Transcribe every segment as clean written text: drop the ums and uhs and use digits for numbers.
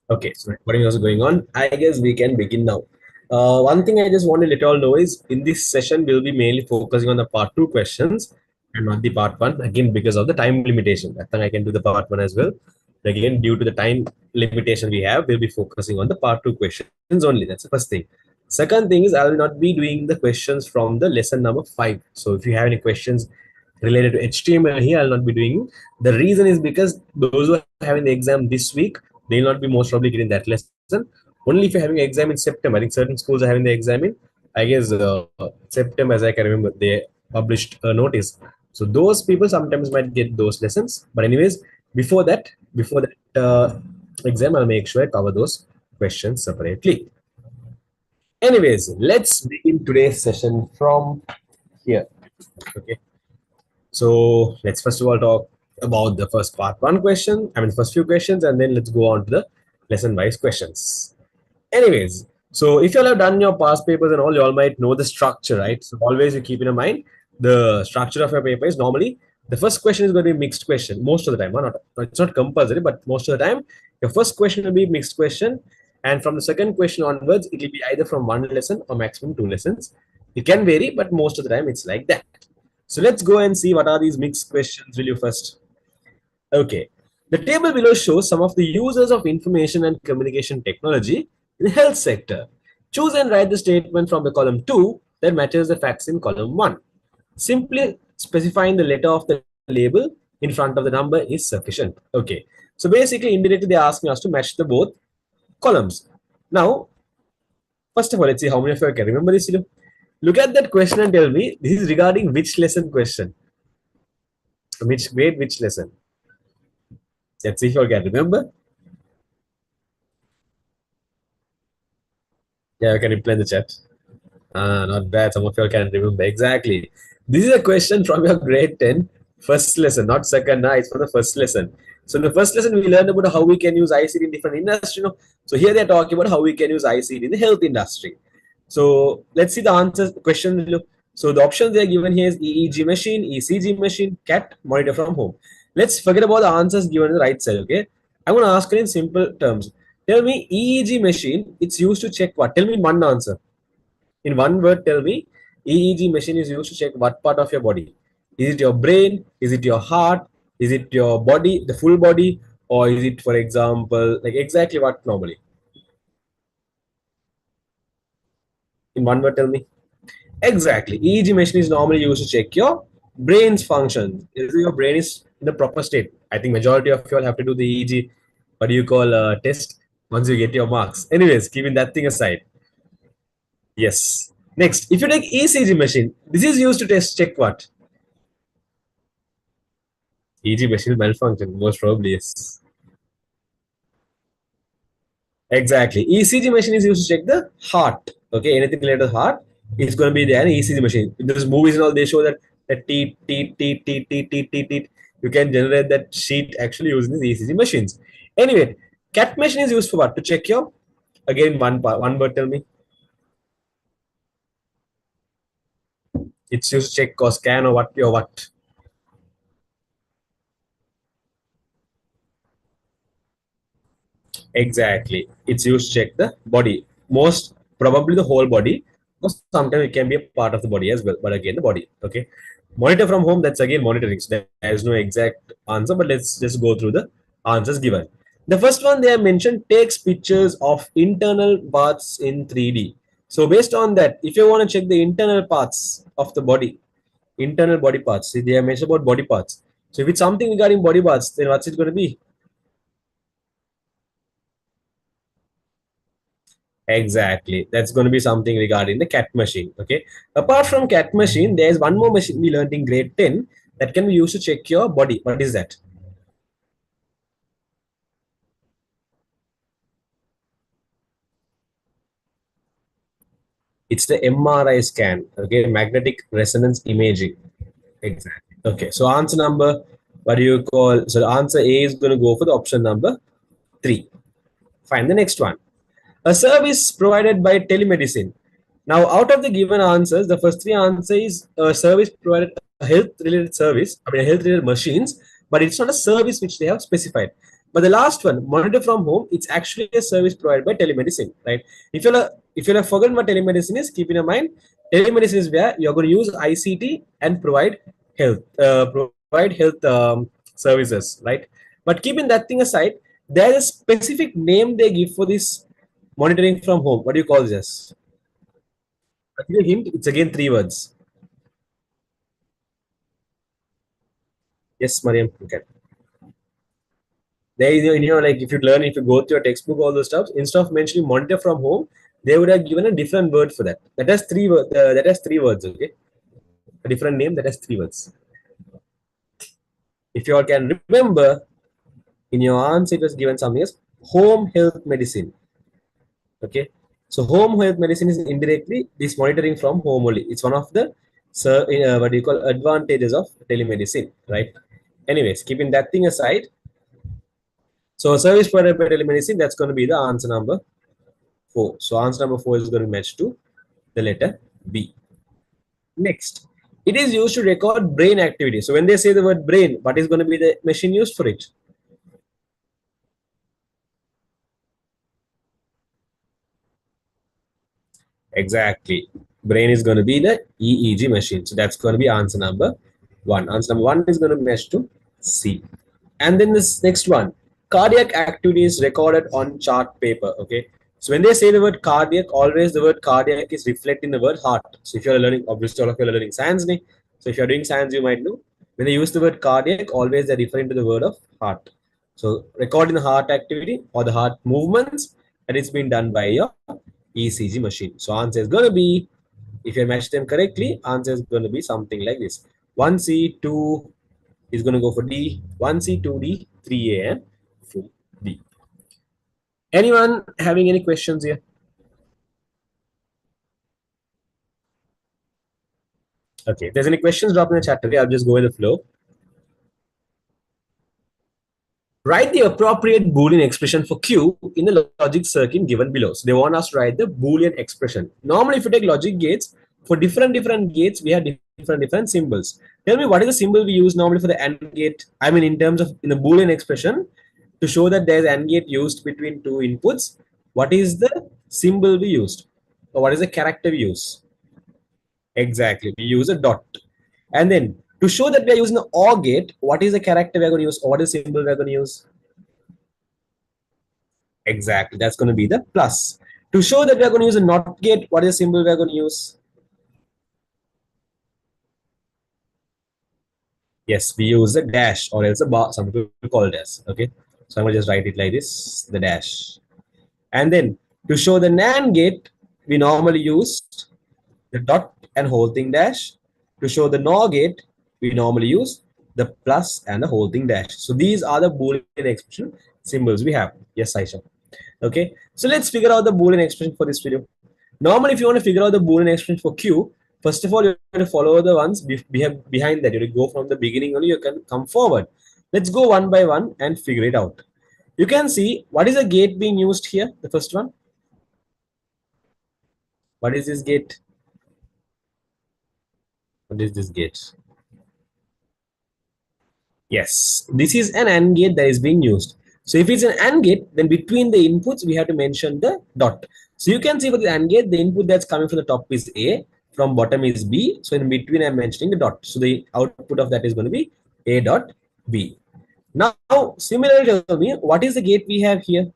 Okay, so recording is also going on. I guess we can begin now. One thing I just want to let you all know is in this session, we'll be mainly focusing on the part two questions and not the part one, again, because of the time limitation. I think I can do the part one as well. Again, due to the time limitation we have, we'll be focusing on the part two questions only. That's the first thing. Second thing is, I will not be doing the questions from the lesson number 5. So if you have any questions related to HTML here, I'll not be doing. The reason is because those who are having the exam this week, they will not be most probably getting that lesson. Only if you're having an exam in September. I think certain schools are having the exam in, I guess, September, as I can remember, they published a notice. So those people sometimes might get those lessons. But anyways, before that exam, I'll make sure I cover those questions separately. Anyways, let's begin today's session from here. Okay. So let's first of all talk about the first part one question. I mean, first few questions, and then let's go on to the lesson wise questions. Anyways, so if you all have done your past papers and all, you all might know the structure, right? So always you keep in mind the structure of your paper is normally the first question is going to be mixed question most of the time. Not, it's not compulsory, but most of the time your first question will be mixed question, and from the second question onwards, it will be either from one lesson or maximum two lessons. It can vary, but most of the time it's like that. So let's go and see what are these mixed questions. Will you first? Okay. The table below shows some of the users of information and communication technology in the health sector. Choose and write the statement from the column 2 that matches the facts in column 1. Simply specifying the letter of the label in front of the number is sufficient. Okay. So basically, indirectly, they're asking us to match the both columns. Now, first of all, let's see how many of you can remember this. Look at that question and tell me this is regarding which lesson question. Which grade, which lesson? Let's see if you can remember. Yeah, you can reply in the chat. Not bad. Some of you all can remember. Exactly. This is a question from your grade 10 first lesson, not second. It's from the first lesson. So in the first lesson, we learned about how we can use ICT in different industries. So here they're talking about how we can use ICT in the health industry. So let's see the answers. Question. So the options they are given here is EEG machine, ECG machine, CAT, monitor from home. Let's forget about the answers given on the right side. Okay. I'm going to ask you in simple terms. Tell me EEG machine. It's used to check what? Tell me one answer. In one word, tell me EEG machine is used to check what part of your body. Is it your brain? Is it your heart? Is it your body, the full body? Or is it, for example, like exactly what normally? In one word, tell me. Exactly. EEG machine is normally used to check your brain's function. If your brain is in the proper state. I think majority of you all have to do the EEG, what do you call a test once you get your marks. Anyways, keeping that thing aside. Yes. Next, if you take ECG machine, this is used to test check what? EG machine malfunction, most probably yes. Exactly. ECG machine is used to check the heart. Okay, anything related to heart, it's going to be there. An ECG machine. In those movies and all, they show that teet teet teet teet teet teet teet teet. You can generate that sheet actually using these ECG machines. Anyway, CAT machine is used for what? To check your again one word. Tell me. It's used to check or scan or what your what. Exactly. It's used to check the body. Most probably the whole body. Or sometimes it can be a part of the body as well. But again, the body. Okay. Monitor from home, that's again monitoring. So there is no exact answer, but let's just go through the answers given. The first one they have mentioned takes pictures of internal parts in 3D. So based on that, if you want to check the internal parts of the body, internal body parts, see they have mentioned about body parts. So if it's something regarding body parts, then what's it going to be? Exactly. That's going to be something regarding the cat machine. Okay. Apart from cat machine, there's one more machine we learned in grade 10 that can be used to check your body. What is that? It's the MRI scan. Okay. Magnetic resonance imaging. Exactly. Okay. So answer number, what do you call? So the answer A is going to go for the option number 3. Fine. The next one. A service provided by telemedicine. Now, out of the given answers, the first three answers is a service provided, a health related service, I mean, health related machines, but it's not a service which they have specified. But the last one, monitor from home, it's actually a service provided by telemedicine, right? If you'll have forgotten what telemedicine is, keep in mind telemedicine is where you're going to use ICT and provide health services, right? But keeping that thing aside, there's a specific name they give for this monitoring from home. What do you call this? I'll give you a hint. It's again three words. Yes, Mariam, you can. There is, like if you go through your textbook, all those stuff, instead of mentioning monitor from home, they would have given a different word for that. That has three words. That has three words. Okay, a different name that has three words. If you all can remember, in your answer it was given something as home health medicine. Okay, so home health medicine is indirectly this monitoring from home only. It's one of the what do you call advantages of telemedicine, right? Anyways, keeping that thing aside, so service provided by telemedicine, that's going to be the answer number four. So answer number four is going to match to the letter B. Next, it is used to record brain activity. So when they say the word brain, what is going to be the machine used for it? Exactly. Brain is going to be the EEG machine. So that's going to be answer number one. Answer number one is going to match to C. And then this next one, cardiac activity is recorded on chart paper. Okay. So when they say the word cardiac, always the word cardiac is reflecting the word heart. So if you're learning, obviously all of you are learning science, so if you're doing science, you might know when they use the word cardiac, always they're referring to the word of heart. So recording the heart activity or the heart movements that is being done by your ECG machine. So answer is going to be, if you match them correctly, answer is going to be something like this. 1C, 2 is going to go for D, 1C, 2D, 3A, and 4D. Anyone having any questions here? Okay, if there's any questions, drop in the chat. Okay, I'll just go with the flow. Write the appropriate Boolean expression for Q in the logic circuit given below. So they want us to write the Boolean expression. Normally, if you take logic gates, for different gates, we have different symbols. Tell me what is the symbol we use normally for the AND gate? I mean, in terms of in the Boolean expression, to show that there's AND gate used between two inputs, what is the symbol we used? Or what is the character we use? Exactly, we use a dot. And then to show that we are using the OR gate, what is the character we are going to use? Or what is the symbol we are going to use? Exactly, that's going to be the plus. To show that we are going to use a NOT gate, what is the symbol we are going to use? Yes, we use a dash or else a bar, some people call it as. Okay, so I'm going to just write it like this, the dash. And then to show the NAND gate, we normally use the dot and whole thing dash. To show the NOR gate, we normally use the plus and the whole thing dash. So these are the Boolean expression symbols we have. Yes, Aisha. Okay, so let's figure out the Boolean expression for this video. Normally, if you want to figure out the Boolean expression for Q, first of all, you have to follow the ones behind that. You have to go from the beginning only, you can come forward. Let's go one by one and figure it out. You can see what is the gate being used here, the first one. What is this gate? What is this gate? Yes, this is an AND gate that is being used. So if it's an AND gate, then between the inputs, we have to mention the dot. So you can see for the AND gate, the input that's coming from the top is A, from bottom is B. So in between, I'm mentioning the dot. So the output of that is going to be A dot B. Now, similarly, tell me, what is the gate we have here?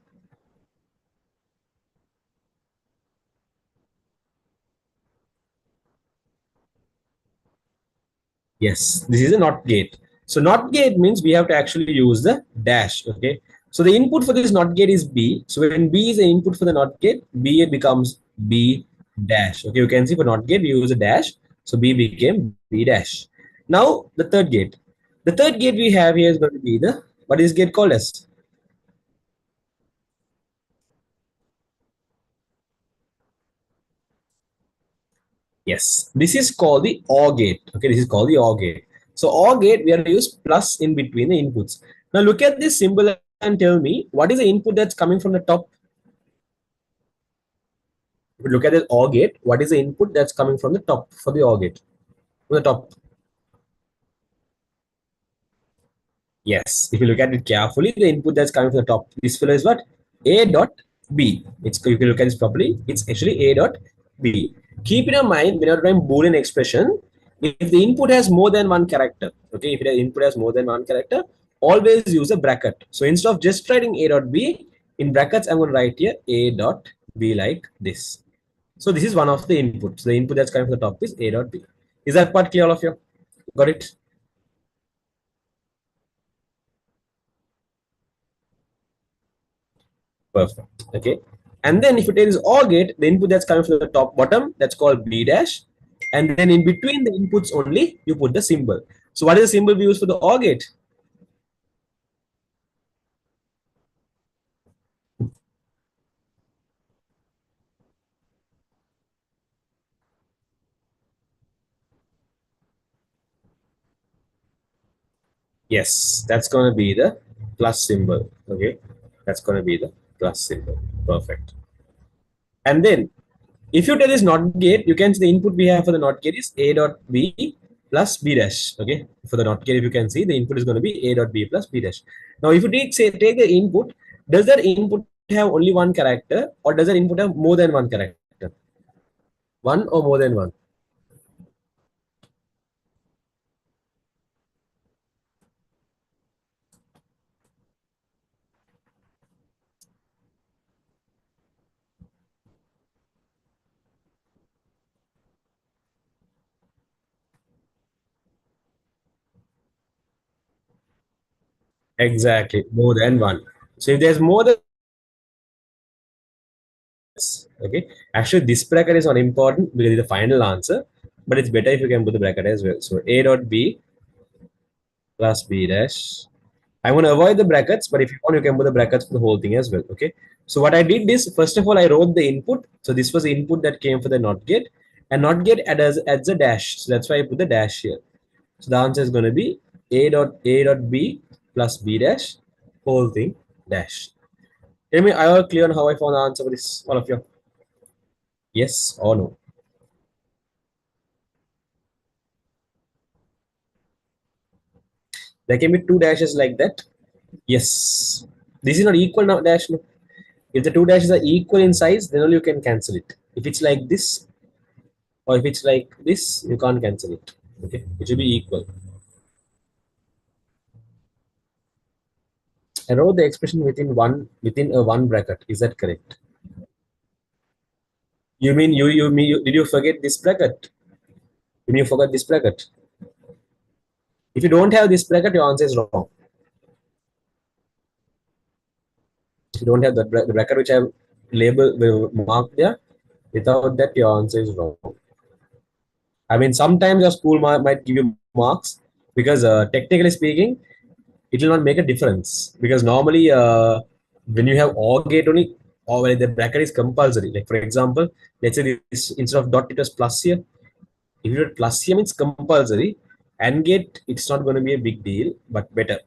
Yes, this is a NOT gate. So NOT gate means we have to actually use the dash. Okay. So the input for this NOT gate is B. So when B is the input for the NOT gate, B becomes B dash. Okay, you can see for NOT gate we use a dash. So B became B dash. Now the third gate. The third gate we have here is going to be the, what is gate called as? Yes, this is called the OR gate. Okay, this is called the OR gate. So OR gate, we are to use plus in between the inputs. Now look at this symbol and tell me what is the input that's coming from the top. If you look at the OR gate, what is the input that's coming from the top for the OR gate? From the top. Yes, if you look at it carefully, the input that's coming from the top, this fellow is what? A dot B. It's, if you look at this properly, it's actually A dot B. Keep in mind when you're doing Boolean expression, if the input has more than one character, okay, if the input has more than one character, always use a bracket. So instead of just writing A dot B, in brackets, I'm going to write here A dot B like this. So this is one of the inputs. The input that's coming from the top is A dot B. Is that part clear, all of you? Got it? Perfect. Okay. And then if you take this OR gate, the input that's coming from the top bottom, that's called B dash. And then in between the inputs only, you put the symbol. So what is the symbol we use for the OR gate? Yes, that's going to be the plus symbol. Okay. That's going to be the plus symbol. Perfect. And then if you tell this NOT gate, you can see the input we have for the NOT gate is A dot B plus B dash. Okay. For the NOT gate, if you can see, the input is going to be A dot B plus B dash. Now, if you take, say, take the input, does that input have only one character or does that input have more than one character? One or more than one? Exactly. More than one. So if there's more than, okay, actually this bracket is not important because it's the final answer, but it's better if you can put the bracket as well. So A dot B plus B dash. I'm going to avoid the brackets, but if you want, you can put the brackets for the whole thing as well. Okay. So what I did is, first of all, I wrote the input. So this was the input that came for the NOT gate, and NOT gate adds a dash. So that's why I put the dash here. So the answer is going to be A dot B plus B dash whole thing dash. Tell me, are you clear on how I found the answer for this? All of you? Yes or no? There can be two dashes like that. Yes. This is not equal now dash. No. If the two dashes are equal in size, then only you can cancel it. If it's like this, or if it's like this, you can't cancel it. Okay, it should be equal. I wrote the expression within a one bracket. Is that correct? You mean did you forget this bracket? You mean you forgot this bracket? If you don't have this bracket, your answer is wrong. If you don't have the bracket which I have marked there, without that, your answer is wrong. I mean, sometimes your school might give you marks because technically speaking, it will not make a difference because normally when you have OR gate only, or when the bracket is compulsory. Like for example, let's say this instead of dot it was plus here. If you did plus here means compulsory. AND gate it's not going to be a big deal, but better.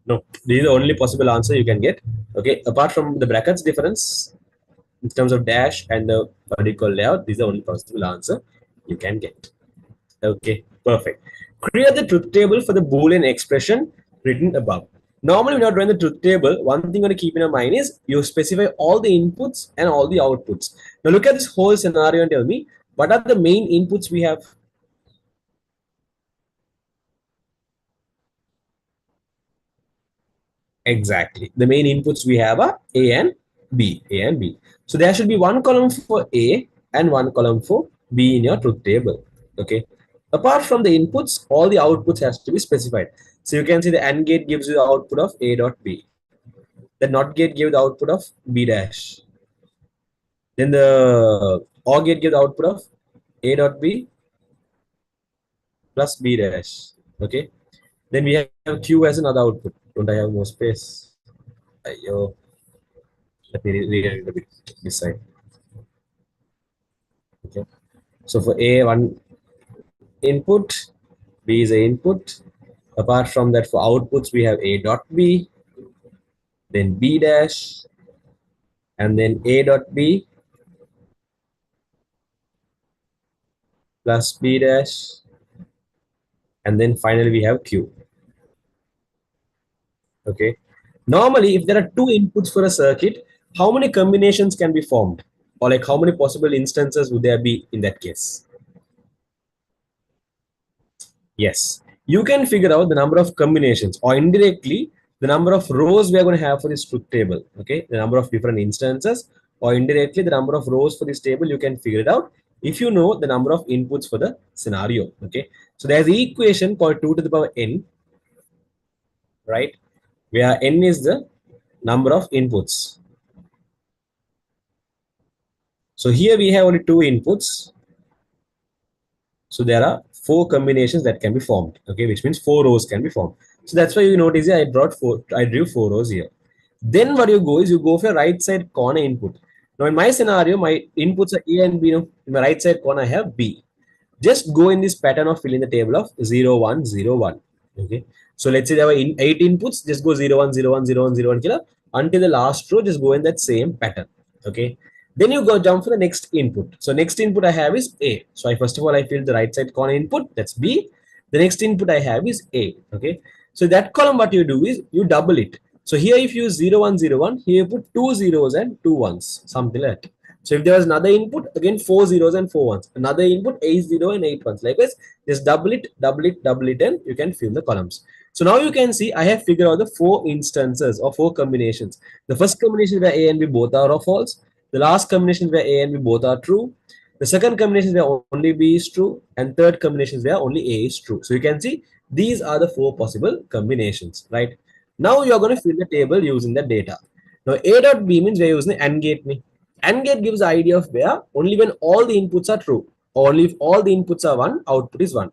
No, this is the only possible answer you can get. Okay, apart from the brackets difference in terms of dash and the vertical layout, this is the only possible answer you can get. Okay, perfect. Create the truth table for the Boolean expression written above. Normally, when you're drawing the truth table, one thing you want to keep in your mind is you specify all the inputs and all the outputs. Now, look at this whole scenario and tell me what are the main inputs we have. Exactly. The main inputs we have are A and B. A and B. So there should be one column for A and one column for B in your truth table. Okay. Apart from the inputs, all the outputs has to be specified. So you can see the AND gate gives you the output of A dot B. The NOT gate gives the output of B dash. Then the OR gate gives the output of A dot B plus B dash. Okay. Then we have Q as another output. Don't I have more space? Ayo. Let me read it a bit this side. Okay. So for A, one input, B is a input. Apart from that, for outputs, we have A dot B, then B dash, and then A dot B, plus B dash, and then finally we have Q. Okay. Normally, if there are two inputs for a circuit, how many combinations can be formed? Or like how many possible instances would there be in that case? Yes. You can figure out the number of combinations or indirectly the number of rows we are going to have for this truth table. Okay. The number of different instances or indirectly the number of rows for this table, you can figure it out if you know the number of inputs for the scenario. Okay. So there's the equation called 2 to the power n, right? Where n is the number of inputs. So here we have only two inputs. So there are four combinations that can be formed. Okay, which means four rows can be formed. So that's why you notice here I drew four rows here. Then what you go is you go for right side corner input. Now in my scenario, my inputs are A and B. In my right side corner, I have B. Just go in this pattern of filling the table of 0, 1, 0, 1. Okay. So let's say there were eight inputs, just go 0, 1, 0, 1, 0, 1, 0, 1 killer, until the last row, just go in that same pattern. Okay. Then you go jump for the next input. So next input I have is A. So first of all, I fill the right side corner input, that's B. The next input I have is A. Okay. So that column, what you do is you double it. So here if you use 0, 1, 0, 1, here you put two zeros and two ones, something like that. So if there was another input, again four zeros and four ones. Another input, 8 0 and 8 ones. Likewise, just double it, double it, double it, and you can fill the columns. So now you can see I have figured out the four instances or four combinations. The first combination where A and B both are or false. The last combination where A and B both are true. The second combination where only B is true. And third combination where only A is true. So you can see these are the four possible combinations, right? Now you are going to fill the table using the data. Now A dot B means we're using the AND gate. AND gate gives the idea of where only when all the inputs are true, or only if all the inputs are 1, output is 1.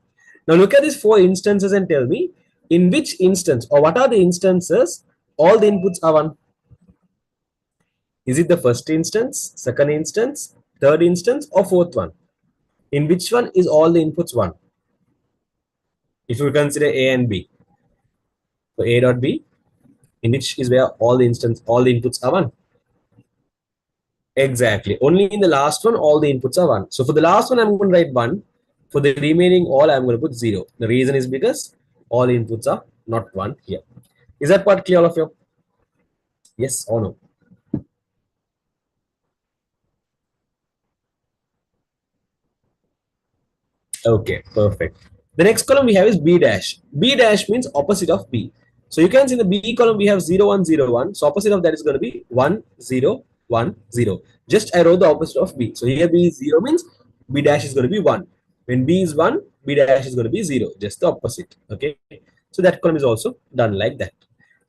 Now look at these four instances and tell me in which instance or what are the instances all the inputs are 1. Is it the first instance, second instance, third instance, or fourth one? In which one is all the inputs 1? If you consider A and B. So A dot B, in which is where all the inputs are 1. Exactly. Only in the last one, all the inputs are 1. So for the last one, I'm going to write 1. For the remaining all, I'm going to put 0. The reason is because all inputs are not 1 here. Is that part clear, all of you? Yes or no? Okay, perfect. The next column we have is B dash. B dash means opposite of B. So you can see in the B column we have 0, 1, 0, 1. So opposite of that is going to be 1, 0, 1, 0. Just I wrote the opposite of B. So here B is 0 means B dash is going to be 1. When B is 1, B dash is going to be 0. Just the opposite. Okay. So that column is also done like that.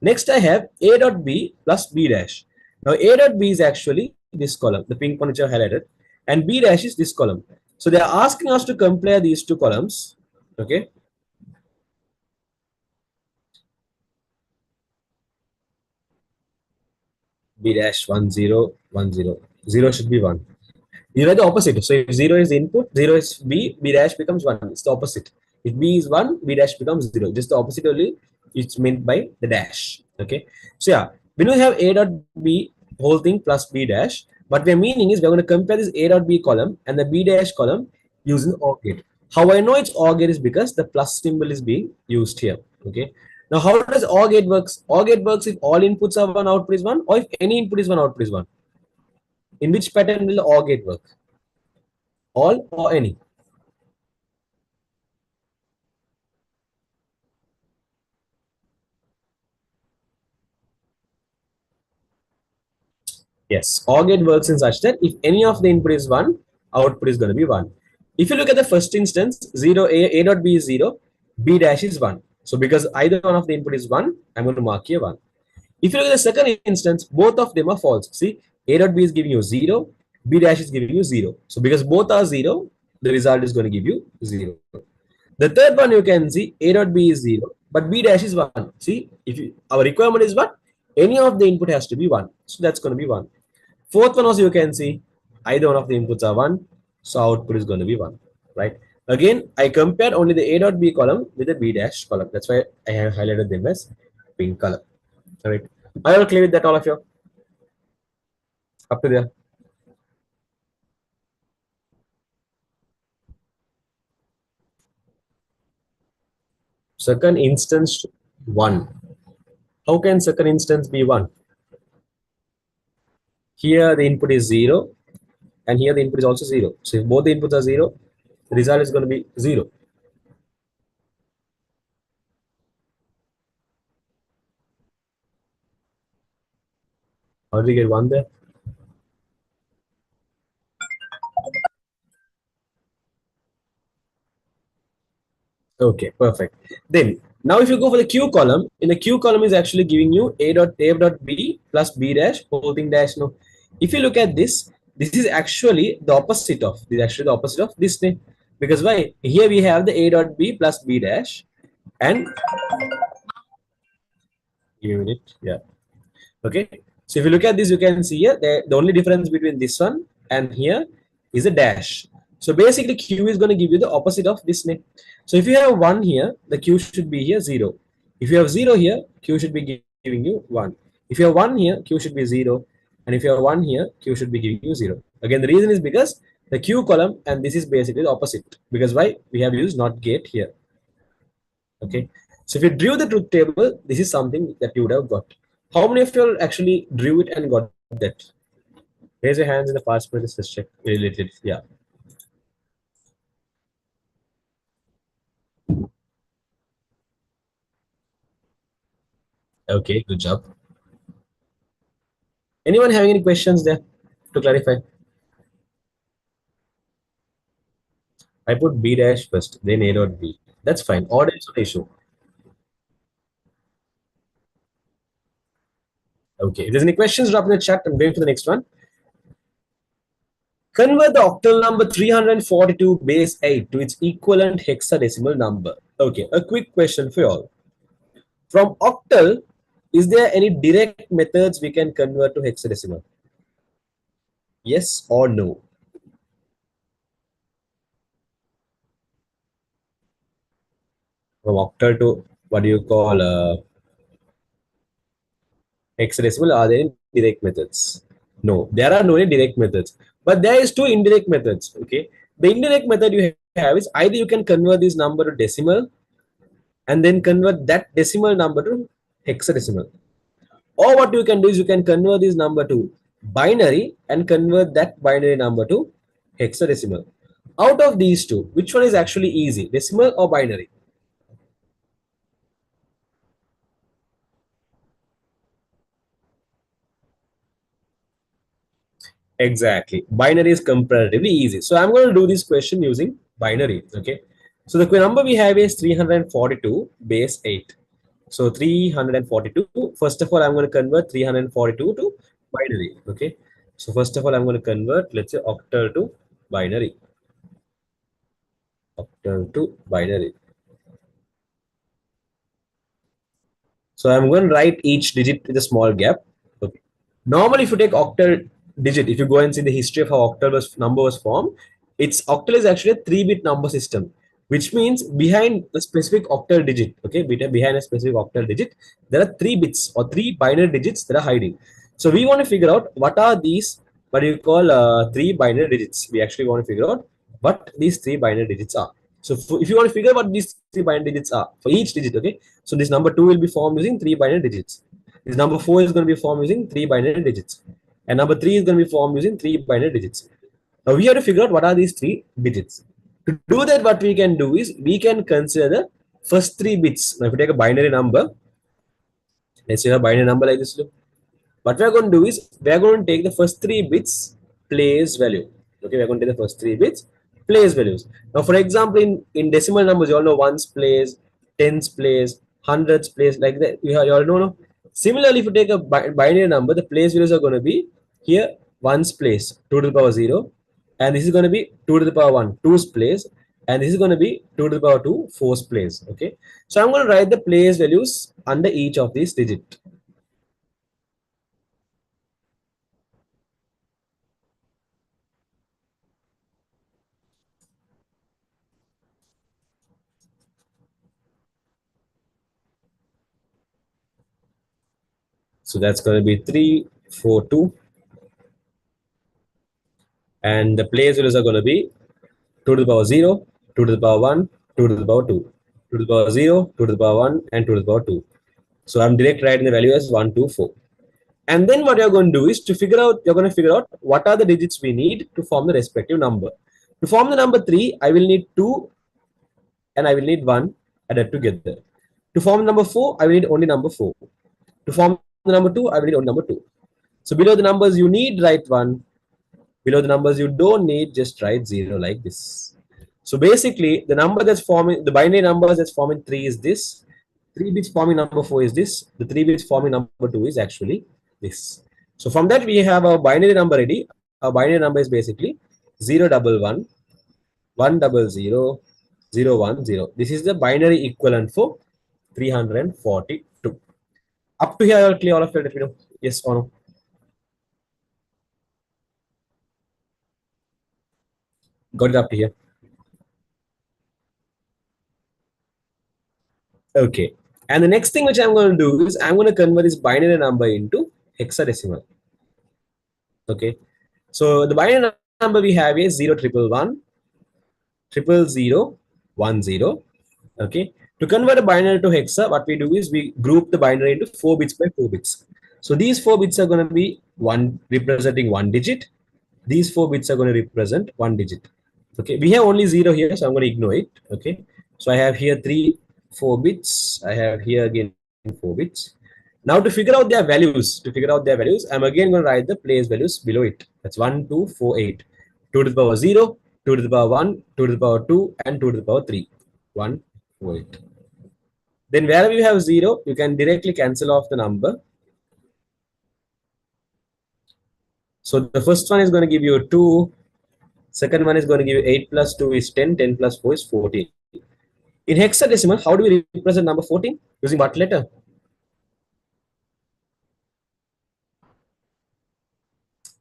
Next I have A dot B plus B dash. Now A dot B is actually this column, the pink one which I highlighted, and B dash is this column. So they are asking us to compare these two columns. Okay. B dash 1 0 1 0. 0 should be 1. You write the opposite. So if 0 is input, 0 is B, B dash becomes 1. It's the opposite. If B is 1, B dash becomes 0. Just the opposite only. It's meant by the dash. Okay. So yeah, when we have A dot B whole thing plus B dash, what we're meaning is we're going to compare this A dot B column and the B dash column using the OR gate. How I know it's OR gate is because the plus symbol is being used here. Okay. Now, how does OR gate works? OR gate works if all inputs are 1, output is 1, or if any input is 1, output is 1. In which pattern will the OR gate work? All or any? Yes, OR gate works in such that if any of the input is 1, output is going to be 1. If you look at the first instance, 0, A dot B is 0, B dash is 1. So because either one of the input is 1, I'm going to mark here 1. If you look at the second instance, both of them are false. See, A dot B is giving you 0, B dash is giving you 0. So because both are 0, the result is going to give you 0. The third one you can see A dot B is 0, but B dash is 1. See, if you, our requirement is what? Any of the input has to be 1. So that's going to be 1. Fourth one also you can see either one of the inputs are 1. So output is going to be 1. Right. Again, I compared only the A dot B column with the B dash column. That's why I have highlighted them as pink color. All right. I will clear with that, all of you. Up to there. Second instance 1. How can second instance be 1? Here the input is 0 and here the input is also 0. So if both the inputs are 0, the result is going to be 0. How do you get 1 there? Okay, perfect. Then now if you go for the Q column, in the Q column is actually giving you a dot b plus b dash whole thing dash. No, if you look at this is actually the opposite of this thing, because why? Here we have the a dot b plus b dash, and unit, yeah. Okay, so if you look at this, you can see here the only difference between this one and here is a dash. So basically q is going to give you the opposite of this name. So if you have 1 here, the q should be here 0. If you have 0 here, q should be giving you 1. If you have 1 here, q should be 0. And if you have 1 here, q should be giving you 0. Again, the reason is because the q column and this is basically the opposite, because why? We have used not gate here. Okay, so if you drew the truth table, this is something that you would have got. How many of you all actually drew it and got that? Raise your hands in the participants. Let's check related. Yeah. Okay, good job. Anyone having any questions there to clarify? I put B dash first, then A dot B. That's fine. Order is not issue. Okay. If there's any questions, drop in the chat. I'm going for the next one. Convert the octal number 342 base 8 to its equivalent hexadecimal number. Okay, a quick question for you all. From octal, is there any direct methods we can convert to hexadecimal? Yes or no? From octal to what do you call hexadecimal? Are there any direct methods? No, there are no direct methods. But there is two indirect methods. Okay, the indirect method you have is either you can convert this number to decimal and then convert that decimal number to hexadecimal. Or what you can do is you can convert this number to binary and convert that binary number to hexadecimal. Out of these two, which one is actually easy, decimal or binary? Exactly. Binary is comparatively easy. So I'm going to do this question using binary. Okay. So the number we have is 342 base 8. So 342. First of all, I'm going to convert 342 to binary. Okay. So first of all, I'm going to convert, let's say, octal to binary. Octal to binary. So I'm going to write each digit with a small gap. Okay. Normally, if you take octal digit, if you go and see the history of how number was formed, its octal is actually a 3-bit number system, which means behind a specific octal digit, okay, behind a specific octal digit, there are 3 bits or 3 binary digits that are hiding. So we want to figure out what are these, what do you call 3 binary digits. We actually want to figure out what these 3 binary digits are. So if you want to figure out what these 3 binary digits are for each digit, okay, so this number 2 will be formed using 3 binary digits. This number 4 is going to be formed using 3 binary digits. And number 3 is going to be formed using 3 binary digits. Now we have to figure out what are these 3 digits. To do that, what we can do is we can consider the first 3 bits. Now if we take a binary number, let's say a binary number like this, look. What we are going to do is we are going to take the first 3 bits place value. Okay, we are going to take the first 3 bits place values. Now, for example, in decimal numbers, you all know ones place, tens place, hundreds place, like that. You all know. No? Similarly, if you take a binary number, the place values are going to be here ones place, 2 to the power 0, and this is going to be 2 to the power 1, two's place, and this is going to be 2 to the power 2, four's place. Okay, so I'm going to write the place values under each of these digits. So that's going to be 3, 4, 2. And the place values are going to be 2 to the power 0, 2 to the power 1, 2 to the power 2. 2 to the power 0, 2 to the power 1, and 2 to the power 2. So I'm direct writing the value as 1, 2, 4. And then what you're going to do is you're going to figure out what are the digits we need to form the respective number. To form the number 3, I will need 2 and I will need 1 added together. To form number 4, I will need only number 4. To form the number 2, I will need only number 2. So below the numbers you need, write 1. Below the numbers you don't need, just write 0 like this. So basically, the number that's forming, the binary numbers that's forming 3 is this. 3 bits forming number 4 is this. The 3 bits forming number 2 is actually this. So from that, we have our binary number ready. Our binary number is basically 011, 100, 010. This is the binary equivalent for 342. Up to here, I'll clear all of it. Let me know. Yes or no. Got it up to here. Okay. And the next thing which I'm going to do is I'm going to convert this binary number into hexadecimal. Okay. So the binary number we have is 01111 00010. Okay. To convert a binary to hexa, what we do is we group the binary into 4 bits by 4 bits. So these 4 bits are going to be one representing one digit. These 4 bits are going to represent one digit. Okay. We have only 0 here, so I'm going to ignore it. Okay. So I have here 4 bits. I have here again 4 bits. Now to figure out their values, I'm again going to write the place values below it. That's 1, 2, 4, 8. 2 to the power 0, 2 to the power 1, 2 to the power 2, and 2 to the power 3. 1, 4, 8. Then wherever you have 0, you can directly cancel off the number. So the first one is going to give you 2. Second one is going to give you 8 plus 2 is 10. 10 plus 4 is 14. In hexadecimal, how do we represent number 14? Using what letter?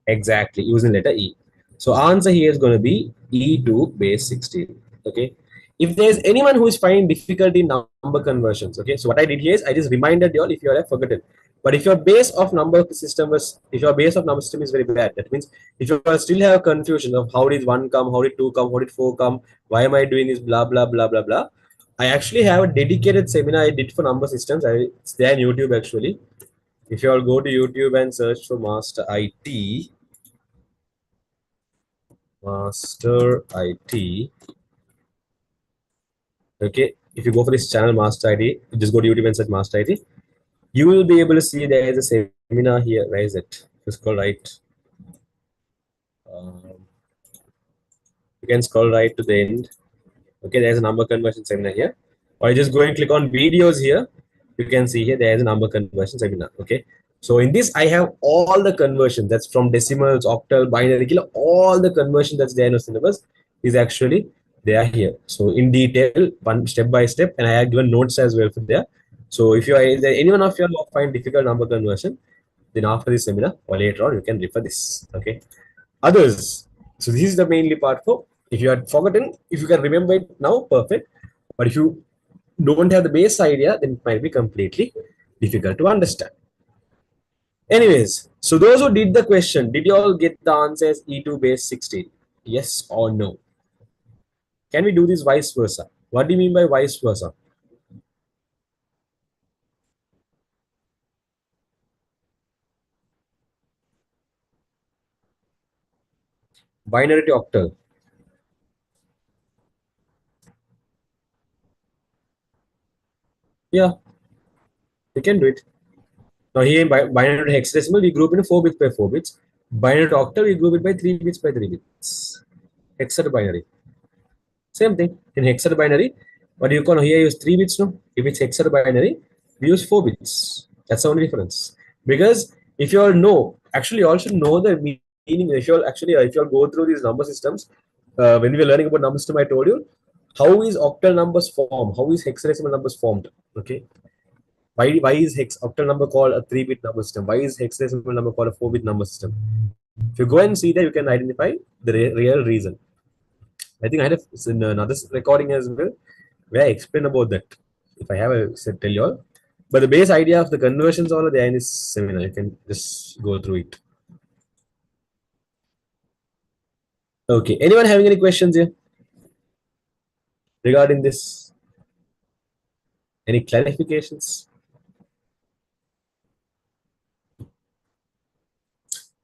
Exactly, using letter E. So answer here is going to be E to base 16. Okay. If there's anyone who is finding difficulty in number conversions, okay. So what I did here is I just reminded you all if you have forgotten. But if your base of number system is very bad, that means if you still have confusion of how did one come, how did two come, how did four come, why am I doing this, blah blah blah blah blah. I actually have a dedicated seminar I did for number systems. It's there on YouTube actually. If you all go to YouTube and search for Master IT, okay. If you go for this channel Master IT, you just go to YouTube and search Master IT. You will be able to see there is a seminar here. Where is it? Just scroll right. Um, you can scroll right to the end. Okay, there's a number conversion seminar here. Or you just go and click on videos here. You can see here there is a number conversion seminar. Okay. So in this, I have all the conversions. That's from decimals, octal, binary, kilo, all the conversion that's there in the syllabus is actually there here. So in detail, one step by step, and I have given notes as well for there. So if you are anyone of you find difficult number conversion, then after this seminar or later on, you can refer this. Okay. Others. So this is the mainly part for. If you had forgotten, if you can remember it now, perfect. But if you don't have the base idea, then it might be completely difficult to understand. Anyways, so those who did the question, did you all get the answers E2 base 16? Yes or no? Can we do this vice versa? What do you mean by vice versa? Binary to octal. Yeah, we can do it. Now here in binary to hexadecimal, we group into 4 bits by 4 bits. Binary to octal, we group it by 3 bits by 3 bits. Hexa to binary. Same thing. In hexa binary, but you can here use 3 bits, no? If it's hexa binary, we use 4 bits. That's the only difference. Because if you all know, actually you all should know the meaning. If you all if you all go through these number systems, when we were learning about number system, I told you how is octal numbers formed, how is hexadecimal numbers formed. Okay. Why is octal number called a 3-bit number system? Why is hexadecimal number called a 4-bit number system? If you go and see that, you can identify the real reason. I think I had in another recording as well where I explain about that. If I have a set, tell you all. But the base idea of the conversions all are there in this seminar. You can just go through it. Okay. Anyone having any questions here regarding this? Any clarifications? If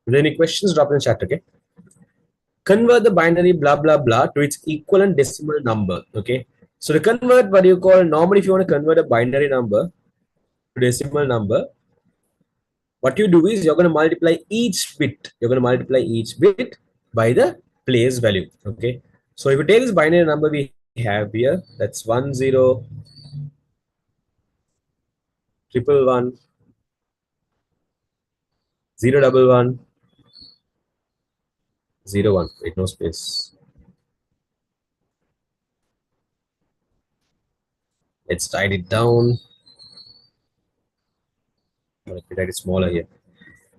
there are any questions, drop in the chat, okay? Convert the binary blah blah blah to its equivalent decimal number, okay? So to convert what you call, normally if you want to convert a binary number to decimal number, what you do is you're going to multiply each bit. You're going to multiply each bit by the place value, okay? So if you take this binary number we have here, that's 10 triple one 011 01. Wait, no space. Let's write it down. Let me write it smaller here.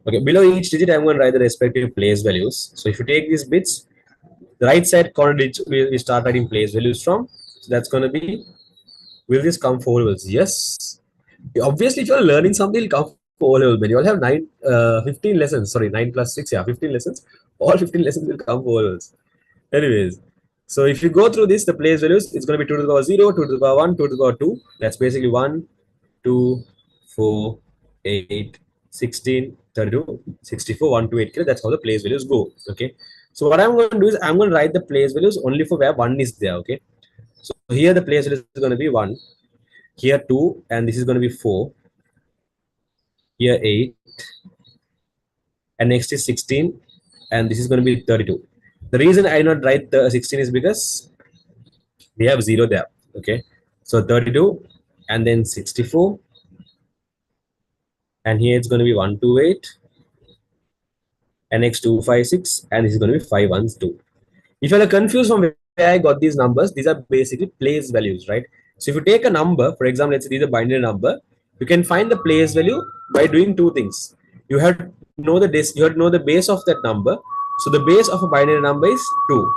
Okay, below each digit, I'm going to write the respective place values. So if you take these bits, the right side corner digit, we start writing place values from. So that's going to be, will this come for levels? Yes. Obviously, if you're learning something, it'll come for level. When you all have 15 lessons, sorry, 9 plus 6, yeah, 15 lessons. All 15 lessons will come for levels. Anyways, so if you go through this, the place values, it's going to be 2 to the power 0, 2 to the power 1, 2 to the power 2. That's basically 1, 2, 4, 8, 16, 32, 64, 1 to 8. That's how the place values go. Okay. So what I'm going to do is I'm going to write the place values only for where 1 is there. Okay. So here the place value is going to be 1, here 2, and this is going to be 4, here 8, and next is 16, and this is going to be 32. The reason I not write the 16 is because we have 0 there. Okay. So 32, and then 64, and here it's going to be 128, and next 256, and this is going to be 512. If you are confused from where I got these numbers, these are basically place values, right? So if you take a number, for example, let's say these are binary number, you can find the place value by doing two things. You have to know you have to know the base of that number. So the base of a binary number is 2.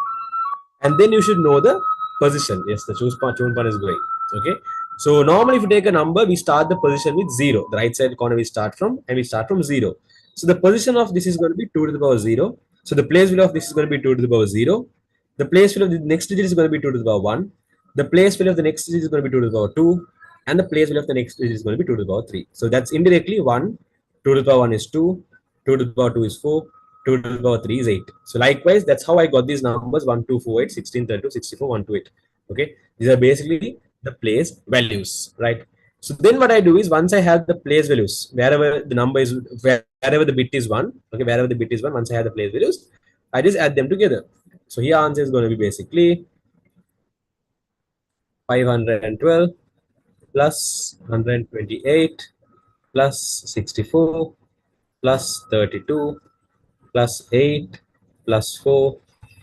And then you should know the position. Yes, the tune part is going. Okay. So normally if you take a number, we start the position with 0. The right side corner we start from, and we start from 0. So the position of this is going to be 2 to the power 0. So the place value of this is going to be 2 to the power 0. The place value of the next digit is going to be 2 to the power 1. The place value of the next digit is going to be 2 to the power 2. And the place value of the next digit is going to be 2 to the power 3. So that's indirectly 1. 2 to the power 1 is 2. 2 to the power 2 is 4. 2 to the power 3 is 8. So likewise, that's how I got these numbers 1, 2, 4, 8, 16, 32, 64, 1 to 8. Okay. These are basically the place values, right? So then what I do is once I have the place values, wherever the number is, wherever the bit is 1, okay, wherever the bit is 1, once I have the place values, I just add them together. So here answer is going to be basically 512 plus 128 plus 64 plus 32 plus 8 plus 4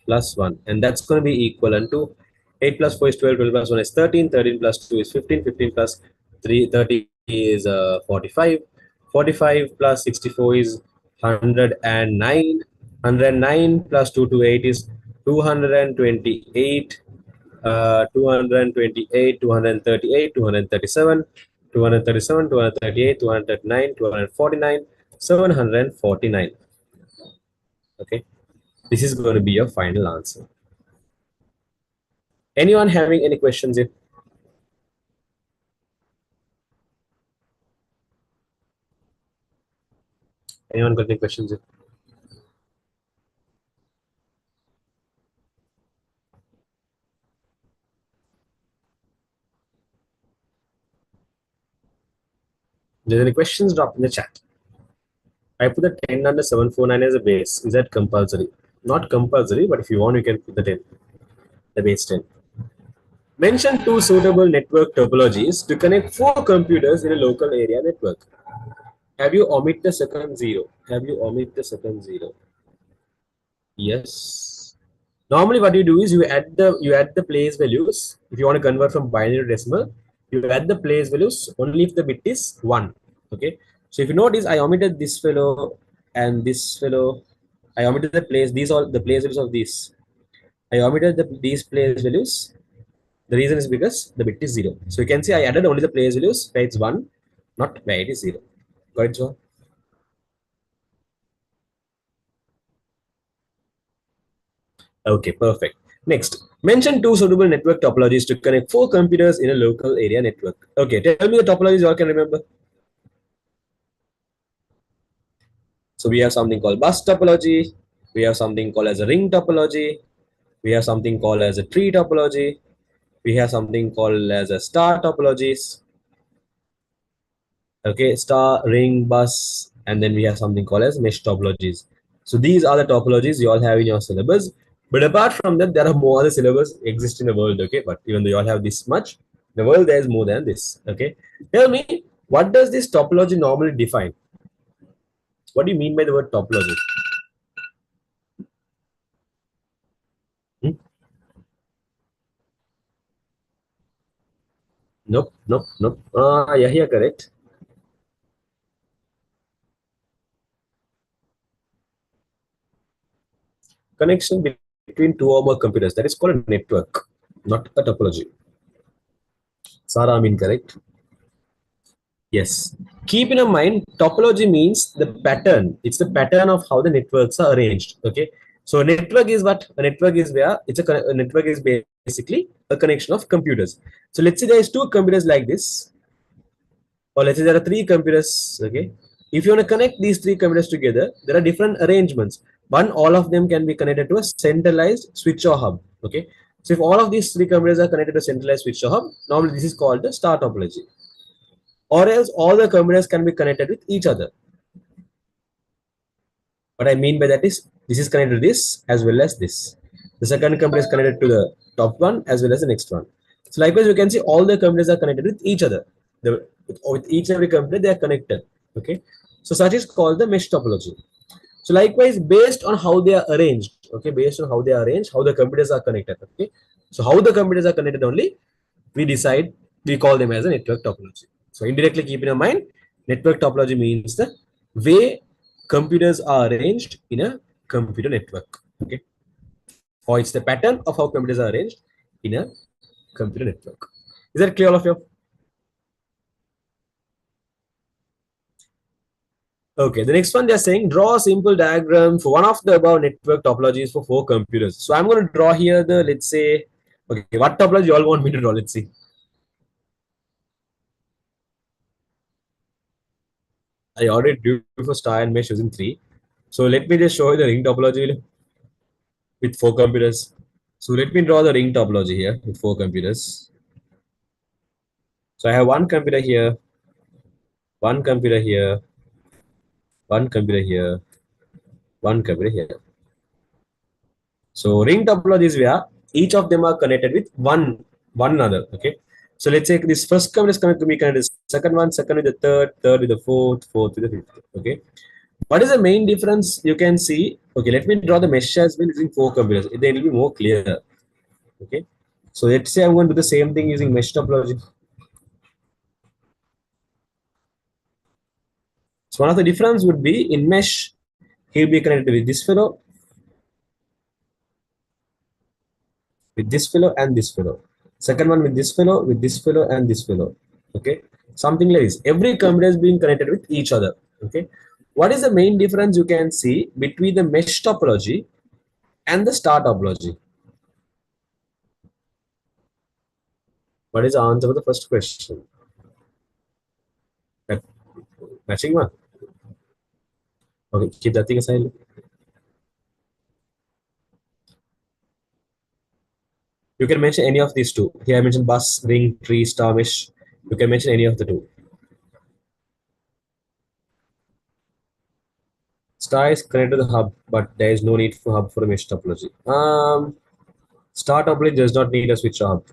plus 1, and that's going to be equivalent to 8 plus 4 is 12, 12 plus 1 is 13, 13 plus 2 is 15, 15 plus 3 30 is 45, 45 plus 64 is 109, 109 plus 2 to 8 is 228, 228, 238, 237, 237, 238, 239, 249, 749. Okay. This is going to be your final answer. Anyone having any questions here? Anyone got any questions here? If there's any questions, drop in the chat. I put the 10 under 749 as a base. Is that compulsory? Not compulsory, but if you want, you can put the 10, the base 10. Mention two suitable network topologies to connect four computers in a local area network. Have you omit the second zero? Have you omit the second zero? Yes. Normally, what you do is you add the place values. If you want to convert from binary to decimal, you add the place values only if the bit is 1. Okay. So if you notice, I omitted this fellow and this fellow. I omitted the place. These all the place values of these. I omitted these place values. The reason is because the bit is 0. So you can see I added only the place values where it's 1, not where it is 0. Got it, John? Okay, perfect. Next. Mention two suitable network topologies to connect four computers in a local area network. Okay, tell me the topologies you all can remember. So we have something called bus topology. We have something called as a ring topology. We have something called as a tree topology. We have something called as a star topologies. Okay, star, ring, bus, and then we have something called as mesh topologies. So these are the topologies you all have in your syllabus. But apart from that, there are more other syllabus exist in the world. Okay, but even though you all have this much, the world there is more than this. Okay, tell me, what does this topology normally define? What do you mean by the word topology? Hmm? Nope, nope, nope. Yeah, here correct. Connection between two or more computers. That is called a network, not a topology. Sarah, I'm incorrect. Yes. Keep in mind, topology means the pattern. It's the pattern of how the networks are arranged. Okay. So a network is what? A network is where a network is basically a connection of computers. So let's say there is two computers like this, or let's say there are three computers. Okay. If you want to connect these three computers together, there are different arrangements. One, all of them can be connected to a centralized switch or hub. Okay. So if all of these three computers are connected to a centralized switch or hub, normally this is called the star topology, or else all the computers can be connected with each other. What I mean by that is this is connected to this as well as this. The second computer is connected to the top one as well as the next one. So likewise, you can see all the computers are connected with each other. With each and every computer, they are connected. Okay. So such is called the mesh topology. So likewise, based on how they are arranged, okay, based on how they are arranged, how the computers are connected. Okay. So how the computers are connected only, we decide, we call them as a network topology. So indirectly keep in mind, network topology means the way computers are arranged in a computer network. Okay. Or it's the pattern of how computers are arranged in a computer network. Is that clear all of you? Okay, the next one they're saying draw a simple diagram for one of the above network topologies for four computers. So I'm going to draw here the, let's say, okay, what topology you all want me to draw? Let's see. I already drew for star and mesh using three. So let me just show you the ring topology with four computers. So let me draw the ring topology here with four computers. So I have one computer here, one computer here, one computer here, one computer here. So ring topology is where each of them are connected with one another. Okay. So let's say this first computer is connected to be connected with the second one, second with the third, third with the fourth, fourth with the fifth. Okay. What is the main difference you can see? Okay, let me draw the mesh as well using four computers. Then it will be more clear. Okay. So let's say I'm going to do the same thing using mesh topology. So one of the difference would be in mesh, he'll be connected with this fellow and this fellow. Second one with this fellow and this fellow. Okay, something like this. Every computer is being connected with each other. Okay, what is the main difference you can see between the mesh topology and the star topology? What is the answer for the first question? Matching one. Okay, keep that thing aside. You can mention any of these two. Here I mentioned bus, ring, tree, star, mesh. You can mention any of the two. Star is connected to the hub, but there is no need for hub for a mesh topology. Star topology does not need a switch or hub.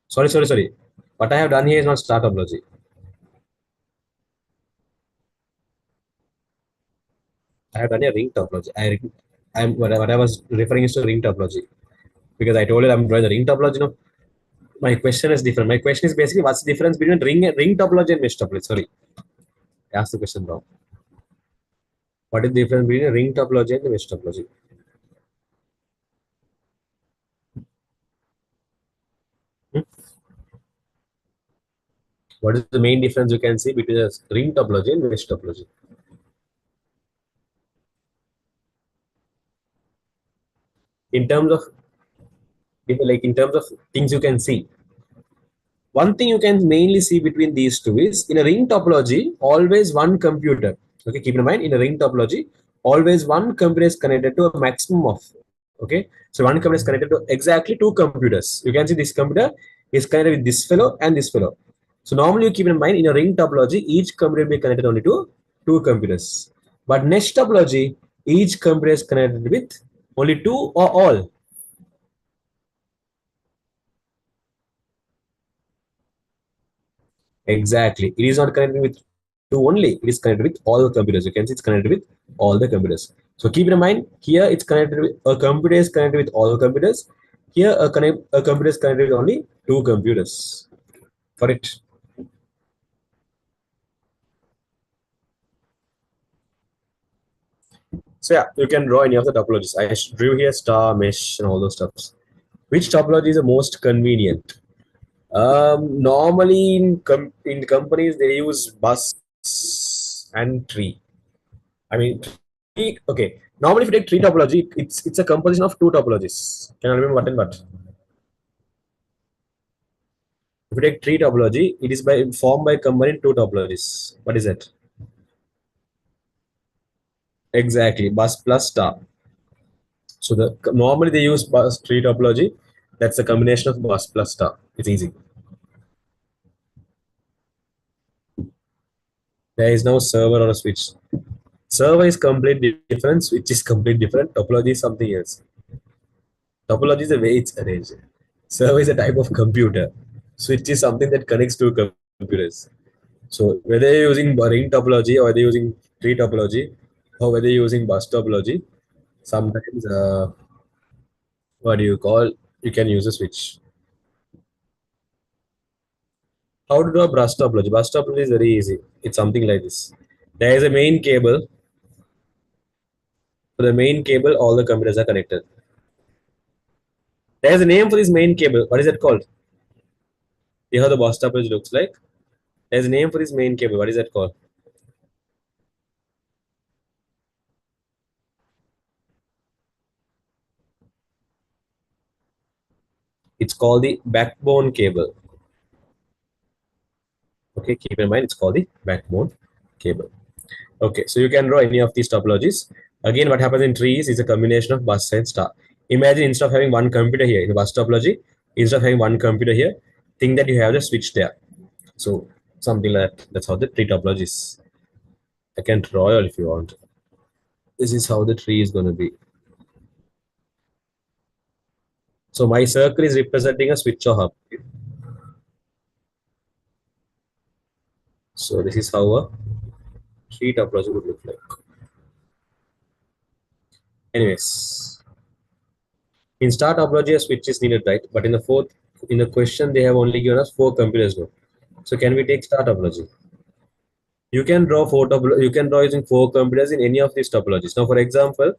Sorry. What I have done here is not star topology. I have done a ring topology. What I was referring is to ring topology because I told you I'm drawing the ring topology. No, my question is different. My question is basically what's the difference between ring topology and mesh topology? Sorry, I asked the question wrong. What is the difference between a ring topology and the mesh topology? Hmm? What is the main difference you can see between a ring topology and mesh topology? in terms of things you can see. One thing you can mainly see between these two is in a ring topology, always one computer. Okay, keep in mind in a ring topology, always one computer is connected to a maximum of. Okay, so one computer is connected to exactly two computers. You can see this computer is connected with this fellow and this fellow. So normally you keep in mind in a ring topology, each computer will be connected only to two computers. But mesh topology, each computer is connected with only two or all. Exactly. It is not connected with two only. It is connected with all the computers. You can see it's connected with all the computers. So keep in mind here it's connected with a computer is connected with all the computers. Here a computer is connected with only two computers for it. So yeah, you can draw any of the topologies. I drew here star, mesh, and all those stuffs. Which topology is the most convenient? Normally in companies they use bus and tree. I mean, okay. Normally, if you take tree topology, it's a composition of two topologies. Can I remember what and what? If you take tree topology, it is by formed by combining two topologies. What is it? Exactly, bus plus star. So normally they use bus tree topology. That's a combination of bus plus star. It's easy. There is no server or a switch. Server is completely different. Switch is completely different. Topology is something else. Topology is the way it's arranged. Server is a type of computer. Switch is something that connects two computers. So whether you're using ring topology or whether you're using tree topology or whether you're using bus topology, sometimes what do you call? You can use a switch. How to do a bus topology? Bus topology is very easy. It's something like this. There is a main cable. For the main cable, all the computers are connected. There is a name for this main cable. What is it called? You know how the bus topology looks like. There's a name for this main cable. What is that called? It's called the backbone cable. Okay, keep in mind it's called the backbone cable. Okay, so you can draw any of these topologies. Again, what happens in trees is a combination of bus and star. Imagine instead of having one computer here in the bus topology, instead of having one computer here, think that you have the switch there. So something like that. That's how the tree topology is. I can draw it if you want. This is how the tree is going to be. So my circle is representing a switch or hub. So this is how a tree topology would look like. Anyways, in star topology, a switch is needed, right? But in the question, they have only given us four computers now. So can we take star topology? You can draw you can draw using four computers in any of these topologies. Now, for example,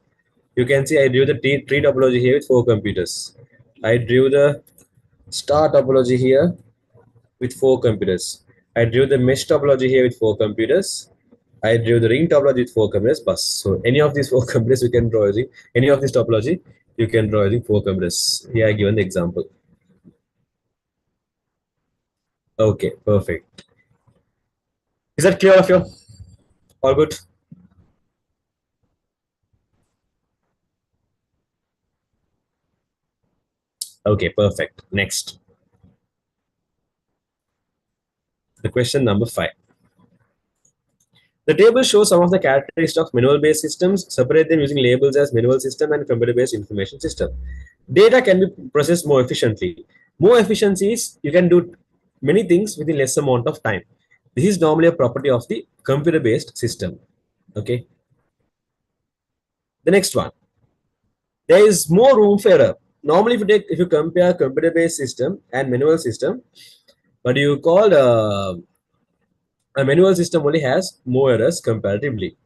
you can see I drew the tree topology here with four computers. I drew the star topology here with four computers. I drew the mesh topology here with four computers. I drew the ring topology with four computers. Bus. So any of these four computers you can draw using any of this topology you can draw using four computers. Here I given the example. Okay, perfect. Is that clear of you? All good? Okay, perfect. Next. The question number 5. The table shows some of the characteristics of manual-based systems. Separate them using labels as manual system and computer-based information system. Data can be processed more efficiently. More efficiency is you can do many things within less amount of time. This is normally a property of the computer-based system. Okay. The next one. There is more room for error. Normally, if you compare computer-based system and manual system, what you call a manual system only has more errors comparatively.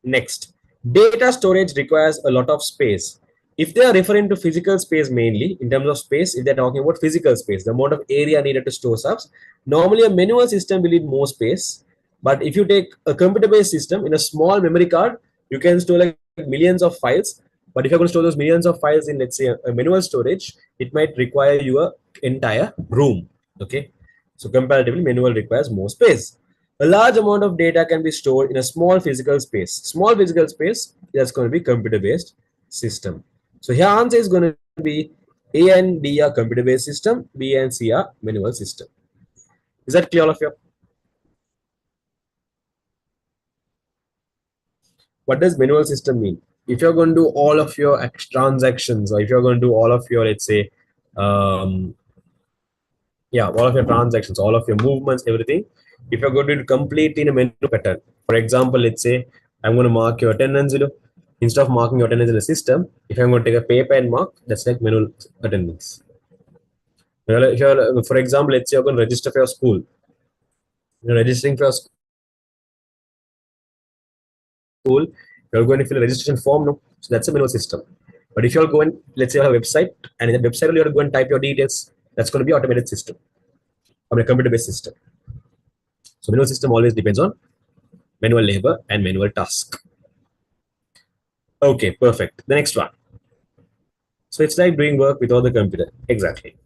Next, data storage requires a lot of space. If they are referring to physical space mainly, in terms of space, if they're talking about physical space, the amount of area needed to store subs, normally a manual system will need more space. But if you take a computer-based system in a small memory card, you can store like millions of files. But if you're going to store those millions of files in, let's say, a manual storage, it might require your entire room. Okay. So comparatively, manual requires more space. A large amount of data can be stored in a small physical space. Small physical space, that's going to be computer-based system. So here answer is going to be A and D are computer-based system, B and C are manual system. Is that clear all of you? What does manual system mean? If you're going to do all of your transactions, or if you're going to do all of your, let's say, um, yeah, all of your transactions, all of your movements, everything, if you're going to complete in a menu pattern, for example, let's say I'm going to mark your attendance, instead of marking your attendance in the system, if I'm going to take a paper and mark, that's like manual attendance. Well, if you're, for example, let's say you're going to register for your school, you're registering for your school, you're going to fill a registration form, no? So that's a manual system. But if you're going, let's say you have a website, and in the website you're going to type your details, that's going to be automated system, I mean a computer-based system. So manual system always depends on manual labor and manual task. Okay, perfect. The next one. So it's like doing work without the computer. Exactly.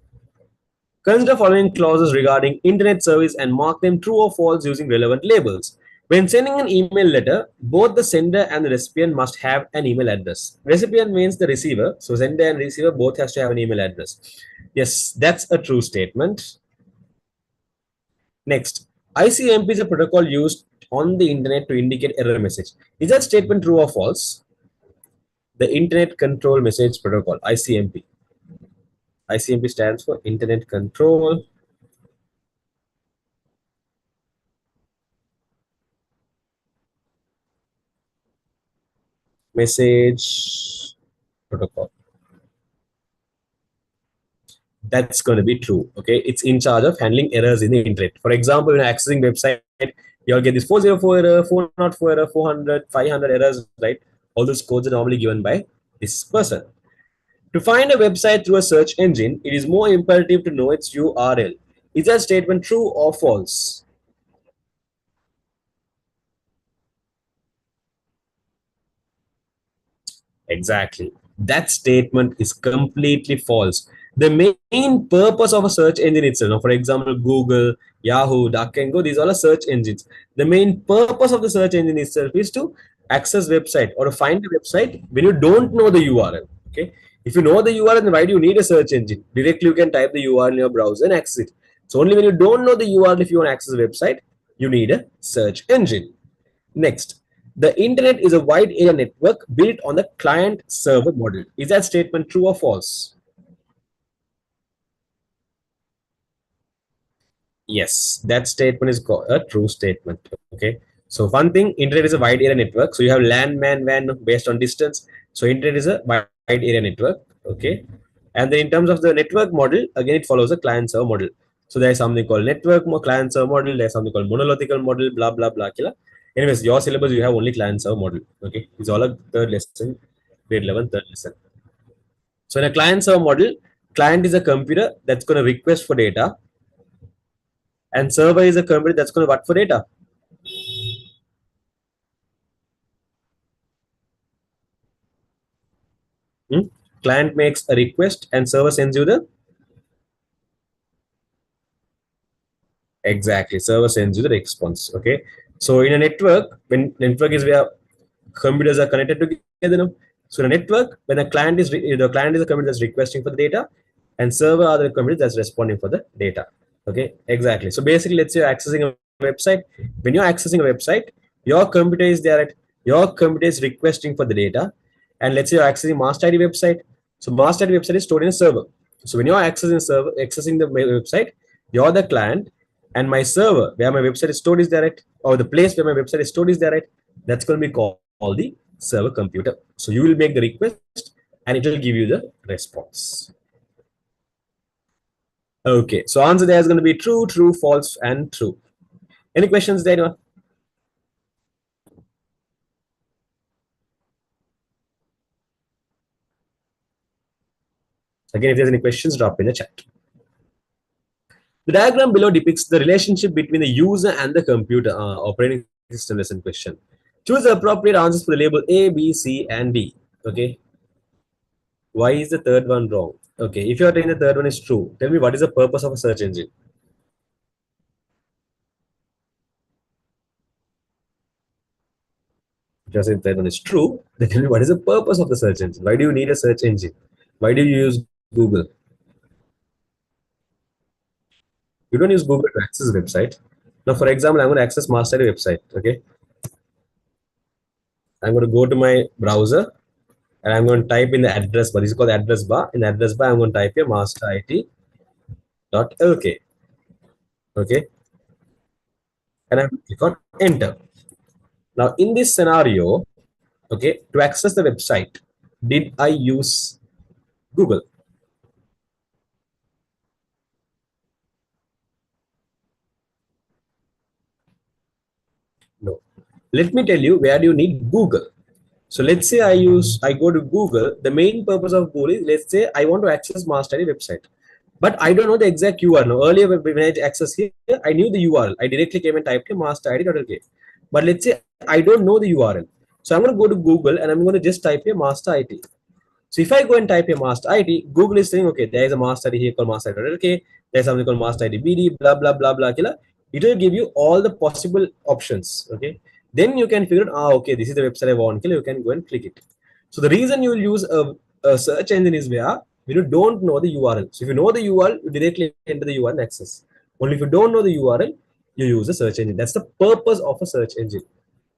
Consider following clauses regarding internet service and mark them true or false using relevant labels. When sending an email letter, both the sender and the recipient must have an email address. Recipient means the receiver, so sender and receiver both has to have an email address. Yes, that's a true statement. Next, ICMP is a protocol used on the internet to indicate error message. Is that statement true or false? The Internet Control Message Protocol, ICMP. ICMP stands for Internet Control Message Protocol. That's going to be true. Okay, it's in charge of handling errors in the internet. For example, when accessing website, you'll get this 404 error, 404 error, 400, 500 errors, right? All those codes are normally given by this person. To find a website through a search engine, it is more imperative to know its URL. Is that statement true or false? Exactly. That statement is completely false. The main purpose of a search engine itself, for example, Google, Yahoo, DuckDuckGo, these are all search engines. The main purpose of the search engine itself is to access website or to find a website when you don't know the URL. Okay. If you know the URL, then why do you need a search engine? Directly, you can type the URL in your browser and access it. So only when you don't know the URL, if you want to access a website, you need a search engine. Next, the internet is a wide area network built on the client server model. Is that statement true or false? Yes, that statement is a true statement. Okay. So one thing, internet is a wide area network. So you have LAN, MAN, WAN based on distance. So internet is a wide area network. Okay. And then in terms of the network model, again, it follows a client server model. So there's something called network client server model. There's something called monolithical model, blah, blah, blah. Killer. Anyways, your syllabus, you have only client server model. Okay. It's all a third lesson, grade 11, third lesson. So in a client server model, client is a computer that's going to request for data, and server is a computer that's going to what for data. Hmm? Client makes a request and server sends you the exactly server sends you the response. Okay. So in a network, when network is where computers are connected together. No? So the network, when a client is the client is a computer that's requesting for the data, and server are the computer that's responding for the data. Okay, exactly. So basically, let's say you're accessing a website. When you're accessing a website, your computer is there at your computer is requesting for the data, and let's say you're accessing master ID website. So master ID website is stored in a server. So when you're accessing the website, you're the client, and my server where my website is stored is there at, or the place where my website is stored is there at. That's going to be called the server computer. So you will make the request, and it will give you the response. Okay, so answer there is going to be true, true, false, and true. Any questions there? Again, if there's any questions, drop in the chat. The diagram below depicts the relationship between the user and the computer operating system lesson question. Choose the appropriate answers for the label A, B, C, and D. Okay. Why is the third one wrong? Okay, if you are saying the third one is true, tell me what is the purpose of a search engine? If you are saying the third one is true, then tell me what is the purpose of the search engine? Why do you need a search engine? Why do you use Google? You don't use Google to access a website. Now, for example, I'm going to access Master website. Okay, I'm going to go to my browser and I'm going to type in the address bar. This is called the address bar. In the address bar, I'm going to type here masterit.lk. Okay, and I'm going to click on enter. Now, in this scenario, okay, to access the website, did I use Google? No. Let me tell you where do you need Google. So let's say I go to Google. The main purpose of Google is, let's say I want to access Mastery website, but I don't know the exact URL. Now, earlier when I access here, I knew the URL. I directly came and typed masterid.lk. But let's say I don't know the URL. So I'm going to go to Google and I'm going to just type here master IT. So if I go and type a master ID, Google is saying, okay, there is a master ID here called master ID. There's something called master ID BD, blah, blah, blah, blah, killer. It will give you all the possible options. Okay. Then you can figure out, okay, this is the website I want. Killer, you can go and click it. So the reason you will use a search engine is where you don't know the URL. So if you know the URL, you directly enter the URL and access. Only if you don't know the URL, you use a search engine. That's the purpose of a search engine.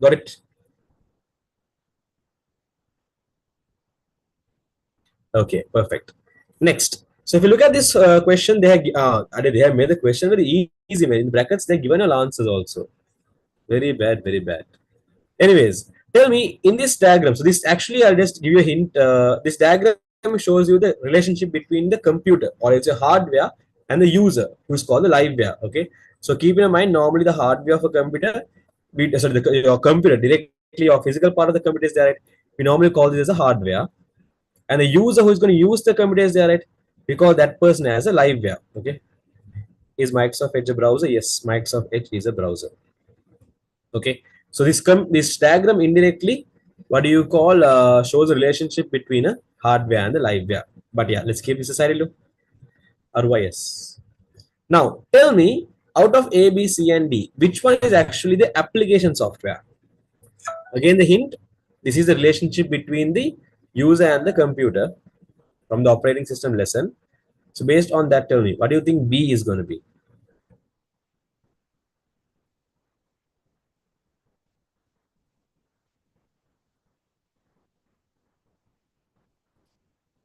Got it? Okay, perfect. Next. So if you look at this question, they have made the question very easy. Man. In brackets, they're given all answers also. Very bad, very bad. Anyways, tell me in this diagram. So this actually, I'll just give you a hint. This diagram shows you the relationship between the computer or it's a hardware and the user, who's called the liveware. Okay. So keep in mind, normally the hardware of a computer, your computer directly or physical part of the computer is there. We normally call this as a hardware, and the user who is going to use the computer is there, right? We call that person as a liveware. Okay. Is Microsoft Edge a browser? Yes, Microsoft Edge is a browser. Okay. So this diagram indirectly, what do you call, shows a relationship between a hardware and the liveware. But yeah, let's keep this aside. Look, RYS. Now tell me, out of A, B, C, and D, which one is actually the application software? Again, the hint. This is the relationship between the user and the computer from the operating system lesson. So based on that, tell me, what do you think B is going to be?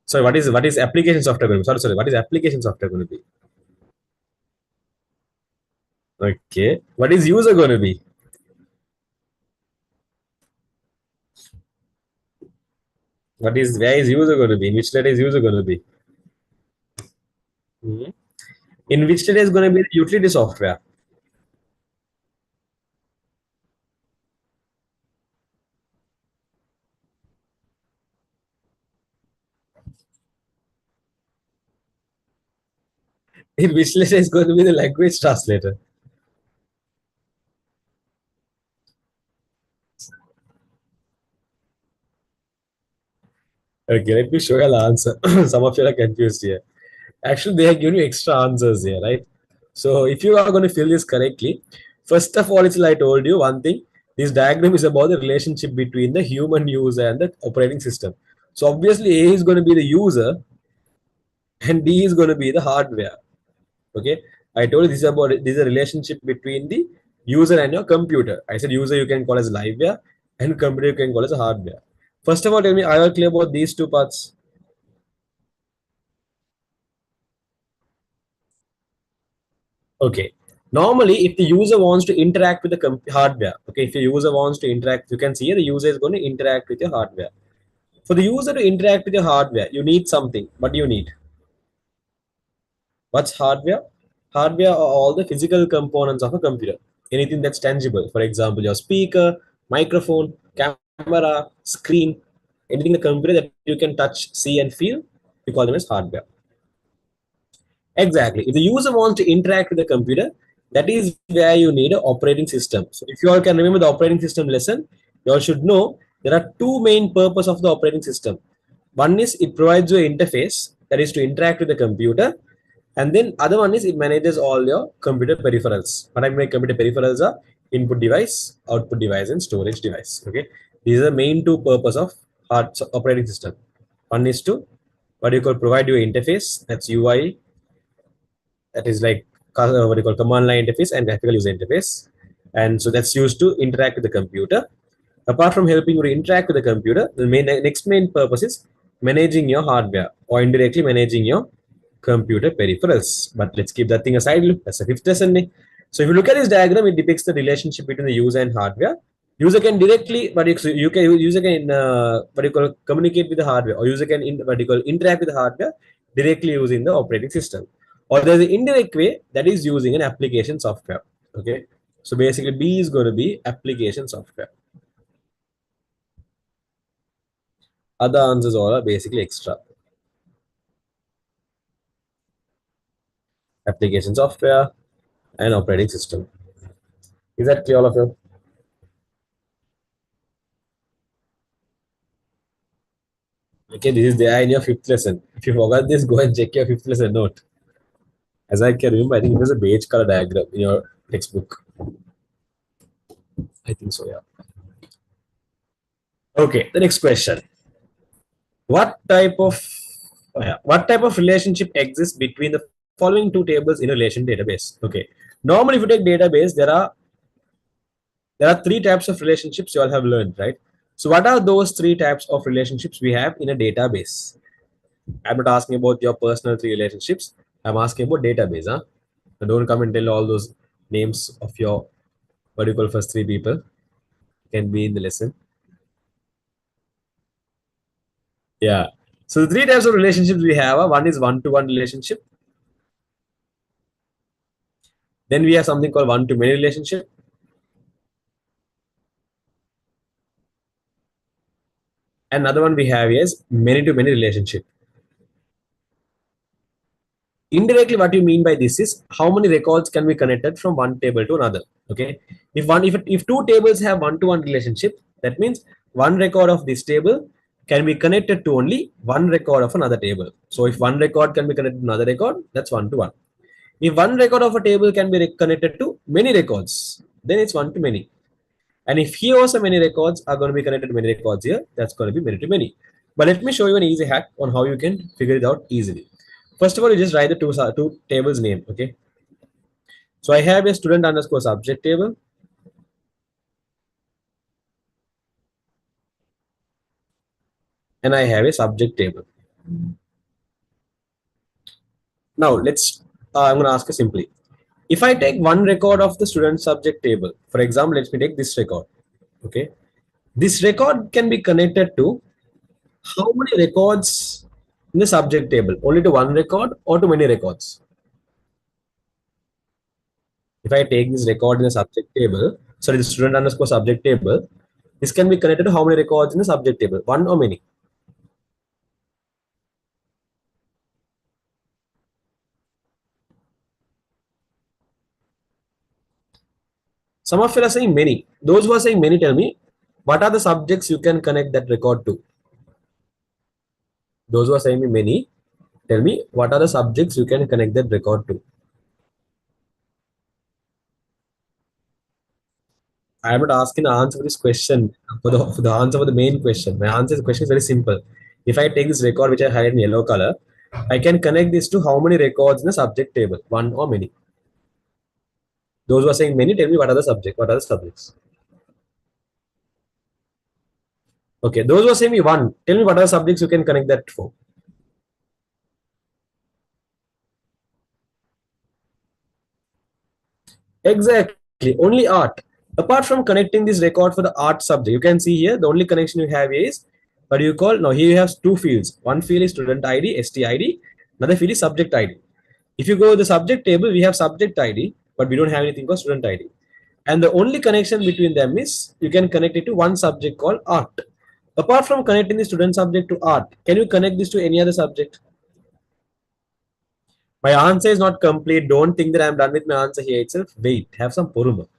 So what is application software going to be? Sorry. What is application software going to be? Okay. What is user going to be? Where is user going to be? In which letter is user going to be? Mhm. In which letter is going to be the utility software? In which letter is going to be the language translator? Okay, let me show you the answer. Some of you are confused here. Actually, they have given you extra answers here, right? So if you are going to fill this correctly, first of all, it's like I told you one thing. This diagram is about the relationship between the human user and the operating system. So obviously, A is going to be the user and D is going to be the hardware. Okay, I told you this is a relationship between the user and your computer. I said user you can call as liveware and computer you can call as a hardware. First of all, tell me, are you clear about these two parts? Okay. Normally, if the user wants to interact with the hardware, okay, if the user wants to interact, you can see here the user is going to interact with your hardware. For the user to interact with your hardware, you need something. What do you need? What's hardware? Hardware are all the physical components of a computer. Anything that's tangible. For example, your speaker, microphone, camera, screen, anything in the computer that you can touch, see, and feel, we call them as hardware. Exactly. If the user wants to interact with the computer, that is where you need an operating system. So if you all can remember the operating system lesson, you all should know there are two main purpose of the operating system. One is it provides you an interface that is to interact with the computer, and then other one is it manages all your computer peripherals. What I mean by computer peripherals are input device, output device, and storage device. Okay, these are the main two purpose of operating system. One is to what you call provide you an interface, that's UI, that is like what you call command line interface and graphical user interface, and so that's used to interact with the computer. Apart from helping you to interact with the computer, the next main purpose is managing your hardware or indirectly managing your computer peripherals. But let's keep that thing aside. Look, that's the fifth lesson. So if you look at this diagram, it depicts the relationship between the user and hardware. User can directly, but you can user can what you call communicate with the hardware, or user can what you call interact with the hardware directly using the operating system. Or there's an indirect way that is using an application software. Okay, so basically B is going to be application software. Other answers all are basically extra. Application software and operating system. Is that clear, all of you? Okay, this is there in your fifth lesson. If you forgot this, go and check your fifth lesson note. As I can remember, I think it was a beige color diagram in your textbook. I think so, yeah. Okay, the next question. What type of relationship exists between the following two tables in a relation database? Okay. Normally, if you take database, there are three types of relationships you all have learned, right? So what are those three types of relationships we have in a database? I'm not asking about your personal three relationships. I'm asking about database. Huh? So don't come and tell all those names of your what do you call first three people. Can be in the lesson. Yeah. So the three types of relationships we have are one is one-to-one relationship. Then we have something called one-to-many relationship. Another one we have is many-to-many relationship. Indirectly, what you mean by this is how many records can be connected from one table to another. Okay, if two tables have one-to-one relationship, that means one record of this table can be connected to only one record of another table. So if one record can be connected to another record, that's one-to-one. If one record of a table can be connected to many records, then it's one-to-many. And if here also many records are going to be connected to many records here, that's going to be many-to-many. But let me show you an easy hack on how you can figure it out easily. First of all, you just write the two tables name. Okay. So I have a student underscore subject table. And I have a subject table. Now I'm going to ask you simply. If I take one record of the student subject table, for example, let me take this record. Okay. This record can be connected to how many records in the subject table? Only to one record or to many records? If I take this record in the subject table, sorry, the student underscore subject table, this can be connected to how many records in the subject table? One or many? Some of you are saying many. Those who are saying many, tell me, what are the subjects you can connect that record to? Those who are saying me many, tell me, what are the subjects you can connect that record to? I am not asking the answer for this question, for the answer for the main question. My answer to the question is very simple. If I take this record which I highlighted in yellow color, I can connect this to how many records in the subject table? One or many? Those who are saying many, tell me what are the subjects? What are the subjects? Okay, those who are saying me one, tell me what are the subjects you can connect that for? Exactly, only art. Apart from connecting this record for the art subject, you can see here the only connection you have is what you call now. Here you have two fields. One field is student ID, STID. Another field is subject ID. If you go to the subject table, we have subject ID, but we don't have anything called student ID. And the only connection between them is you can connect it to one subject called art. Apart from connecting the student subject to art, can you connect this to any other subject? My answer is not complete. Don't think that I'm done with my answer here itself. Wait, have some poruma.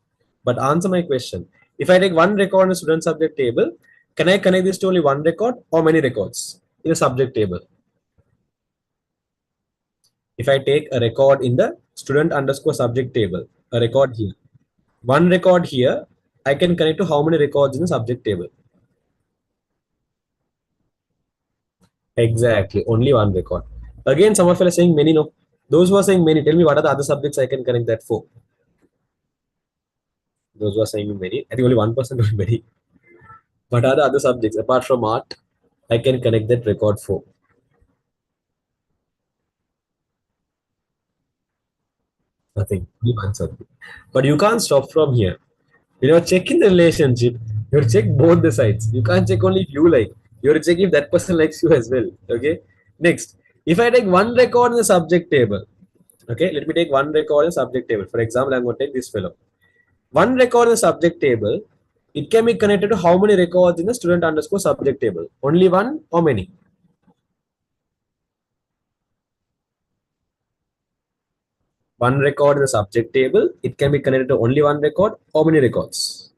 But answer my question. If I take one record in a student subject table, can I connect this to only one record or many records? in a subject table. If I take a record in the student underscore subject table, a record here, one record here, I can connect to how many records in the subject table? Exactly, only one record. Again, some of you are saying many. No, those who are saying many, tell me what are the other subjects I can connect that for? Those who are saying many, I think only 1% will many. What are the other subjects apart from art? I can connect that record for nothing. Only one subject. But you can't stop from here. When you're checking the relationship, you have to check both the sides. You can't check only if you like. You have to check if that person likes you as well. Okay. Next, if I take one record in the subject table, okay, let me take one record in the subject table. For example, I'm going to take this fellow. One record in the subject table, it can be connected to how many records in the student underscore subject table? Only one or many? One record in the subject table, it can be connected to only one record or many records?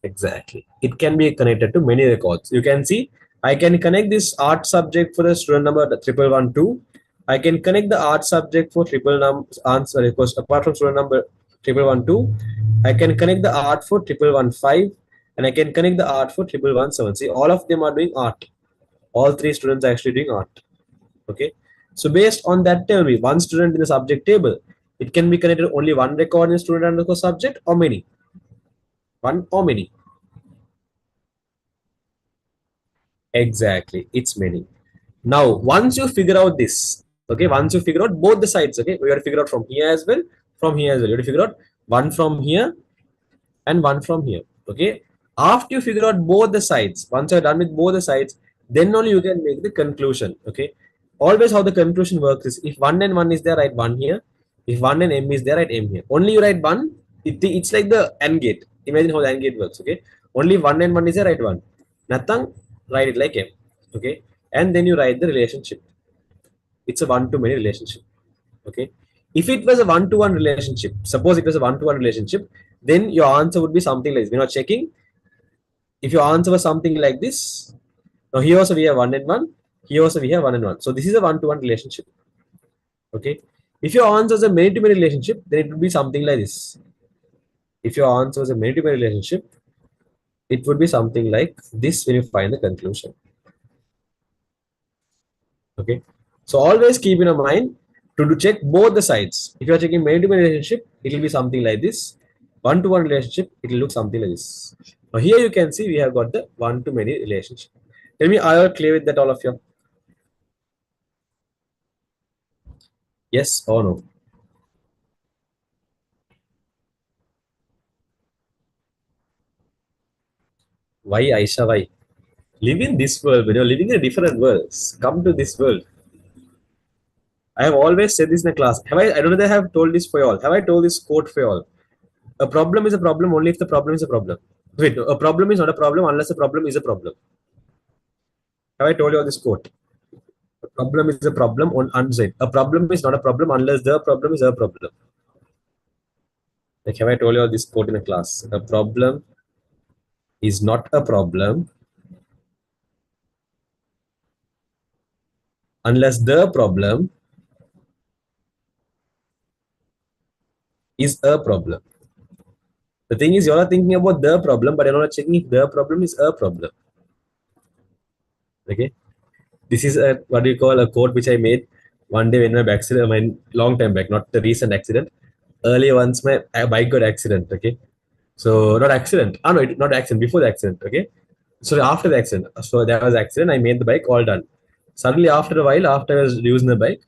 Exactly. It can be connected to many records. You can see, I can connect this art subject for the student number 1112. I can connect the art subject for triple num answer request apart from student number 1112. I can connect the art for 1115, and I can connect the art for 1117. See, all of them are doing art. All three students are actually doing art. Okay. So based on that, tell me one student in the subject table. It can be connected to only one record in the student underscore subject or many. One or many. Exactly. It's many. Now, once you figure out this, okay, once you figure out both the sides, okay, we have to figure out from here as well, from here as well. You have to figure out one from here and one from here, okay. After you figure out both the sides, once you're done with both the sides, then only you can make the conclusion, okay. Always how the conclusion works is if one and one is there, write one here. If one and m is there, write m here. Only you write one, it's like the AND gate. Imagine how the AND gate works, okay. Only one and one is there, write one. Nothing, write it like m, okay. And then you write the relationship. It's a one to many relationship, okay. If it was a one to one relationship, suppose it was a one to one relationship, then your answer would be something like this. We're not checking. If your answer was something like this, now here also we have one and one, here also we have one and one. So this is a one to one relationship, okay. If your answer is a many to many relationship, then it would be something like this. If your answer is a many to many relationship, it would be something like this when you find the conclusion. Okay. So always keep in mind to check both the sides. If you are checking many-to-many relationship, it will be something like this. One-to-one relationship, it will look something like this. Now here you can see we have got the one-to-many relationship. Tell me, are you clear with that, all of you? Yes or no? Why, Aisha? Why? Live in this world. When you're living in a different world, come to this world. I have always said this in a class. Have I? I don't know if I have told this for you all. Have I told this quote for you all? A problem is a problem only if the problem is a problem. Wait, no, a problem is not a problem unless the problem is a problem. Have I told you all this quote? A problem is a problem on unsaid. A problem is not a problem unless the problem is a problem. Like have I told you all this quote in a class? A problem is not a problem unless the problem is a problem. The thing is, you're not thinking about the problem, but you're not checking if the problem is a problem. Okay. This is a what do you call a quote which I made one day when my accident, my long time back, not the recent accident. Earlier once my bike got accident. Okay. So not accident. Oh no, not accident. Before the accident. Okay. So after the accident, so there was accident. I made the bike all done. Suddenly after a while, after I was using the bike,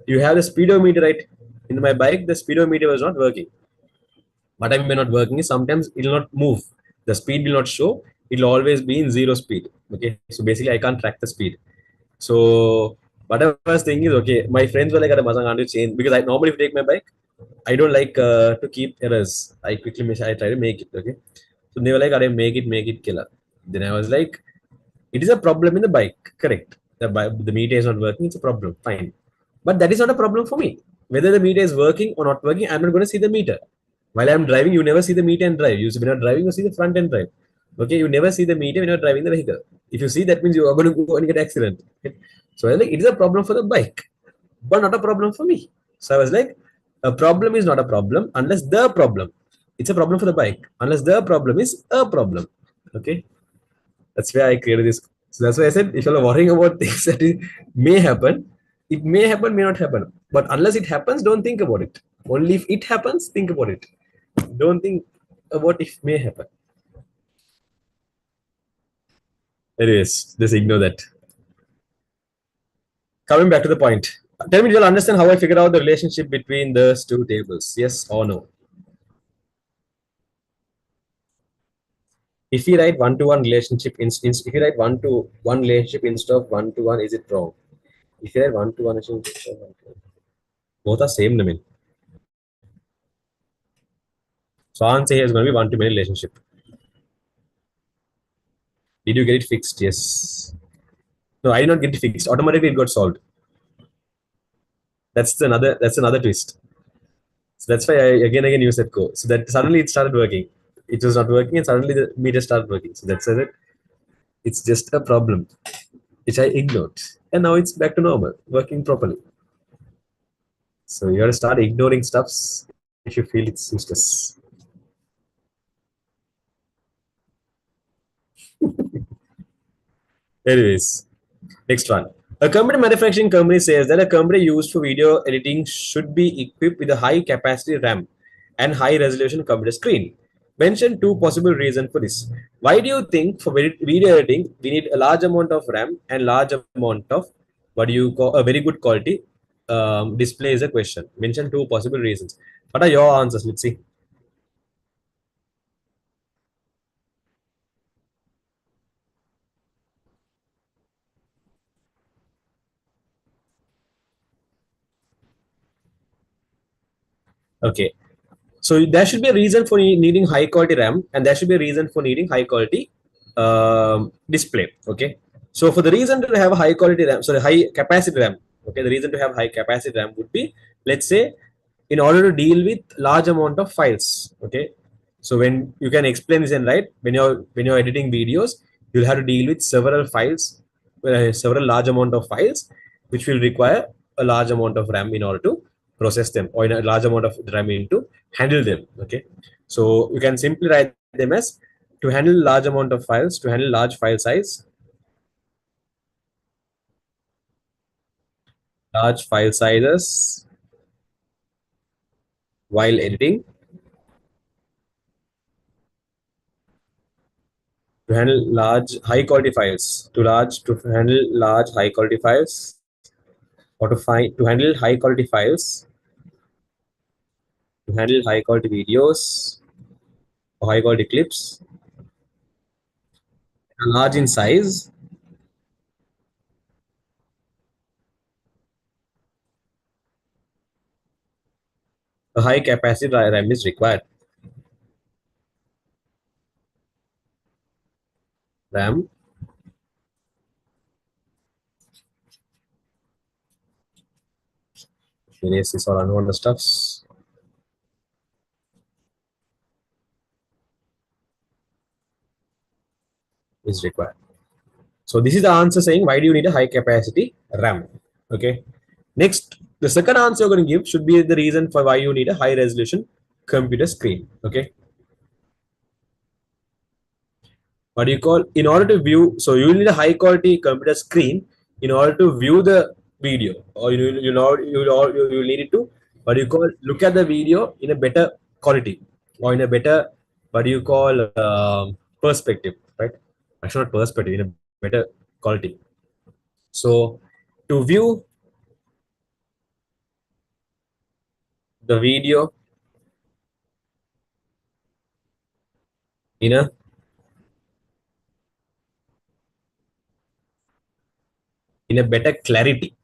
you have the speedometer right in my bike. The speedometer was not working. What I mean by not working is sometimes it will not move. The speed will not show. It will always be in zero speed. Okay. So basically, I can't track the speed. So what I was thinking is okay. My friends were like, "Are Masang, can't you change?" Because I normally if I take my bike, I don't like to keep errors. I quickly miss. I try to make it. Okay. So they were like, "Are make it, killer." Then I was like, "It is a problem in the bike. Correct. The meter is not working. It's a problem. Fine. But that is not a problem for me. Whether the meter is working or not working, I'm not going to see the meter. While I'm driving, you never see the meter and drive. When you're driving, you see the front and drive. Okay, you never see the meter when you're driving the vehicle. If you see, that means you are going to go and get accident. Okay? So I was like, it is a problem for the bike, but not a problem for me. So I was like, a problem is not a problem unless the problem. It's a problem for the bike unless the problem is a problem. Okay, that's where I created this. So that's why I said, if you're worrying about things that may happen, it may happen, may not happen. But unless it happens, don't think about it. Only if it happens, think about it. Don't think about if may happen. Anyways, just ignore that. Coming back to the point. Tell me, you'll understand how I figure out the relationship between those two tables. Yes or no? If you write one-to-one relationship, if you write one-to-one relationship instead of one-to-one, is it wrong? If you write one-to-one, both are same. I mean, so answer here is going to be one-to-many relationship. Did you get it fixed? Yes. No, I did not get it fixed. Automatically, it got solved. That's another twist. So that's why I again use that code. So that suddenly it started working. It was not working, and suddenly the meter started working. So that's it. It's just a problem which I ignored, and now it's back to normal, working properly. So you have to start ignoring stuffs if you feel it's useless. Anyways, next one. A computer manufacturing company says that a computer used for video editing should be equipped with a high capacity RAM and high resolution computer screen. Mention two possible reasons for this. Why do you think for video editing we need a large amount of RAM and large amount of what do you call a very good quality display is a question. Mention two possible reasons. What are your answers? Let's see. Okay. So there should be a reason for needing high quality RAM, and there should be a reason for needing high quality display. Okay. So for the reason to have a high quality RAM, sorry, high capacity RAM. Okay, the reason to have high capacity RAM would be, let's say, in order to deal with large amount of files. Okay. So when you can explain this and right when you're editing videos, you'll have to deal with several files, several large amount of files, which will require a large amount of RAM in order to process them, or in a large amount of RAM to handle them. Okay, so you can simply write them as to handle large amount of files, to handle large file size, large file sizes while editing, to handle large high quality files, to handle large high quality files, or to handle high quality files, to handle high quality videos or high quality clips, large in size, a high capacity RAM is required. RAM, various is all unwanted stuffs is required. So this is the answer saying why do you need a high capacity RAM? Okay. Next, the second answer you're going to give should be the reason for why you need a high resolution computer screen. Okay. What do you call in order to view? So you will need a high quality computer screen in order to view the video, or you need it to what do you call look at the video in a better quality, or in a better what do you call perspective, right? Actually, not perspective, in a better quality. So to view the video in a better clarity.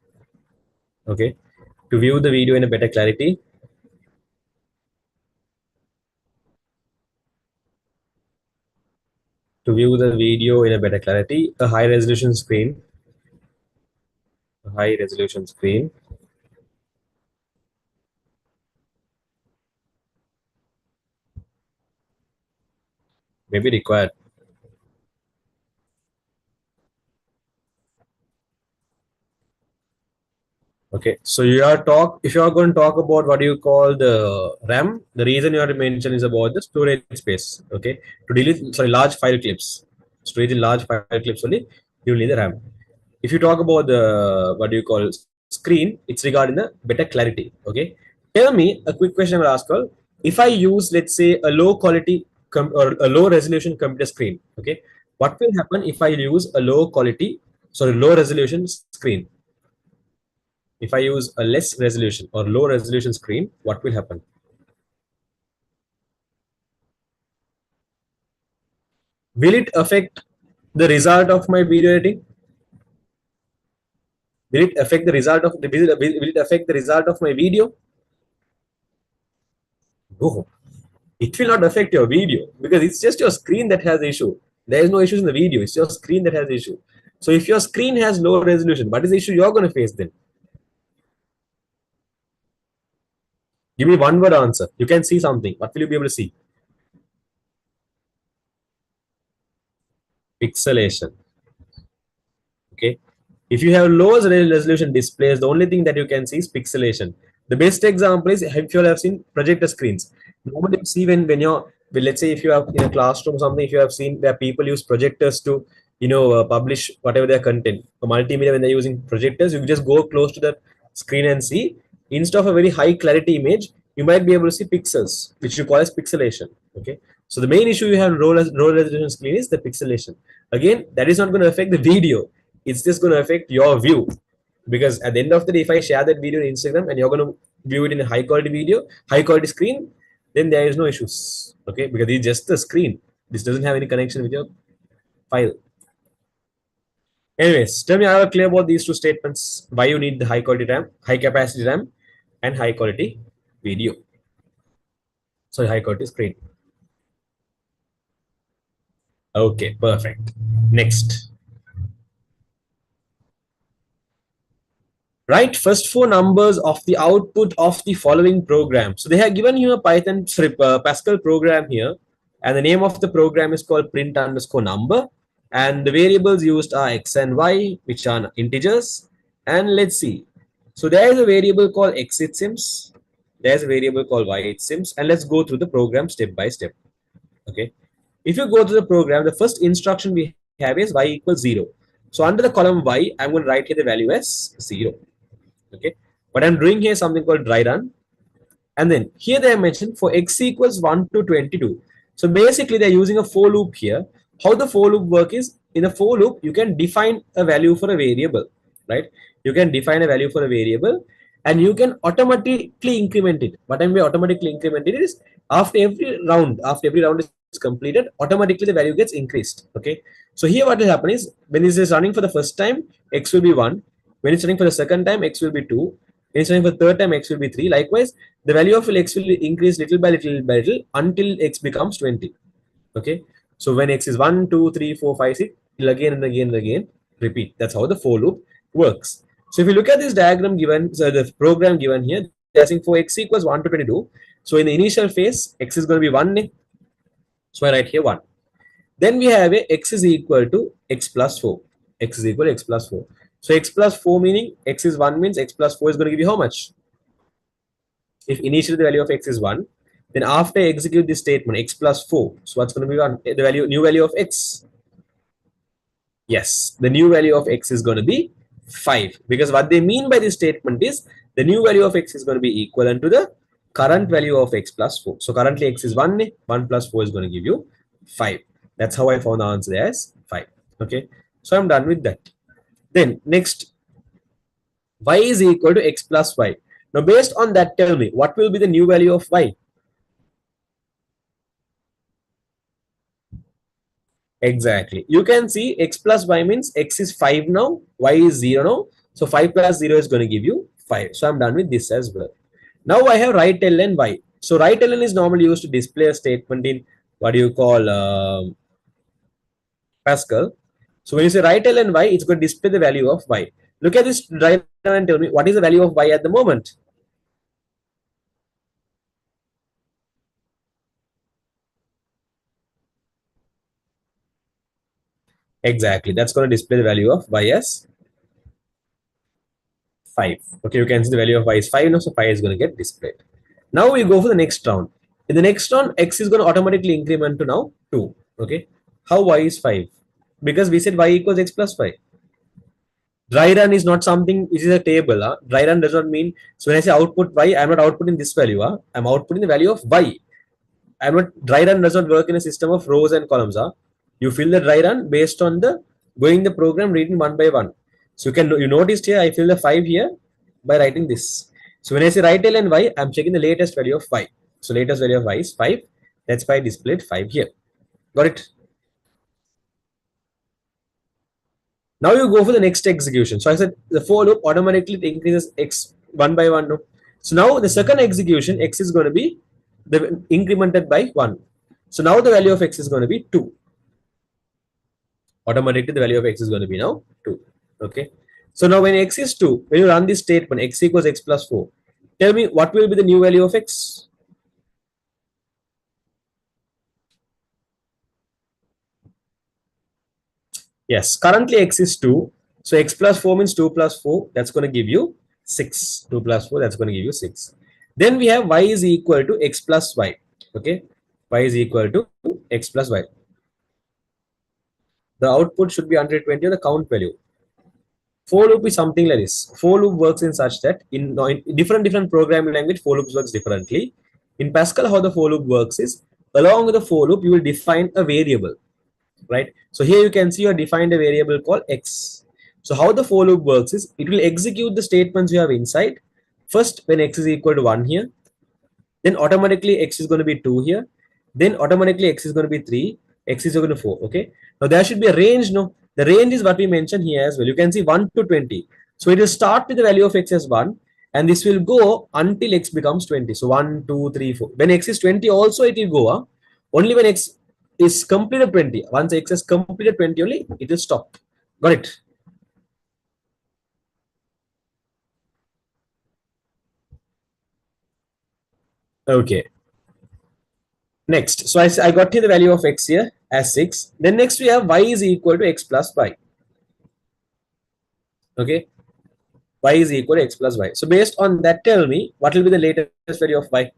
Okay, to view the video in a better clarity, to view the video in a better clarity, a high resolution screen may be required. Okay, so you are talk if you are going to talk about what you call the RAM, the reason you are to mention is about the storage space. Okay, to delete large file clips, storage in large file clips only, you will need the RAM. If you talk about the what do you call screen, it's regarding the better clarity. Okay, tell me a quick question I will ask all. If I use let's say a low quality or a low resolution computer screen, okay, what will happen if I use a low resolution screen? If I use a less resolution or low resolution screen, what will happen? Will it affect the result of my video editing? Will it affect the result of the will it affect the result of my video? No, it will not affect your video because it's just your screen that has the issue. There is no issues in the video. It's your screen that has the issue. So if your screen has low resolution, what is the issue you're going to face then? Give me one word answer. You can see something. What will you be able to see? Pixelation. Okay. If you have low resolution displays, the only thing that you can see is pixelation. The best example is if you have seen projector screens. Normally, you see when you're well, let's say if you have in a classroom or something, if you have seen where people use projectors to publish whatever their content or multimedia when they're using projectors, you just go close to the screen and see instead of a very high clarity image, you might be able to see pixels, which you call as pixelation. Okay, so the main issue you have in low resolution screen is the pixelation. Again, that is not going to affect the video, it's just going to affect your view, because at the end of the day if I share that video on Instagram and you're going to view it in a high quality screen, then there is no issues. Okay, because it's just the screen, this doesn't have any connection with your file. Anyways, tell me, I will clear about these two statements, why you need the high quality RAM, high capacity RAM, and high quality video, sorry, high quality screen. Okay, perfect. Next. Write first four numbers of the output of the following program. So they have given you a Pascal program here, and the name of the program is called print underscore number, and the variables used are x and y, which are integers. And let's see. So there is a variable called x it seems. There's a variable called y it seems, and let's go through the program step by step. Okay. If you go to the program, the first instruction we have is y equals 0. So under the column y, I'm going to write here the value as 0. Okay, but I'm doing here something called dry run, and then here they have mentioned for x equals 1 to 22. So basically they're using a for loop here. How the for loop work is, in a for loop you can define a value for a variable, right? You can define a value for a variable and you can automatically increment it. What I mean by automatically increment it is after every round is completed, automatically the value gets increased. Okay, so here what will happen is when this is running for the first time, x will be 1. When it's running for the second time, x will be 2. When it's running for the third time, x will be 3. Likewise, the value of x will increase little by little until x becomes 20. Okay, so when x is 1, 2, 3, 4, 5, 6, it'll again and again and again repeat. That's how the for loop works. So if you look at this diagram given, so the program given here, they're saying for x equals 1 to 22. So in the initial phase, x is going to be 1. So I write here 1. Then we have a x is equal to x plus 4. X is equal to x plus 4. So x plus 4 meaning x is 1 means x plus 4 is going to give you how much? If initially the value of x is 1, then after I execute this statement x plus 4, so what's going to be 1? The new value of x. Yes, the new value of x is going to be 5, because what they mean by this statement is the new value of x is going to be equivalent to the current value of x plus 4. So currently x is 1, 1 plus 4 is going to give you 5. That's how I found the answer as 5. Okay, so I'm done with that. Then next, y is equal to x plus y. Now based on that, tell me what will be the new value of y? Exactly. You can see x plus y means x is 5 now, y is 0 now. So 5 plus 0 is going to give you 5. So I'm done with this as well. Now I have write ln y. So write ln is normally used to display a statement in what do you call Pascal. So when you say write ln y, it's going to display the value of y. Look at this diagram and tell me what is the value of y at the moment. Exactly. That's going to display the value of y as 5. Okay, you can see the value of y is 5 now, so 5 is going to get displayed. Now we go for the next round. In the next round, x is going to automatically increment to now 2. Okay, how y is 5? Because we said y equals x plus 5. Dry run is not something, this is a table. Dry run does not mean, so when I say output y, I'm not outputting this value. I'm outputting the value of y. I'm not, dry run does not work in a system of rows and columns. You fill the dry run based on the going the program reading one by one. So you noticed here I fill the 5 here by writing this. So when I say write L and y, I'm checking the latest value of y. So latest value of y is 5. That's why I displayed 5 here. Got it? Now you go for the next execution. So I said the for loop automatically increases x one by one. No? So now the second execution, x is going to be incremented by 1. So now the value of x is going to be 2. Automatically the value of x is going to be now 2. Okay. So now when x is 2, when you run this statement, x equals x plus 4, tell me what will be the new value of x? Yes, currently x is 2. So x plus 4 means 2 plus 4. That's going to give you 6. 2 plus 4, that's going to give you 6. Then we have y is equal to x plus y. Okay. Y is equal to x plus y. The output should be 120 of the count value. For loop is something like this. For loop works in such that in different programming language, for loops works differently. In Pascal, how the for loop works is along with the for loop, you will define a variable, right? So here you can see you have defined a variable called x. So how the for loop works is it will execute the statements you have inside. First, when x is equal to 1 here, then automatically x is going to be 2 here, then automatically x is going to be 3, x is going to 4. Okay, now there should be a range. No, the range is what we mentioned here as well. You can see 1 to 20. So it will start with the value of x as 1 and this will go until x becomes 20. So 1 2 3 4. When x is 20 also it will go only when x is completed 20. Once x is completed 20 only it will stop. Got it? Okay. Next, so I got here the value of x here as 6. Then next we have y is equal to x plus y. Okay, y is equal to x plus y. So based on that, tell me what will be the latest value of y?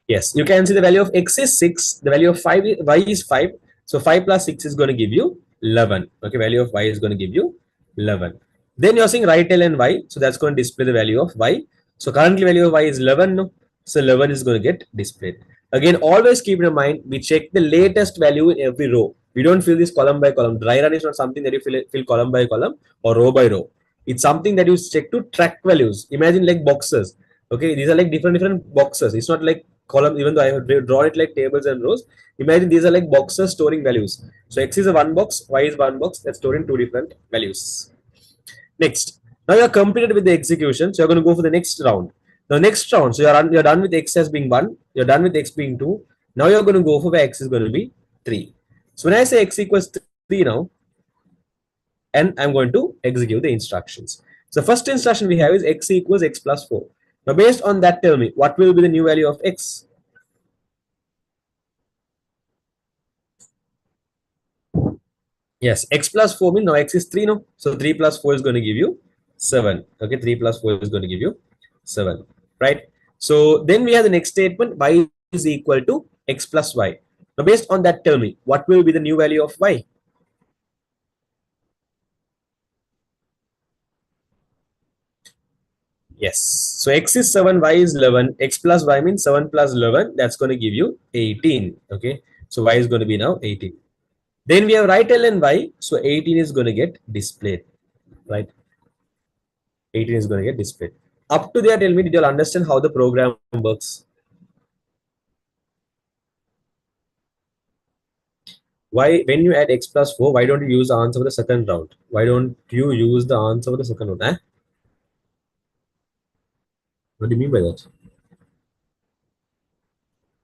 Yes, you can see the value of x is 6. The value of y is 5. So 5 plus 6 is going to give you 11. Okay, value of y is going to give you 11. Then you're saying right L and y. So that's going to display the value of y. So currently value of y is 11. No? So 11 is going to get displayed. Again, always keep in mind, we check the latest value in every row. We don't fill this column by column. Dry run is not something that you fill column by column or row by row. It's something that you check to track values. Imagine like boxes. Okay, these are like different boxes. It's not like column, even though I have drawn it like tables and rows. Imagine these are like boxes storing values. So x is a one box, y is one box that's storing two different values. Next, now you're completed with the execution, so you're going to go for the next round. The next round, so you're done with x as being 1, you're done with x being 2. Now you're going to go for where x is going to be 3. So when I say x equals 3 now, and I'm going to execute the instructions. So the first instruction we have is x equals x plus 4. Now based on that, tell me what will be the new value of x? Yes, x plus 4 means now x is 3 no. So 3 plus 4 is going to give you 7. Okay, 3 plus 4 is going to give you 7. Right? So then we have the next statement, y is equal to x plus y. Now based on that, tell me what will be the new value of y? Yes. So x is 7, y is 11. X plus y means 7 plus 11. That's going to give you 18. Okay. So y is going to be now 18. Then we have right L and y. So 18 is going to get displayed. Right. 18 is going to get displayed. Up to there, tell me, did you all understand how the program works? Why, when you add x plus 4, why don't you use the answer for the second round? Why don't you use the answer for the second round? Eh? What do you mean by that?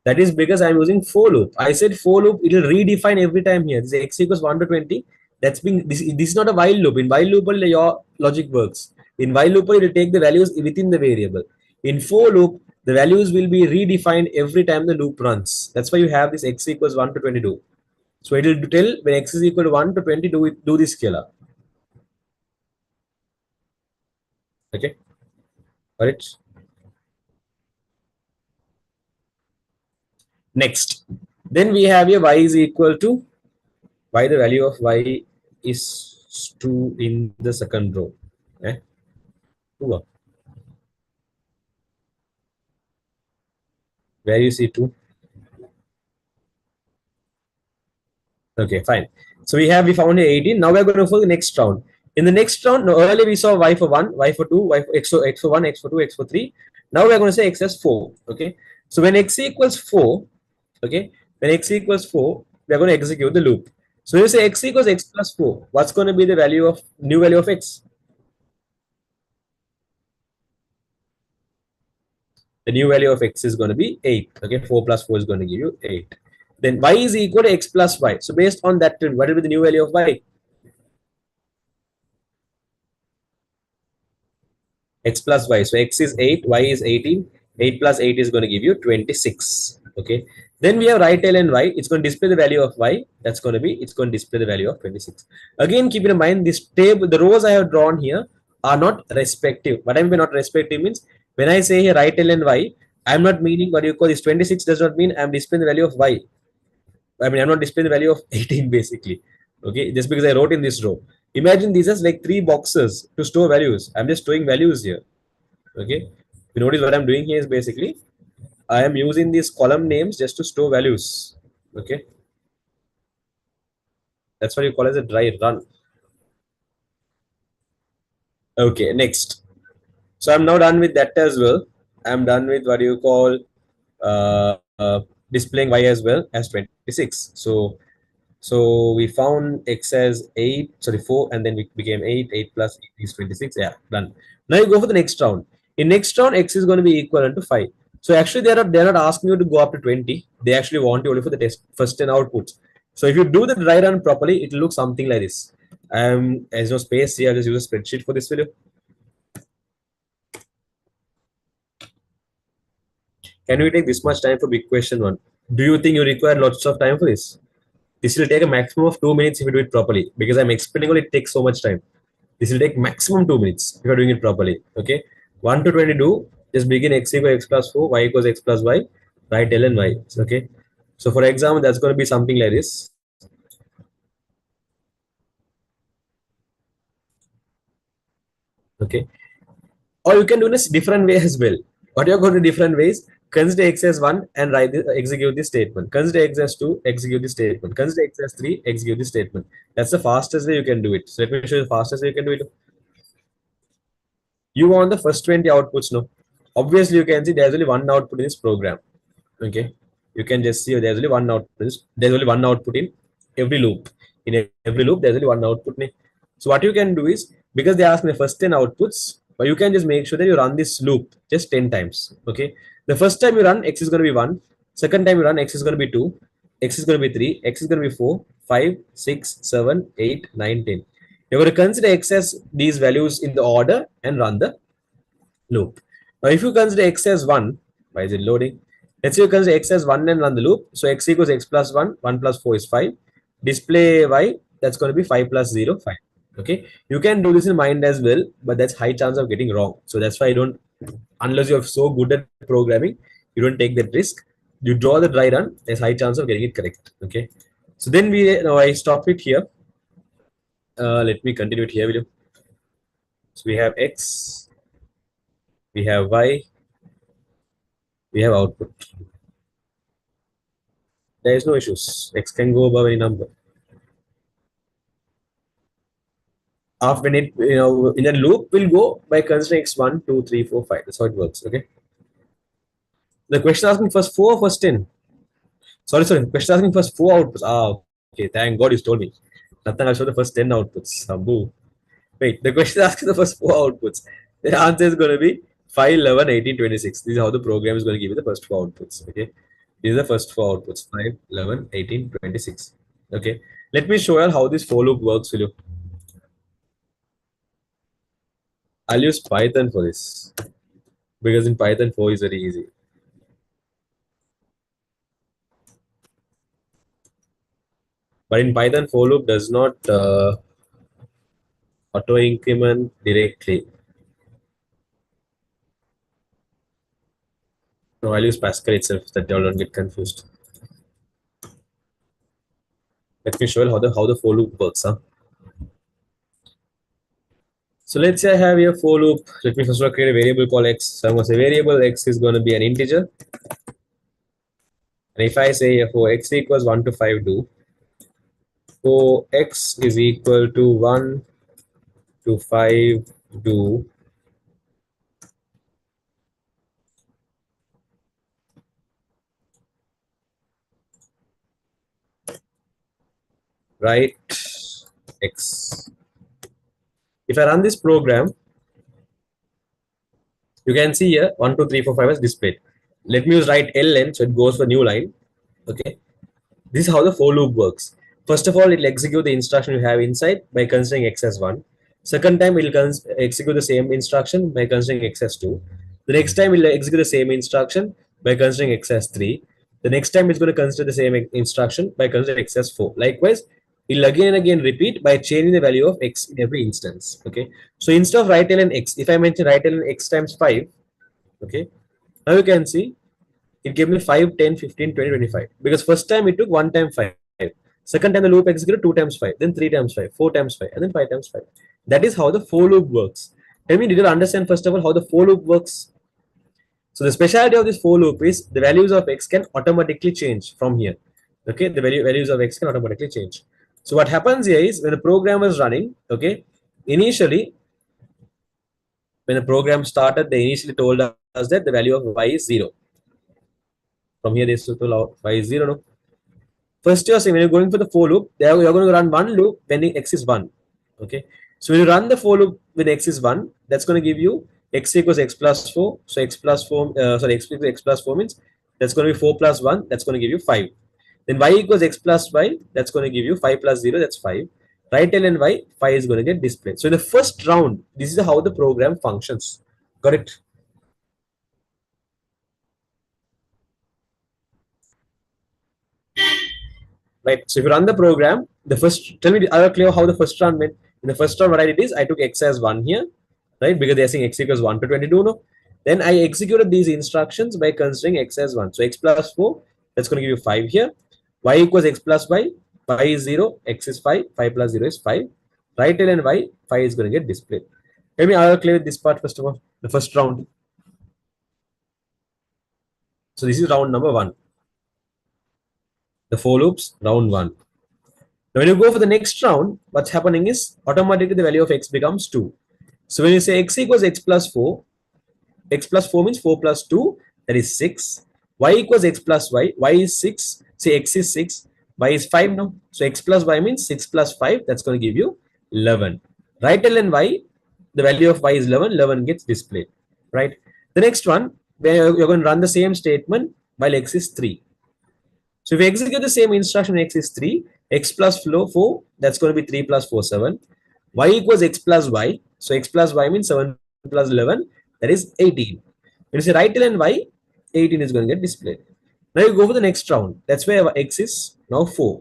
That is because I'm using for loop. I said for loop, it will redefine every time here. This x equals 1 to 20. That's being this is not a while loop. In while loop, your logic works. In while loop, it will take the values within the variable. In for loop, the values will be redefined every time the loop runs. That's why you have this x equals 1 to 22. So it will tell when x is equal to 1 to 20, do this scalar. Okay, got it? Next, then we have here y is equal to y, the value of y is 2 in the second row. Eh? 2. Where you see 2? Okay, fine. So we found here 18. Now we're going to for the next round. In the next round, no, earlier we saw y for 1, y for 2, y for x for 1, x for 2, x for 3. Now we're going to say x as 4. Okay. So when x equals 4, okay, when x equals 4, we're going to execute the loop. So you say x equals x plus 4. What's going to be the value of new value of x? The new value of x is going to be 8. Okay, 4 plus 4 is going to give you 8. Then y is equal to x plus y. So based on that, what will be the new value of y? X plus y. So x is 8, y is 18. 8 plus 8 is going to give you 26. Okay. Then we have right tail and y. It's going to display the value of y. That's going to be, it's going to display the value of 26. Again, keep in mind this table, the rows I have drawn here are not respective. What I mean by not respective means when I say here right tail and y, I'm not meaning what you call this 26 does not mean I'm displaying the value of y. I mean, I'm not displaying the value of 18 basically. Okay, just because I wrote in this row. Imagine these as like three boxes to store values. I'm just storing values here. Okay, you notice what I'm doing here is basically I am using these column names just to store values. Okay, that's what you call as a dry run. Okay, next. So I'm now done with that as well. I'm done with what you call uh, uh, displaying y as well as 26. So we found x as 8, sorry 4, and then we became 8. 8 plus 8 is 26. Yeah, done. Now you go for the next round. In next round, x is going to be equivalent to 5. So actually, they're not asking you to go up to 20. They actually want you only for the test first 10 outputs. So if you do the dry run properly, it will look something like this. There's no space here. I'll just use a spreadsheet for this video. Can we take this much time for big question one? Do you think you require lots of time for this? This will take a maximum of 2 minutes if you do it properly because I'm explaining only it takes so much time. This will take maximum 2 minutes if you're doing it properly. Okay. 1 to 22, just begin x equals x plus 4, y equals x plus y, write L and y. Okay. So for example, that's going to be something like this. Okay. Or you can do this different way as well. What you're going to different ways, consider x as 1 and execute this statement. Consider x as 2, execute this statement. Consider x as 3, execute this statement. That's the fastest way you can do it. So let me show you the fastest way you can do it. You want the first 20 outputs, no? Obviously, you can see there's only one output in this program. Okay, you can just see there's only one output. There's only one output in every loop. In every loop, there's only one output. So what you can do is because they ask me the first 10 outputs, but you can just make sure that you run this loop just 10 times. Okay, the first time you run, x is going to be 1. Second time you run, x is going to be 2. X is going to be 3. X is going to be 4, 5, 6, 7, 8, 9, 10. You're going to consider x as these values in the order and run the loop. Now, if you consider x as 1, why is it loading? Let's say you consider x as 1 and run the loop. So x equals x plus 1, 1 plus 4 is 5. Display y, that's going to be 5 plus 0, 5. Okay, you can do this in mind as well, but that's high chance of getting wrong. So that's why I don't, unless you're so good at programming, you don't take that risk. You draw the dry run, there's high chance of getting it correct. Okay, so then now I stop it here. Let me continue it here with you. So we have x, we have y, we have output. There is no issues. X can go above any number. After when it in a loop will go by considering x 1, 2, 3, 4, 5. That's how it works. Okay. The question asking first 4 or first 10. Sorry. Question asking first 4 outputs. Okay. Thank God you told me. Nathan, I'll show the first 10 outputs. Boo. Wait, the question asking the first 4 outputs. The answer is going to be 5, 11, 18, 26. This is how the program is going to give you the first 4 outputs. Okay. These are the first 4 outputs 5, 11, 18, 26. Okay. Let me show you how this for loop works. Will you? I'll use Python for this because in Python 4 is very easy. But in Python, for loop does not auto increment directly. No, I'll use Pascal itself so that y'all don't get confused. Let me show you how the for loop works. Huh? So let's say I have here for loop. Let me first of all create a variable called x. So I'm going to say variable x is going to be an integer. And if I say for x equals 1 to 5 do, for x is equal to 1 to 5 do, write x. If I run this program, you can see here 1, 2, 3, 4, 5 is displayed. Let me use write ln so it goes for new line. Okay. This is how the for loop works. First of all, it will execute the instruction you have inside by considering x as 1. Second time, it will execute the same instruction by considering x as 2. The next time, it will execute the same instruction by considering x as 3. The next time, it's going to consider the same instruction by considering x as 4. Likewise, it will again and again repeat by changing the value of x in every instance. Okay. So instead of write ln x, if I mention write ln x times 5, okay, now you can see it gave me 5, 10, 15, 20, 25. Because first time it took 1 time 5. Second time the loop executed 2 times 5, then 3 times 5, 4 times 5, and then 5 times 5. That is how the for loop works. Tell me, did you understand first of all how the for loop works? So the specialty of this for loop is the values of x can automatically change from here. Okay, the values of x can automatically change. So what happens here is when the program was running, okay, initially when the program started, they initially told us that the value of y is 0. From here, they told y is 0. No? First, you're saying when you're going for the for loop, you're going to run one loop when x is 1. Okay. So when you run the for loop when x is 1, that's going to give you x equals x plus 4. So x plus 4, sorry, x equals x plus 4 means that's going to be 4 plus 1. That's going to give you 5. Then y equals x plus y. That's going to give you 5 plus 0. That's 5. Right L and y, 5 is going to get displayed. So in the first round, this is how the program functions. Got it? Right. So if you run the program, the first, tell me, are you clear how the first run went? In the first run, what I did is I took x as 1 here, right? Because they're saying x equals 1 to 22, no? Then I executed these instructions by considering x as 1. So x plus 4, that's going to give you 5 here. Y equals x plus y is 0, x is 5, 5 plus 0 is 5. Right L and y, 5 is going to get displayed. Tell me, are you clear with this part first of all? The first round. So this is round number 1. The for loops, round 1. Now, when you go for the next round, what's happening is automatically the value of x becomes 2. So when you say x equals x plus 4, x plus 4 means 4 plus 2, that is 6. Y equals x plus y is 6. Say x is 6, y is 5 now. So x plus y means 6 plus 5, that's going to give you 11. Right L and y, the value of y is 11, 11 gets displayed. Right. The next one, where you're going to run the same statement while x is 3. So if we execute the same instruction, x is 3, x plus 4, that's going to be 3 plus 4, 7. Y equals x plus y. So x plus y means 7 plus 11, that is 18. When you say right L and y, 18 is going to get displayed. Now you go for the next round. That's where our x is now 4.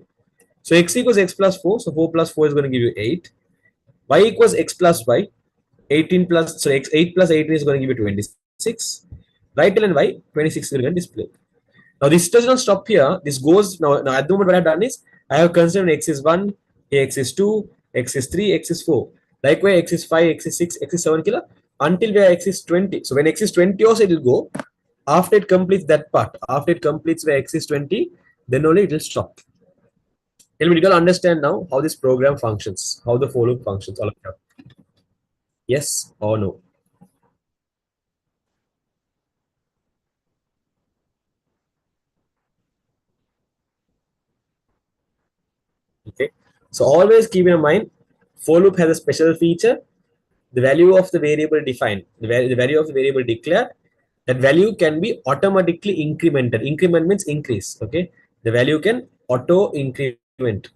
So x equals x plus 4. So 4 plus 4 is going to give you 8. Y equals x plus y. 18 plus, so x 8 plus 18 is going to give you 26. Right L and y, 26 is going to get displayed. Now this does not stop here. This goes now at the moment what I've done is I have considered x is 1, x is 2, x is 3, x is 4. Likewise, x is 5, x is 6, x is 7 killer until where x is 20. So when x is 20 also it will go. After it completes that part, after it completes where x is 20, then only it will stop. Tell me, you can understand now how this program functions, how the for loop functions, all of that. Yes or no? Okay. So always keep in mind, for loop has a special feature. The value of the variable defined, the value of the variable declared, that value can be automatically incremented. Increment means increase. Okay. The value can auto increment.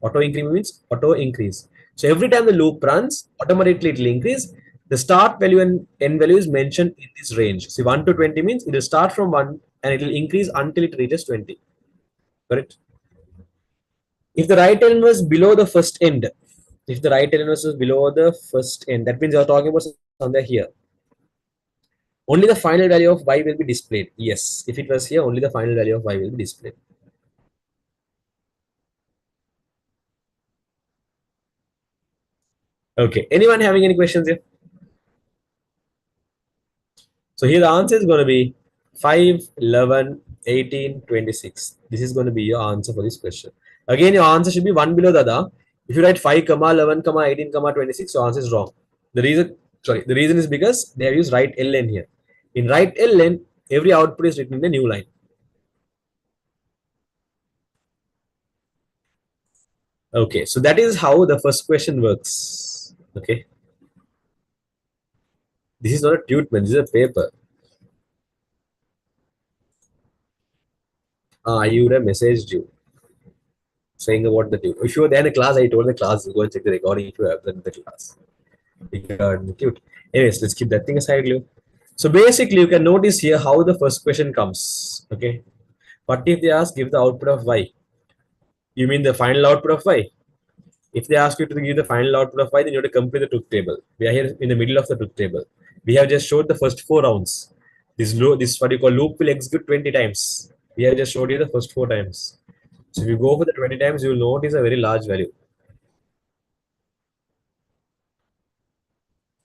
Auto increment means auto increase. So every time the loop runs, automatically it will increase. The start value and end value is mentioned in this range. See, 1 to 20 means it will start from 1 and it will increase until it reaches 20. Correct? If the right element was below the first end, if the right element was below the first end, that means you're talking about somewhere here. Only the final value of y will be displayed. Yes, if it was here, only the final value of y will be displayed. Okay. Anyone having any questions here? So here the answer is going to be 5, 11, 18, 26. This is going to be your answer for this question. Again, your answer should be one below the other. If you write 5, 11, 18, 26, your answer is wrong. The reason is because they have used right ln here. In right ln, every output is written in a new line. Okay, so that is how the first question works. Okay, this is not a tutement, this is a paper. I would have messaged you saying about the tune. If you were there in the class, I told the class, go and check the recording if you have done the class. Cute. Anyways, let's keep that thing aside, Leo. So basically, you can notice here how the first question comes. Okay. What if they ask, give the output of y? You mean the final output of y? If they ask you to give the final output of y, then you have to complete the truth table. We are here in the middle of the truth table. We have just showed the first 4 rounds. This what you call loop will execute 20 times. We have just showed you the first 4 times. So if you go for the 20 times, you will notice a very large value.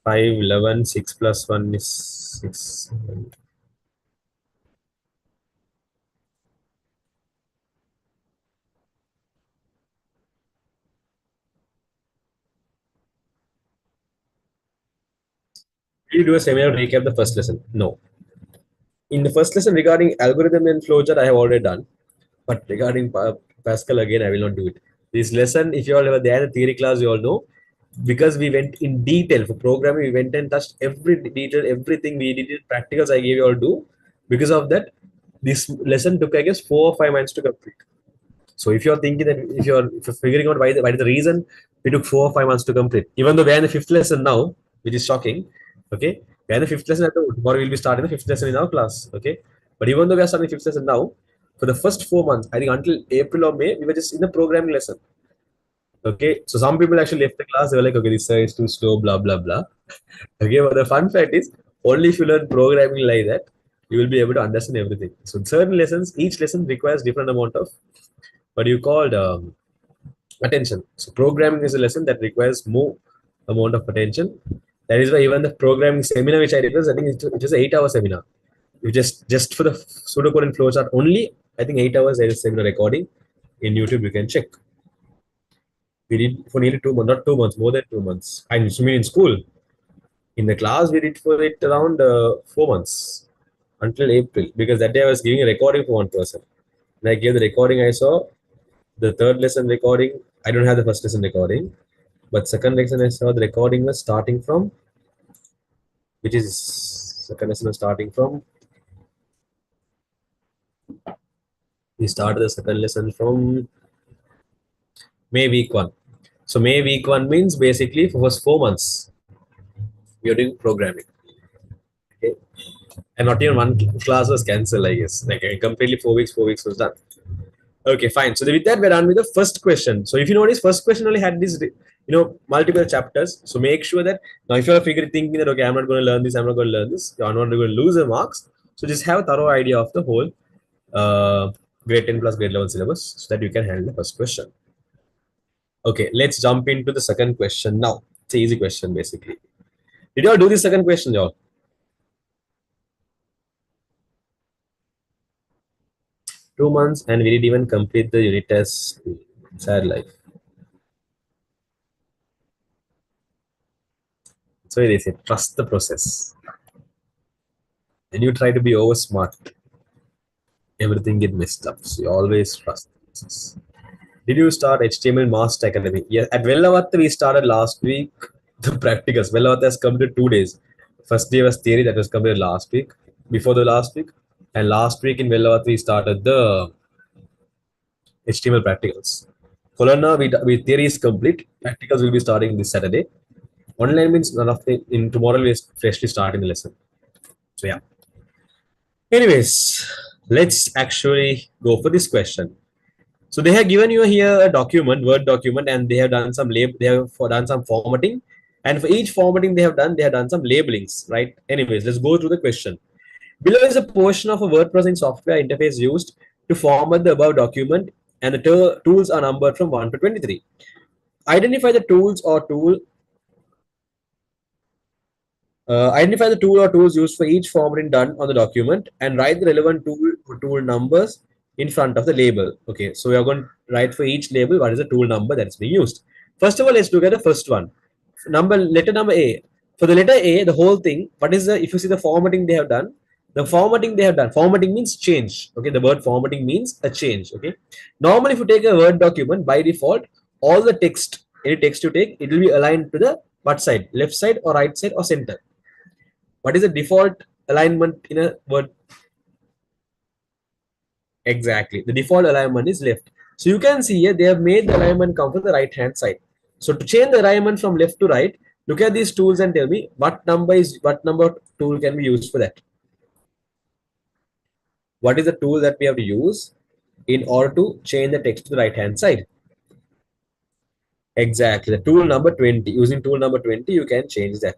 5, 11, 6 plus 1 is 6. Will you do a seminar recap the first lesson? No. In the first lesson regarding algorithm and flowchart, I have already done. But regarding Pascal, again, I will not do it. This lesson, if you all were there in the theory class, you all know, because we went in detail for programming, we went and touched every detail, everything we did in practicals I gave you all do. Because of that, this lesson took, I guess, 4 or 5 months to complete. So if you're thinking that if you're figuring out why the reason we took 4 or 5 months to complete, even though we're in the fifth lesson now, which is shocking. Okay, we're in the fifth lesson tomorrow we'll be starting the fifth lesson in our class. Okay, but even though we are starting the fifth lesson now, for the first 4 months, I think until April or May, we were just in the programming lesson. Okay, so some people actually left the class. They were like, okay, this is too slow, blah blah blah. Okay, but the fun fact is, only if you learn programming like that, you will be able to understand everything. So certain lessons, each lesson requires different amount of what you called attention. So programming is a lesson that requires more amount of attention. That is why even the programming seminar which I did was, I think it was an 8 hour seminar. You just for the pseudocode and flowchart only, I think 8 hours there is seminar recording in YouTube. You can check. We did for nearly 2 months, not 2 months, more than 2 months. I mean in school. In the class, we did for it around 4 months until April, because that day I was giving a recording for one person. And I gave the recording. I saw the third lesson recording. I don't have the first lesson recording, but second lesson I saw the recording was starting from, which is second lesson was starting from. We started the second lesson from May week 1. So May week 1 means basically for first 4 months we are doing programming. Okay. And not even one class was cancelled, I guess. Like completely 4 weeks, 4 weeks was done. Okay, fine. So with that, we're done with the first question. So if you notice, first question only had this, multiple chapters. So make sure that now if you're thinking that, okay, I'm not going to learn this, I'm not going to learn this, you're not going to lose the marks. So just have a thorough idea of the whole grade 10 plus grade 11 syllabus so that you can handle the first question. Okay, let's jump into the second question now. It's an easy question, basically. Did you all do the second question, y'all? 2 months, and we didn't even complete the unit test. Sad life. So they say, trust the process. When you try to be over smart, everything get messed up. So you always trust the process. Did you start HTML Master Academy? Yeah, at Vellavatta we started last week. The practicals. Vellavatta has completed 2 days. First day was theory that was completed last week, before the last week, and last week in Vellavatta we started the HTML practicals. Colonna, we theory is complete. Practicals will be starting this Saturday. Online means none of the in tomorrow we are freshly starting the lesson. So yeah. Anyways, let's actually go for this question. So they have given you here a document, Word document, and they have done some they have done some formatting, and for each formatting they have done some labelings, right? Anyways, let's go through the question. Below is a portion of a word processing software interface used to format the above document, and the tools are numbered from 1 to 23. Identify the tools or tool identify the tool or tools used for each formatting done on the document and write the relevant tool or tool numbers in front of the label. Okay, so we are going to write for each label what is the tool number that is being used. First of all, let's look at the first one. Letter number A. For the letter A, the whole thing, what is the, if you see the formatting they have done, formatting means change. Okay, the word formatting means a change. Okay, normally if you take a Word document, by default, all the text, any text you take, it will be aligned to the what side, left side or right side or center. What is the default alignment in a word? Exactly. The default alignment is left. So you can see here they have made the alignment come from the right hand side. So to change the alignment from left to right, look at these tools and tell me what number tool can be used for that. What is the tool that we have to use in order to change the text to the right hand side? Exactly. The tool number 20. Using tool number 20, you can change that.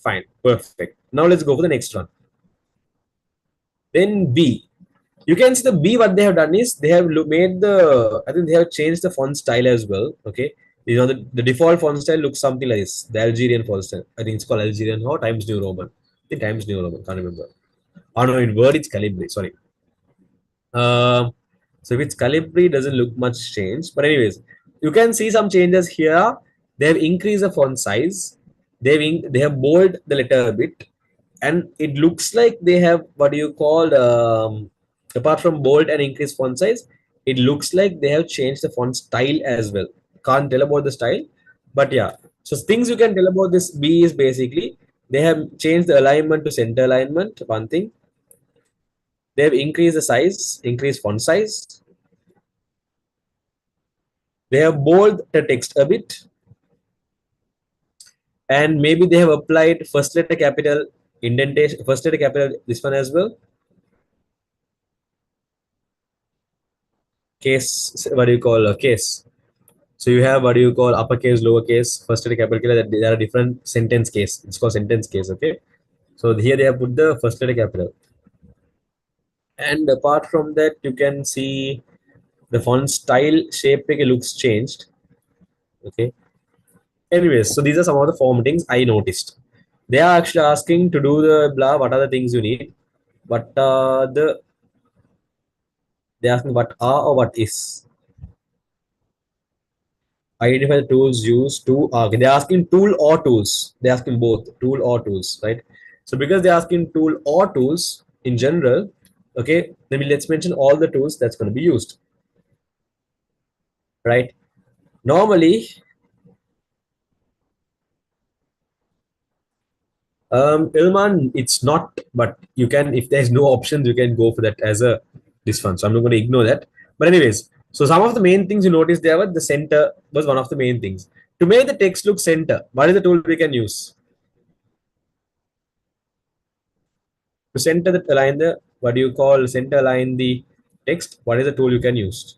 Fine. Perfect. Now let's go for the next one. Then B. You can see the B, what they have done is they have made the, I think they have changed the font style as well. Okay. You know, the default font style looks something like this. The Algerian font style. I think it's called Algerian or Times New Roman. I think Times New Roman. Can't remember. Oh no, in Word it's Calibri. Sorry. Um, so if it's Calibri, doesn't look much change. But anyways, you can see some changes here. They have increased the font size. They have bold the letter a bit, and it looks like they have what do you call apart from bold and increased font size, it looks like they have changed the font style as well. Can't tell about the style, but yeah. So things you can tell about this B is basically they have changed the alignment to center alignment. One thing, they have increased the size, increased font size. They have bold the text a bit, and maybe they have applied first letter capital indentation, first letter capital this one as well. Case, what do you call a case? So you have what do you call uppercase, lowercase, first letter, capital letter. That there are different sentence case. It's called sentence case. Okay. So here they have put the first letter capital. And apart from that, you can see the font style shape looks changed. Okay. Anyways, so these are some of the formattings I noticed. They are actually asking to do the blah. What are the things you need? What are they're asking what are or what is. Identify the tools used to okay, they're asking tool or tools. They're asking both tool or tools, right? So because they're asking tool or tools in general, okay, then let's mention all the tools that's going to be used, right? Normally, Ilman, it's not, but you can, if there's no options, you can go for that as a this one. So I'm not going to ignore that. But anyways, so some of the main things you notice there were the center was one of the main things. To make the text look center, what is the tool we can use? To center the align the what do you call center align the text, what is the tool you can use?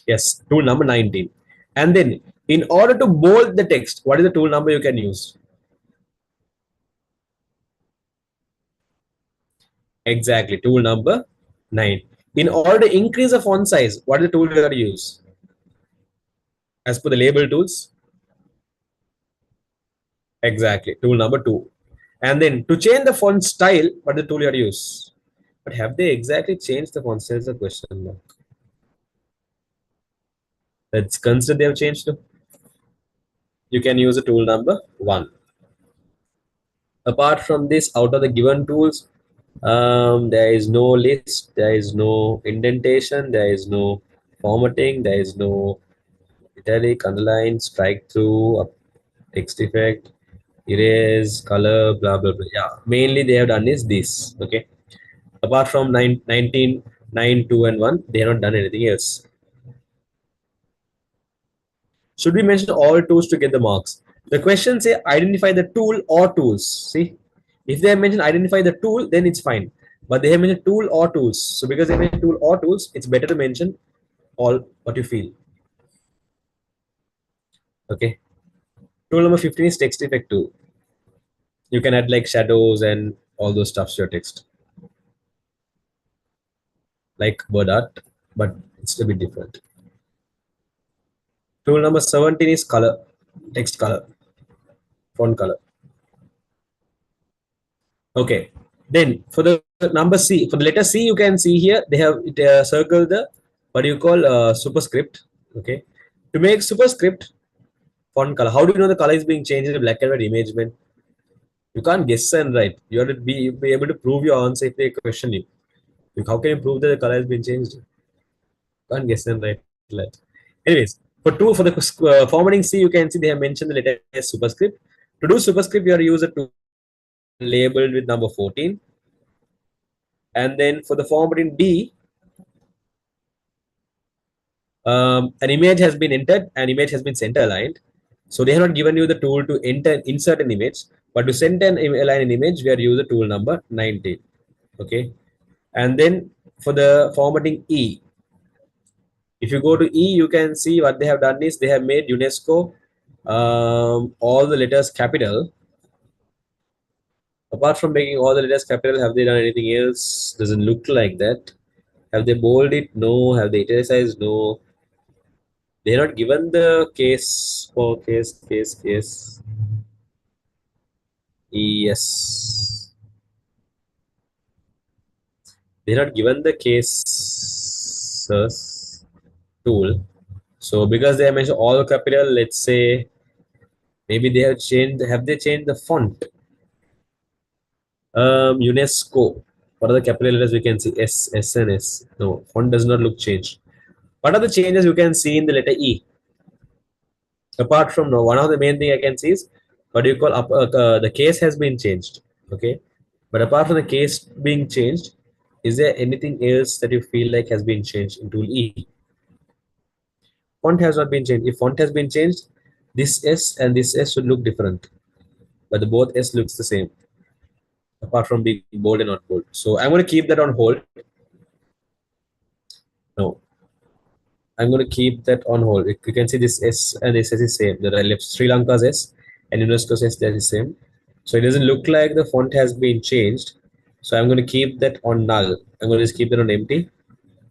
Yes, tool number 19. And then in order to bold the text, what is the tool number you can use? Exactly, tool number 9. In order to increase the font size, what is the tool you got to use? As per the label tools? Exactly, tool number 2. And then to change the font style, what is the tool you got to use? But have they exactly changed the font style is the question now. Let's consider they have changed. You can use a tool number 1. Apart from this, out of the given tools, there is no list, there is no indentation, there is no formatting, there is no italic, underline, strike through, text effect, erase, color, blah blah blah. Yeah, mainly they have done is this. Okay. Apart from 19, 9, 2, and 1, they have not done anything else. Should we mention all tools to get the marks? The question say identify the tool or tools. See, if they mention identify the tool, then it's fine. but they have mentioned tool or tools. So because they mentioned tool or tools, it's better to mention all what you feel. Okay. Tool number 15 is text effect tool. You can add like shadows and all those stuff to your text, like word art, but it's a bit different. Tool number 17 is color, text color, font color. Okay. Then for the number C, for the letter C, you can see here they have it circled the what do you call superscript. Okay. To make superscript font color, how do you know the color is being changed in a black and white image? Man, you can't guess and write. You have to be able to prove your answer if they question you. How can you prove that the color has been changed? You can't guess and write. Like. Anyways, for the formatting C, you can see they have mentioned the letter S superscript. To do superscript, you are use a tool labeled with number 14. And then for the formatting D, an image has been entered, an image has been center aligned. So they have not given you the tool to insert an image, but to center and align an image, we are using the tool number 19. Okay. And then for the formatting E, if you go to E, you can see what they have done is they have made UNESCO all the letters capital. Apart from making all the letters capital, have they done anything else? Doesn't look like that. Have they bolded it? No. Have they italicized? No. They're not given the case for case. Yes. They're not given the cases tool. So because they have mentioned all capital, let's say maybe they have changed. Have they changed the font? UNESCO. What are the capital letters we can see? S and S. No, font does not look changed. What are the changes you can see in the letter E? Apart from no, one of the main thing I can see is what do you call the case has been changed. Okay, but apart from the case being changed, is there anything else that you feel like has been changed in tool E? Font has not been changed. If font has been changed, this S and this S should look different, but the both S looks the same. Apart from being bold and not bold, so I'm going to keep that on hold. No, I'm going to keep that on hold. You can see this S and this S is same. The left Sri Lanka's S and UNESCO's S that is same. So it doesn't look like the font has been changed. So I'm going to keep that on null. I'm going to just keep that on empty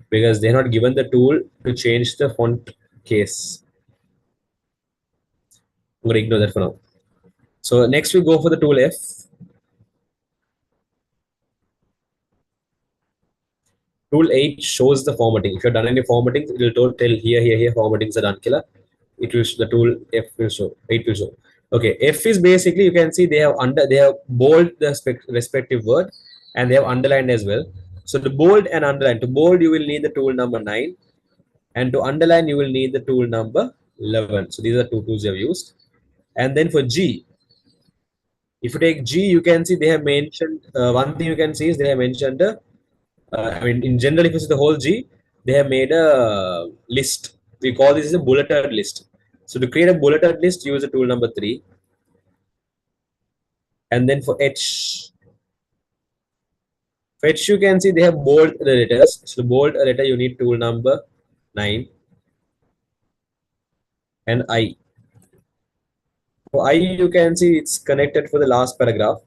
because they're not given the tool to change the font case. I'm going to ignore that for now. So next we go for the tool F. Tool 8 shows the formatting. If you're done any formatting, it will tell here formattings are done. Killer. It will the tool F will show. 8 will show. Okay, F is basically you can see they have bold the respective word and they have underlined as well. So to bold and underline, to bold you will need the tool number 9 and to underline you will need the tool number 11. So these are two tools you have used. And then for G, if you take G, you can see they have mentioned one thing you can see is they have mentioned I mean, in general, if you see the whole G, they have made a list. We call this a bulleted list. So to create a bulleted list, use the tool number 3. And then for H you can see they have bold the letters. So to bold a letter, you need tool number 9 and I. For I, you can see it's connected for the last paragraph.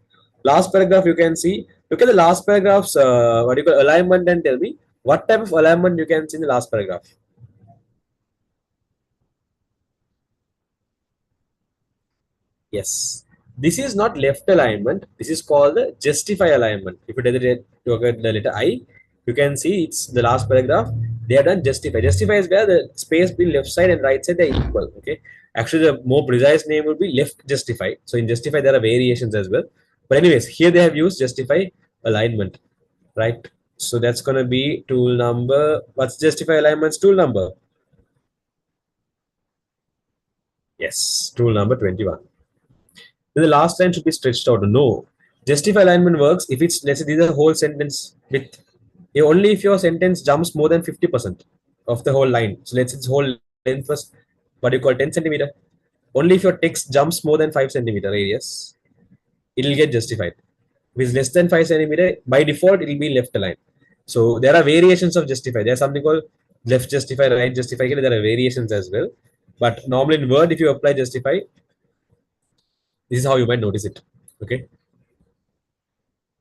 Last paragraph, you can see. Look at the last paragraph's what do you call alignment and tell me what type of alignment you can see in the last paragraph. Yes. This is not left alignment. This is called the justify alignment. If you look at the letter I, you can see it's the last paragraph. They have done justify. Justify is where the space between left side and right side are equal. Okay. Actually, the more precise name would be left justify. So in justify, there are variations as well. But anyways, here they have used justify alignment. Right. So that's gonna be tool number. What's justify alignment's tool number? Yes, tool number 21. Then the last line should be stretched out. No. Justify alignment works if it's, let's say, these are the whole sentence with only if your sentence jumps more than 50% of the whole line. So let's say its whole length was what you call 10 centimeter. Only if your text jumps more than 5 centimeter radius, it will get justified. If it's less than 5 centimeter, by default it will be left aligned. So there are variations of justify. There's something called left justify, right justify. There are variations as well. But normally in Word, if you apply justify, this is how you might notice it. Okay.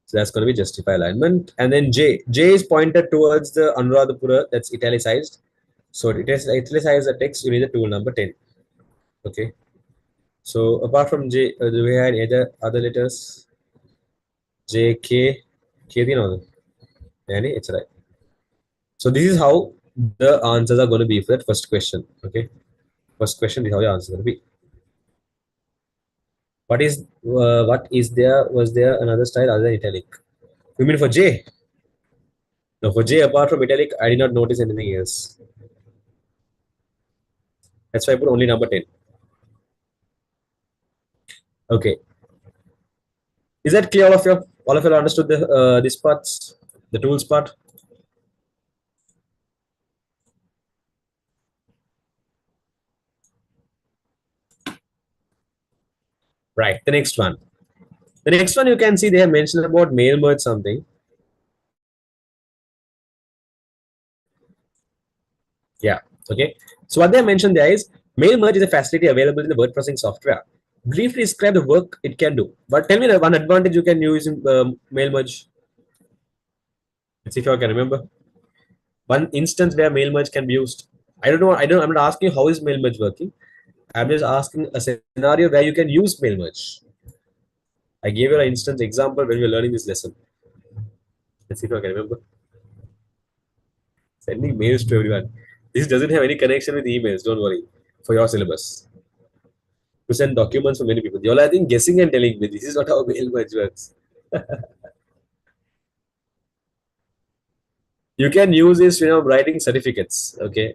So that's going to be justify alignment. And then J. J is pointed towards the Anuradhapura, that's italicized. So it is italicized the text, you need the tool number 10. Okay. So apart from J, do we have any other letters? J, K, K, you know, it's right. So this is how the answers are going to be for that first question. Okay. First question is how the answer is going to be. What is there? Was there another style other than italic? You mean for J? No, for J, apart from italic, I did not notice anything else. That's why I put only number 10. Okay. Is that clear? All of you understood the this parts, the tools part? Right. The next one. The next one you can see they have mentioned about mail merge something. Yeah. Okay. So what they mentioned there is mail merge is a facility available in the word processing software. Briefly describe the work it can do. But tell me the one advantage you can use in mail merge. Let's see if I can remember. One instance where mail merge can be used. I don't know. I'm not asking how is mail merge working. I'm just asking a scenario where you can use mail merge. I gave you an instance example when we were learning this lesson. Let's see if I can remember. Sending mails to everyone. This doesn't have any connection with emails. Don't worry. For your syllabus. To send documents for many people. You're, I think, guessing and telling me. This is not how mail merge works. You can use this, writing certificates. Okay.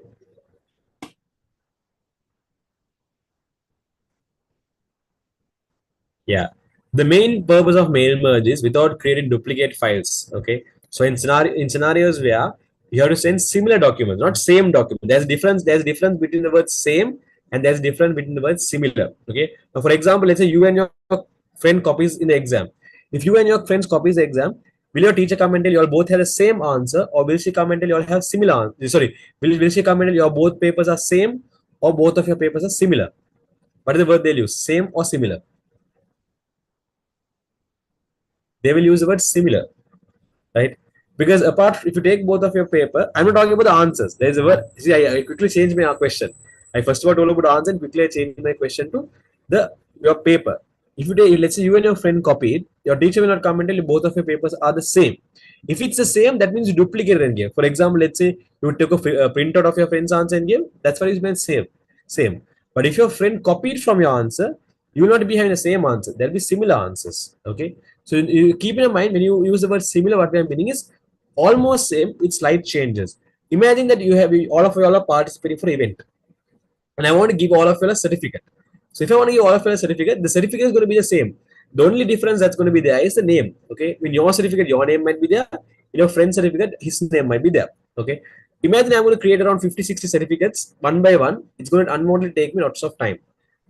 Yeah. The main purpose of mail merge is without creating duplicate files. Okay. So in scenarios where you have to send similar documents, not same document. There's difference between the word same and there's difference between the word similar. Okay. Now, for example, let's say you and your friend copies in the exam. If you and your friends copies the exam, will your teacher come and tell you all both have the same answer, or will she come and tell you all have similar answer? Sorry, will she come and tell you all both papers are same or both of your papers are similar? What is the word they'll use? Same or similar? They will use the word similar, right? Because apart, if you take both of your paper, I'm not talking about the answers. There's a word. See, I quickly changed my question. I first of all told about the answer and quickly I changed my question to the your paper. If you take, let's say you and your friend copied, your teacher will not come and tell you both of your papers are the same. If it's the same, that means you duplicate and give. For example, let's say you took a printout of your friend's answer and give. That's what it means same, same. But if your friend copied from your answer, you will not be having the same answer. There'll be similar answers. Okay. So you keep in mind when you use the word similar, what we are meaning is almost same with slight changes. Imagine that you have all of you all are participating for event, and I want to give all of you a certificate. So if I want to give all of you a certificate, the certificate is going to be the same. The only difference that's going to be there is the name. Okay, in your certificate, your name might be there. In your friend's certificate, his name might be there. Okay. Imagine I'm going to create around 50, 60 certificates one by one. It's going to undoubtedly take me lots of time.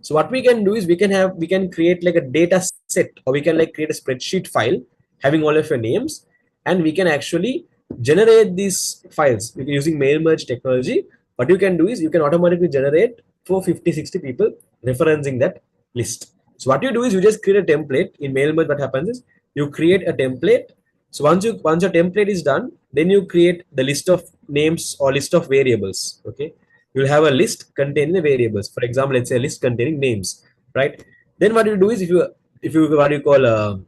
So what we can do is we can create like a data set, or we can like create a spreadsheet file having all of your names, and we can actually generate these files using mail merge technology. What you can do is you can automatically generate for 50, 60 people referencing that list. So what you do is you just create a template in mail merge. What happens is you create a template. So once your template is done, then you create the list of names or list of variables. Okay, you'll have a list containing the variables. For example, let's say a list containing names, right? Then what you do is if you what you call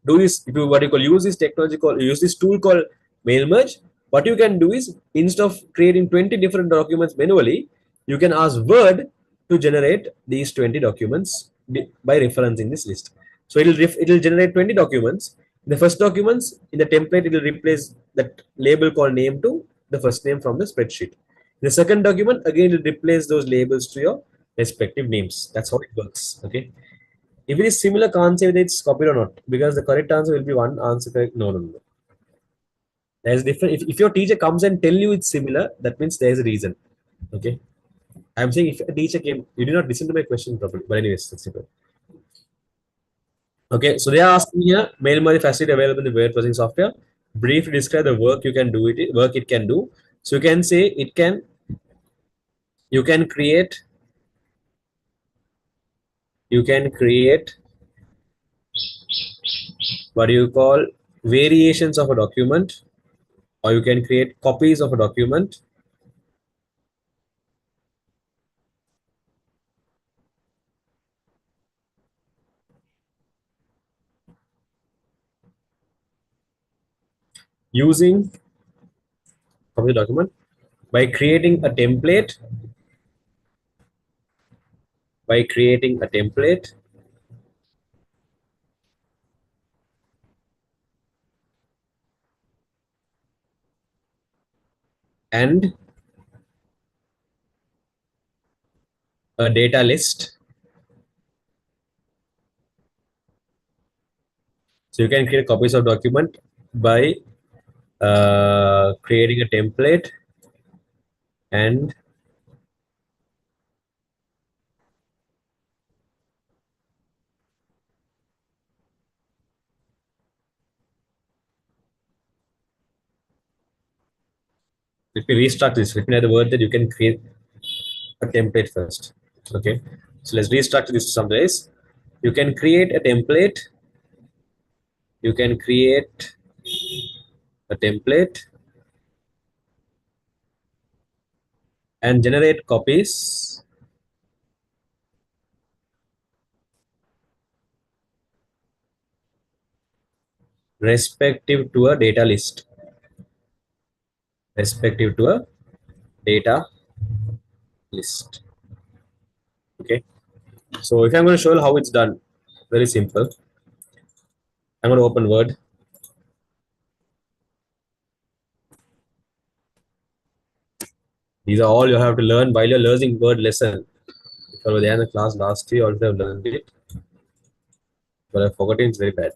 do this if you what you call use this technology called use this tool called mail merge. What you can do is instead of creating 20 different documents manually, you can ask Word to generate these 20 documents by referencing this list. So it'll generate 20 documents. In the first documents in the template, it will replace that label called name to the first name from the spreadsheet. In the second document, again, it will replace those labels to your respective names. That's how it works. Okay. If it is similar, can't say whether it's copied or not, because the correct answer will be one answer correct. No, no, no. There's different. If your teacher comes and tell you it's similar, that means there's a reason. Okay. I'm saying if a teacher came, you did not listen to my question properly. But anyways, that's simple. Okay, so they are asking here, mail merge facility available in the word processing software. Briefly describe the work you can do it work it can do. So you can say it can you can create you can create what you call variations of a document, or you can create copies of a document using copy of the document by creating a template and a data list. So you can create copies of document by creating a template and let me restructure this. Let me add the word that you can create a template first. Okay. So let's restructure this to some ways. You can create a template. You can create a template and generate copies respective to a data list. Respective to a data list. Okay. So if I'm going to show you how it's done, very simple. I'm going to open Word. These are all you have to learn while you're learning Word lesson. If I was there in the class last year, also have learned it, but I've forgotten. It's very bad.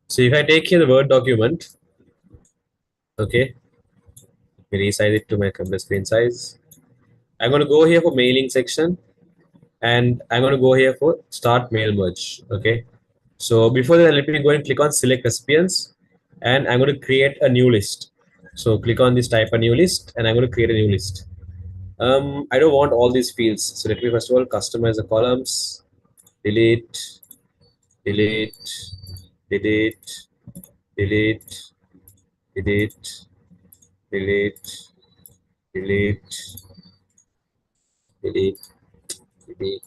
So if I take here the Word document, okay, resize it to my computer screen size. I'm going to go here for mailing section, and I'm going to go here for start mail merge. Okay. So before that, let me go and click on select recipients, and I'm going to create a new list. So click on this, type a new list, and I'm going to create a new list. I don't want all these fields. So let me first of all customize the columns, delete, delete, delete, delete, delete, delete, delete, delete, delete,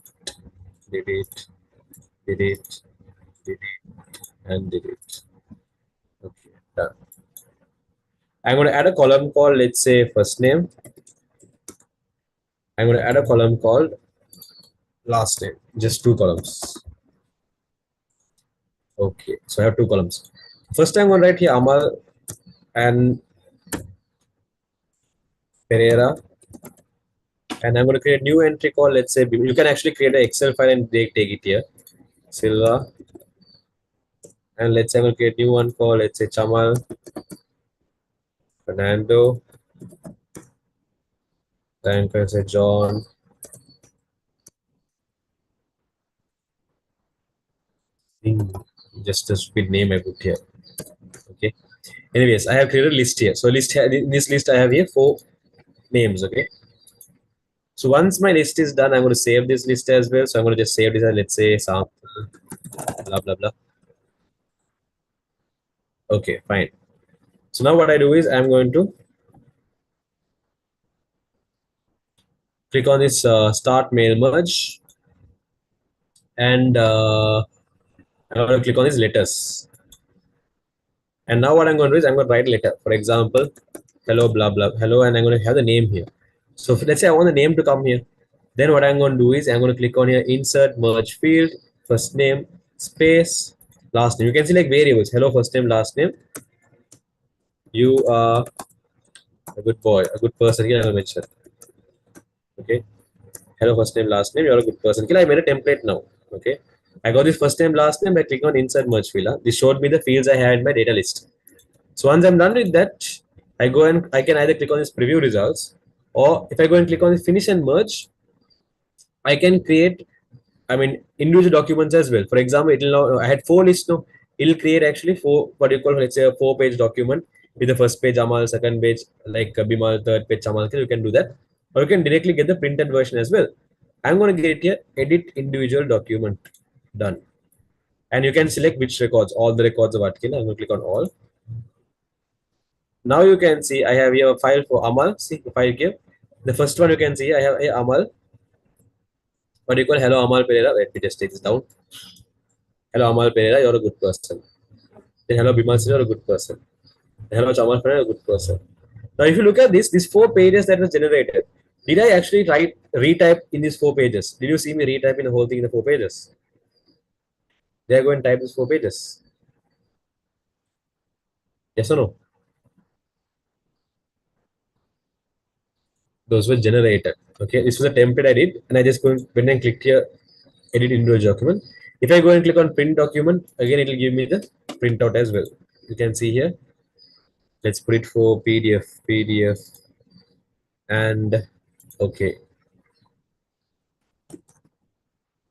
delete, delete, delete, and delete. Okay, done. I'm going to add a column called, let's say, first name. I'm going to add a column called last name. Just two columns. Okay, so I have two columns. First, I'm going to write here Amal and Pereira, and I'm going to create a new entry called, let's say, you can actually create an Excel file and take it here. Silva, and let's say I'm going to create a new one called, let's say, Chamal, Fernando, then I'm going to say John, just a stupid name I put here. Okay. Anyways, I have created a list here. So list here, in this list I have here 4 names. Okay. So once my list is done, I'm going to save this list as well. So I'm going to just save this as, let's say, sample, blah blah blah. Okay, fine. So now what I do is I'm going to click on this start mail merge, and I'm going to click on these letters. And now what I'm going to do is I'm going to write a letter. For example, hello, blah, blah, hello, and I'm going to have the name here. So let's say I want the name to come here. Then what I'm going to do is I'm going to click on here, insert, merge field, first name, space, last name. You can see like variables. Hello, first name, last name. You are a good boy, a good person. Here I will mention. Okay. Hello, first name, last name. You're a good person. Okay, I made a template now. Okay. I got this first name, last name by clicking on insert merge field. Huh? This showed me the fields I had in my data list. So once I'm done with that, I go and I can either click on this preview results, or if I go and click on this finish and merge, I can create I mean, individual documents as well. For example, it'll now, I had four lists. No, it'll create actually four, what do you call, let's say a 4 page document with the first page Amal, second page like Bimal, third page Amal. You can do that, or you can directly get the printed version as well. I'm going to get it here, edit individual document, done. And you can select which records, all the records of article. I'm going to click on all. Now you can see I have here a file for Amal. See if I give the first one, you can see I have a Amal. What do you call, hello Amal Pereira? Let me just take this down. Hello Amal Pereira, you're a good person. Then hello Bimal, you're a good person. Then, hello Amal Pereira, a good person. Now if you look at this, these 4 pages that was generated, did I actually write retype in these 4 pages? Did you see me retyping the whole thing in the 4 pages? They are going to type these 4 pages. Yes or no? Those were generated. Okay, this was a template I did, and I just went and clicked here, edit individual document. If I go and click on print document, again it will give me the printout as well. You can see here. Let's put it for PDF, and okay,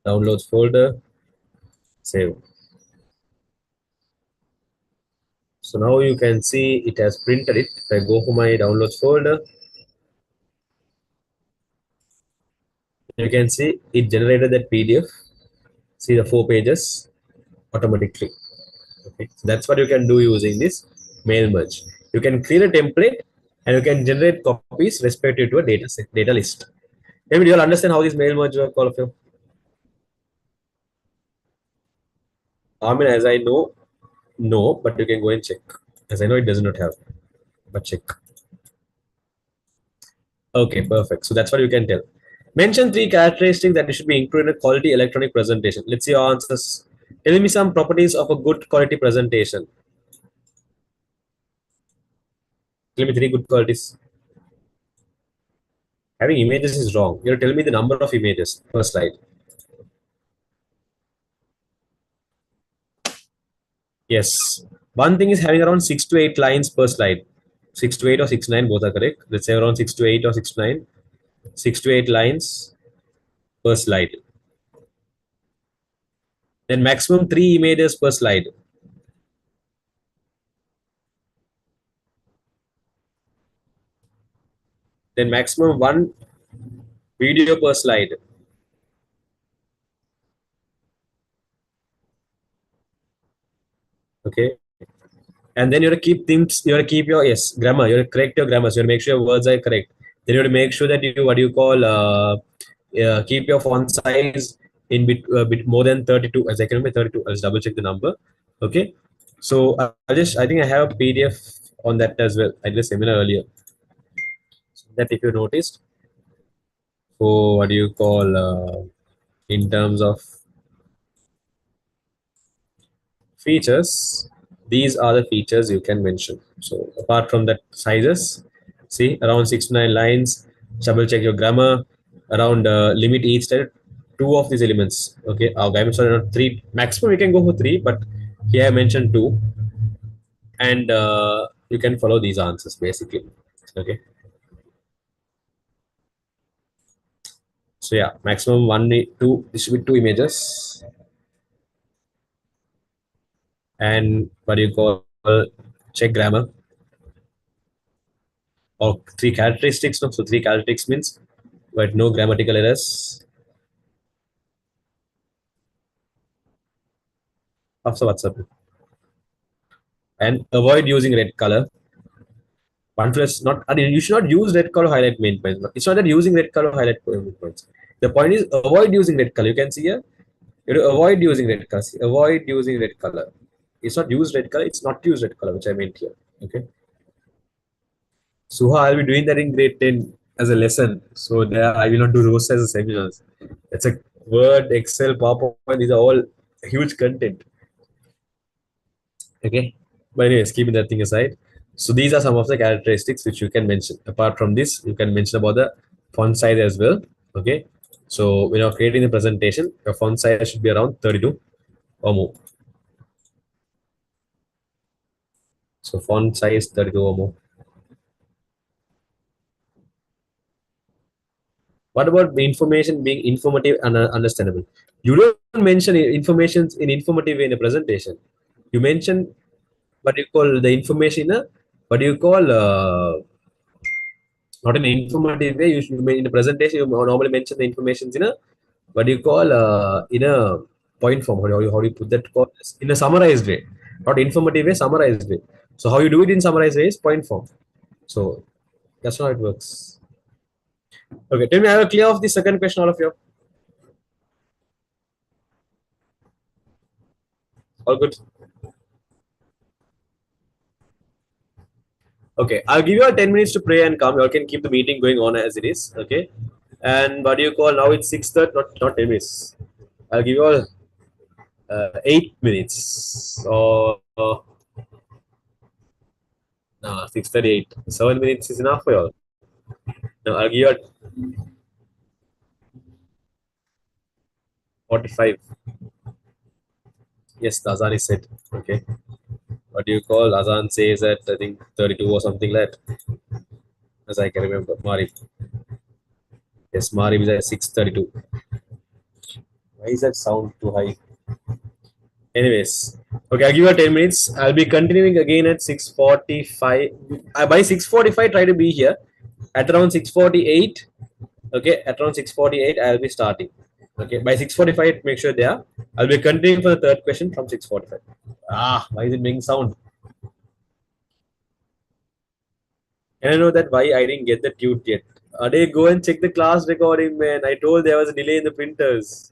downloads folder, save. So now you can see it has printed it. If I go for my downloads folder, you can see it generated that PDF. See the 4 pages automatically. Okay, so that's what you can do using this mail merge. You can create a template and you can generate copies respective to a data set, data list. Maybe you'll understand how this mail merge work, all of you. I mean, as I know, no, but you can go and check. As I know, it does not have, but check. Okay, perfect. So that's what you can tell. Mention 3 characteristics that should be included in a quality electronic presentation. Let's see your answers. Tell me some properties of a good quality presentation. Tell me 3 good qualities. Having images is wrong. You tell me the number of images per slide. Yes. One thing is having around 6 to 8 lines per slide. 6 to 8 or 6 to 9, both are correct. Let's say around 6 to 8 or 6 to 9. 6 to 8 lines per slide. Then maximum 3 images per slide. Then maximum one video per slide. Okay. And then you have to keep things, you have to keep your, yes, grammar. You have to correct your grammar. So you have to make sure your words are correct. Then you have to make sure that you, what do you call, keep your font size in bit more than 32. As I can remember, 32. I'll just double check the number. Okay. So I think I have a PDF on that as well. I did a seminar earlier. So that if you noticed, for what do you call, in terms of features, these are the features you can mention. So apart from that, sizes, see around 6 to 9 lines, double check your grammar, around limit each step 2 of these elements. Okay, I'm sorry, not 3, maximum we can go for 3, but here I mentioned 2, and you can follow these answers basically. Okay, so yeah, maximum 1, 2, this should be 2 images, and what do you call, check grammar, or 3 characteristics. No? So 3 characteristics means but no grammatical errors. Of WhatsApp. And avoid using red color. One plus not, I mean, you should not use red color highlight main points. It's not that using red color highlight main points. The point is avoid using red color. You can see here. You have to avoid using red color. See, avoid using red color. It's not use red color. It's not use red color, which I meant here. Okay. Suha, I'll be doing that in grade 10 as a lesson. So there, I will not do those as a seminars. It's a Word, Excel, PowerPoint. These are all huge content. Okay. But anyways, keeping that thing aside. So these are some of the characteristics which you can mention. Apart from this, you can mention about the font size as well. Okay. So when you're creating the presentation, your font size should be around 32 or more. So font size 32 or more. What about the information being informative and understandable? You don't mention information in informative way in a presentation. You mention what you call the information in a what do you call not in an informative way. In the presentation you normally mention the information in a what do you call in a point form. How do you put that call in a summarized way, not informative way, summarized way. So how you do it in summarized way is point form. So that's how it works. Okay, tell me, I have a clear of the second question, all of you. All good. Okay, I'll give you all 10 minutes to pray and come. You all can keep the meeting going on as it is. Okay. And what do you call now? It's 6:30, not 10 minutes. I'll give you all 8 minutes. Or no, 6:38. 7 minutes is enough for you all. No, I'll give you all 45. Yes, the Azan is set. Okay. What do you call? Azan says at I think 32 or something like that, as I can remember. Marib. Yes, Marib is at 6:32. Why is that sound too high? Anyways, okay, I'll give you 10 minutes. I'll be continuing again at 6:45. By 6:45, try to be here. At around 6:48, okay, at around 6:48, I'll be starting. Okay, by 6:45, make sure they are. I'll be continuing for the third question from 6:45. Ah, why is it making sound? And I know that why I didn't get the tune yet. Ade, go and check the class recording, man. I told there was a delay in the printers.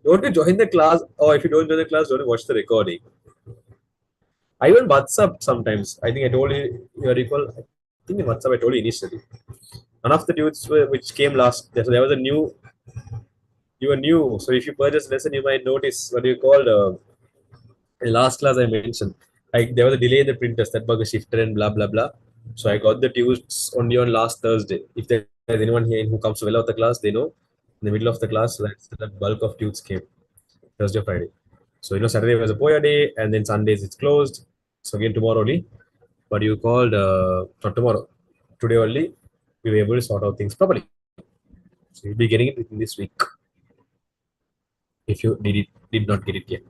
Don't you join the class? Or if you don't join the class, don't watch the recording. I even WhatsApp sometimes. I think I told you, you recall. I think in WhatsApp I told you initially. None of the dudes which came last. So there was a new. You were new, so if you purchase lesson, you might notice what you called. In last class I mentioned, like there was a delay in the printers. That bug was shifted and blah blah blah. So I got the tunes only on last Thursday. If there's anyone here who comes well of the class, they know. In the middle of the class, so that's the bulk of tunes came Thursday, Friday. So Saturday was a Poya day, and then Sundays it's closed. So again tomorrow only. But you called not tomorrow, today only. We were able to sort out things properly. So you'll be getting it within this week if you did not get it yet.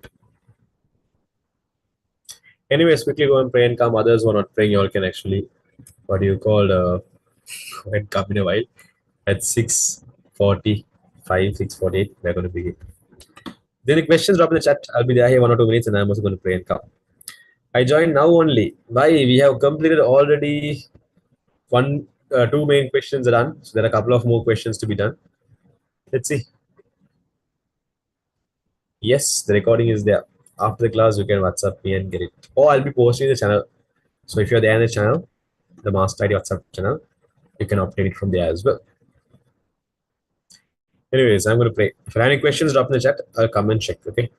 Anyways, quickly go and pray and come. Others who are not praying, you all can actually what do you call go and come in a while at 6:45, 6:48. We're going to begin. Then the questions drop in the chat. I'll be there here 1 or 2 minutes, and I'm also going to pray and come. I joined now only. Why? We have completed already two main questions are done. So there are a couple of more questions to be done. Let's see. Yes, the recording is there. After the class, you can WhatsApp me and get it. Or I'll be posting the channel. So if you're there in the channel, the Master ID WhatsApp channel, you can update it from there as well. Anyways, I'm going to pray. If you have any questions, drop in the chat. I'll come and check. Okay.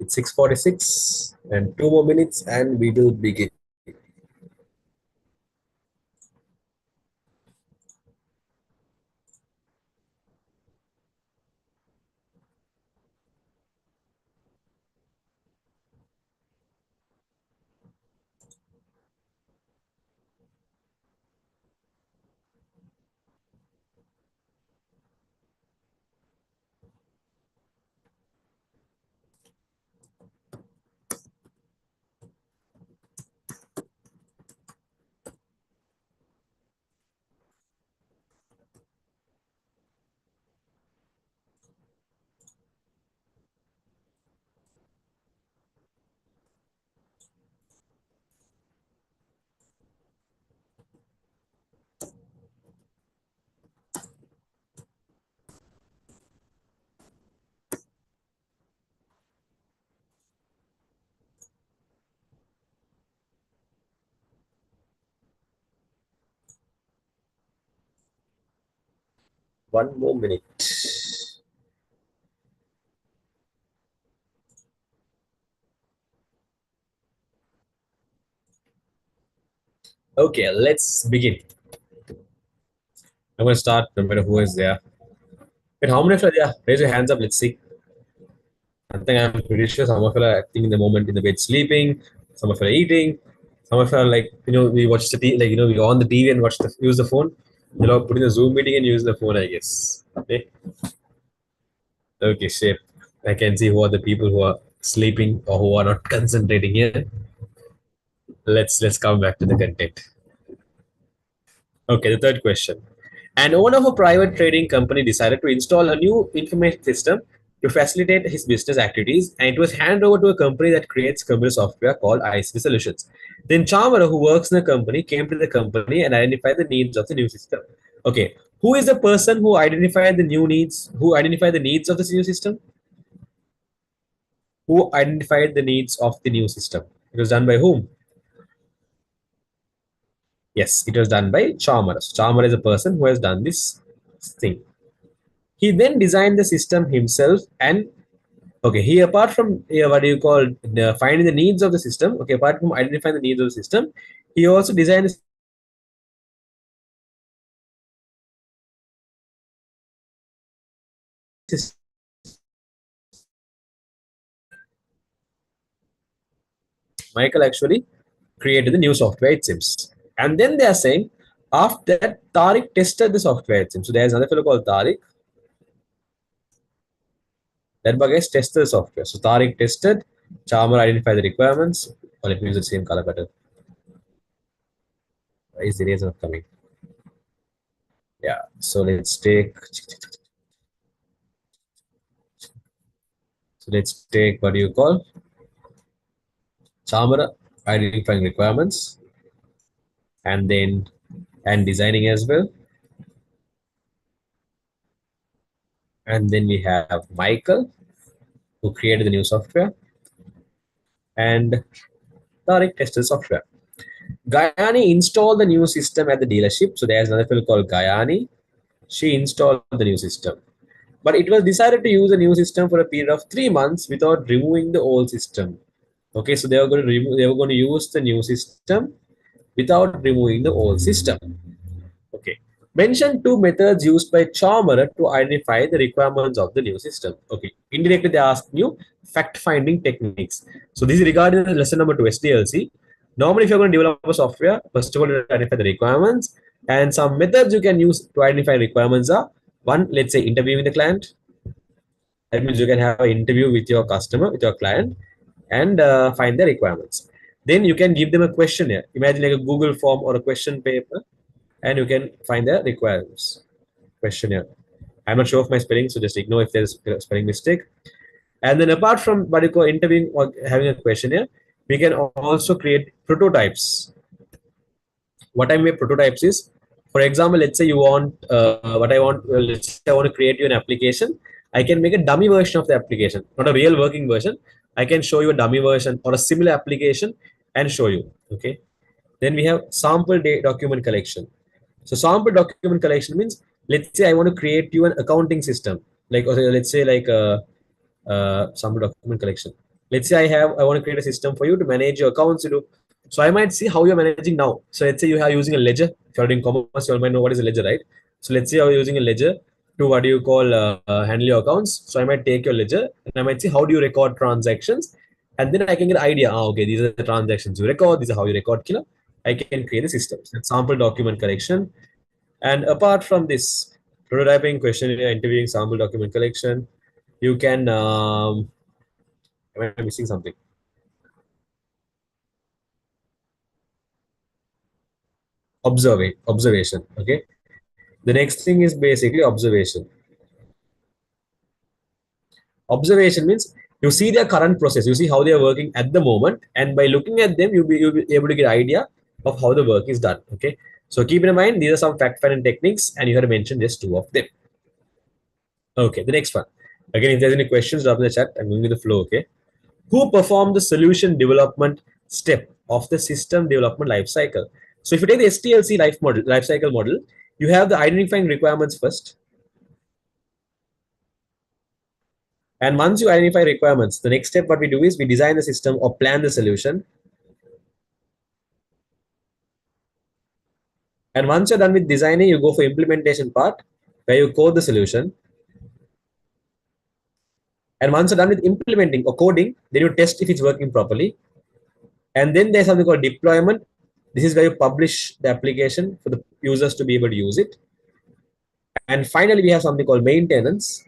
It's 6:46 and 2 more minutes, and we will begin. One more minute. Okay, let's begin. I'm going to start no matter who is there. Wait, how many of you are there? Raise your hands up. Let's see. I think I'm pretty sure some of you are acting in the moment in the bed sleeping. Some of you are eating. Some of you are like, we watch the TV, like, we on the TV and use the phone. Put in a Zoom meeting and use the phone, I guess. Okay, shape. I can see who are the people who are sleeping or who are not concentrating here. Let's come back to the content. Okay, the third question. An owner of a private trading company decided to install a new information system to facilitate his business activities, and it was handed over to a company that creates computer software called ICT Solutions. Then Chamara, who works in the company, came to the company and identified the needs of the new system. Okay, who is the person who identified the new needs? Who identified the needs of this new system? Who identified the needs of the new system? It was done by whom? Yes, it was done by Chamara. So Chamara is a person who has done this thing. He then designed the system himself, and okay, he apart from what do you call finding the needs of the system, okay, apart from identifying the needs of the system, he also designed the system. Michael actually created the new software, it seems. And then they are saying after that, Tariq tested the software, it seems. So there's another fellow called Tariq. That bug is tested the software. So Tariq tested, Chamar identified the requirements. Or let me use the same color pattern. Why is the eraser not coming? Yeah. So let's take what do you call Chamara identifying requirements and then and designing as well. And then we have Michael who created the new software and Tariq tested software. Gayani installed the new system at the dealership. So there's another fellow called Gayani. She installed the new system. But it was decided to use a new system for a period of 3 months without removing the old system. Okay, so they were going to use the new system without removing the old system. Okay. Mention two methods used by Chalmers to identify the requirements of the new system. Okay. Indirectly, they ask you fact-finding techniques. So this is regarding the lesson number 2, SDLC. Normally, if you're going to develop a software, first of all, you identify the requirements. And some methods you can use to identify requirements are one, let's say interviewing the client. That means you can have an interview with your customer, with your client, and find the requirements. Then you can give them a questionnaire. Imagine like a Google form or a question paper, and you can find the requirements. Questionnaire. I'm not sure of my spelling, so just ignore if there's a spelling mistake. And then apart from what you call interviewing or having a questionnaire, we can also create prototypes. What I mean by prototypes is, for example, let's say you want let's say I want to create you an application. I can make a dummy version of the application, not a real working version. I can show you a dummy version or a similar application and show you. Okay. Then we have sample document collection. So sample document collection means, let's say I want to create you an accounting system, like, or let's say like a sample document collection. Let's say I want to create a system for you to manage your accounts. So I might see how you're managing now. So let's say you are using a ledger. If you're doing commerce, you all might know what is a ledger, right? So let's say you're using a ledger to what do you call handle your accounts. So I might take your ledger and I might see how do you record transactions, and then I can get an idea. Okay, these are the transactions you record. These are how you record. I can create a system. So sample document collection, and apart from this, prototyping, questionnaire, interviewing, sample document collection, you can. Am I missing something? Observation. Okay. The next thing is basically observation. Observation means you see their current process, you see how they are working at the moment, and by looking at them, you'll be able to get idea of how the work is done. Okay. So keep in mind these are some fact finding techniques, and you have to mention just two of them. Okay. The next one. Again, if there's any questions, drop in the chat. I'm going with the flow. Okay. Who performed the solution development step of the system development life cycle? So if you take the STLC life cycle model, you have the identifying requirements first. And once you identify requirements, the next step what we do is we design the system or plan the solution. And once you're done with designing, you go for implementation part where you code the solution. And once you're done with implementing or coding, then you test if it's working properly. And then there's something called deployment. This is where you publish the application for the users to be able to use it. And finally, we have something called maintenance.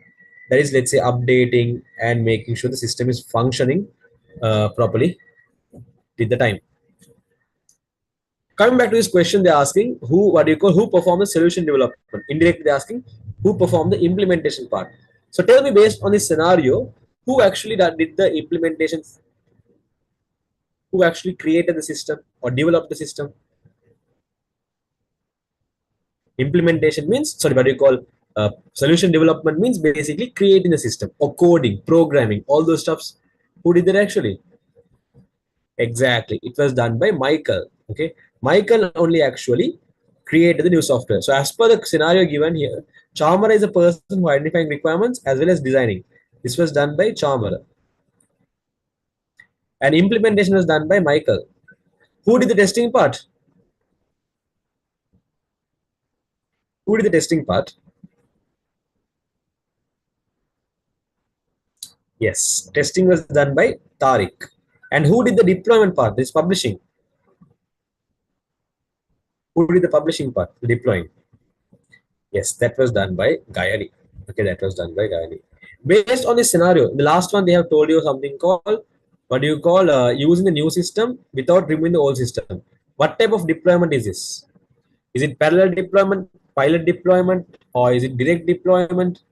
That is, let's say, updating and making sure the system is functioning properly with the time. Coming back to this question, they're asking who performed the solution development. Indirectly, they're asking who performed the implementation part. So tell me, based on this scenario, who actually did the implementation, who actually created the system or developed the system. Implementation means, sorry, what do you call solution development means basically creating the system or coding, programming, all those stuffs. Who did that actually? Exactly. It was done by Michael. Okay. Michael only actually created the new software. So as per the scenario given here, Chalmers is a person who identifying requirements as well as designing. This was done by Chalmers. And implementation was done by Michael. Who did the testing part? Who did the testing part? Yes. Testing was done by Tariq. And who did the deployment part? This publishing. Who did the publishing part? The deploying. Yes, that was done by Gayali. Okay, that was done by Gayali. Based on this scenario, the last one they have told you something called what do you call using the new system without removing the old system. What type of deployment is this? Is it parallel deployment, pilot deployment, or is it direct deployment,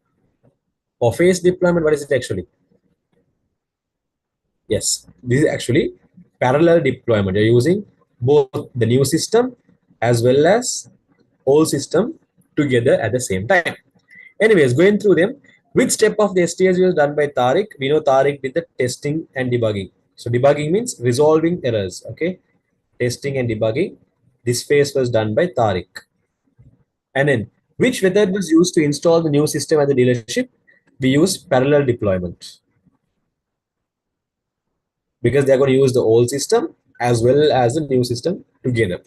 or phase deployment? What is it actually? Yes, this is actually parallel deployment. You're using both the new system as well as old system together at the same time. Anyways, going through them, which step of the STS was done by Tariq? We know Tariq did the testing and debugging. So debugging means resolving errors. Okay, testing and debugging. This phase was done by Tariq. And then, which method was used to install the new system at the dealership? We use parallel deployment because they're going to use the old system as well as the new system together.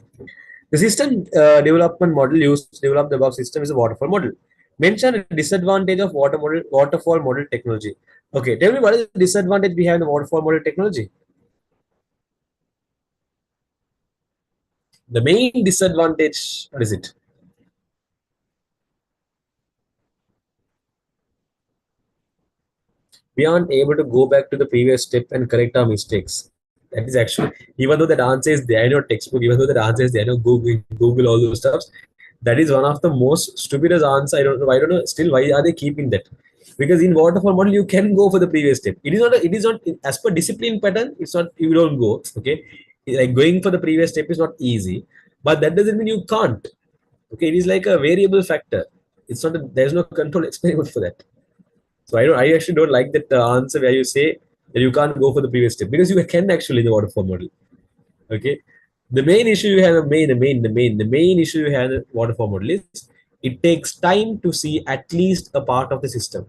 The system development model used to develop the above system is a waterfall model. Mention a disadvantage of waterfall model technology. Okay, tell me what is the disadvantage we have in the waterfall model technology? The main disadvantage, what is it? We aren't able to go back to the previous step and correct our mistakes. That is actually, even though that answer is there in your textbook, even though that answer is there in your Google all those stuff, that is one of the most stupidest answer. I don't know still why are they keeping that? Because in waterfall model you can go for the previous step. It is not as per discipline pattern. It's not you don't go. Okay, like going for the previous step is not easy, but that doesn't mean you can't. Okay, it is like a variable factor. It's not. There's no control experiment for that. So I actually don't like that answer where you say that you can't go for the previous step because you can actually in the waterfall model. Okay. The main issue you have, the main issue you have in the waterfall model is it takes time to see at least a part of the system.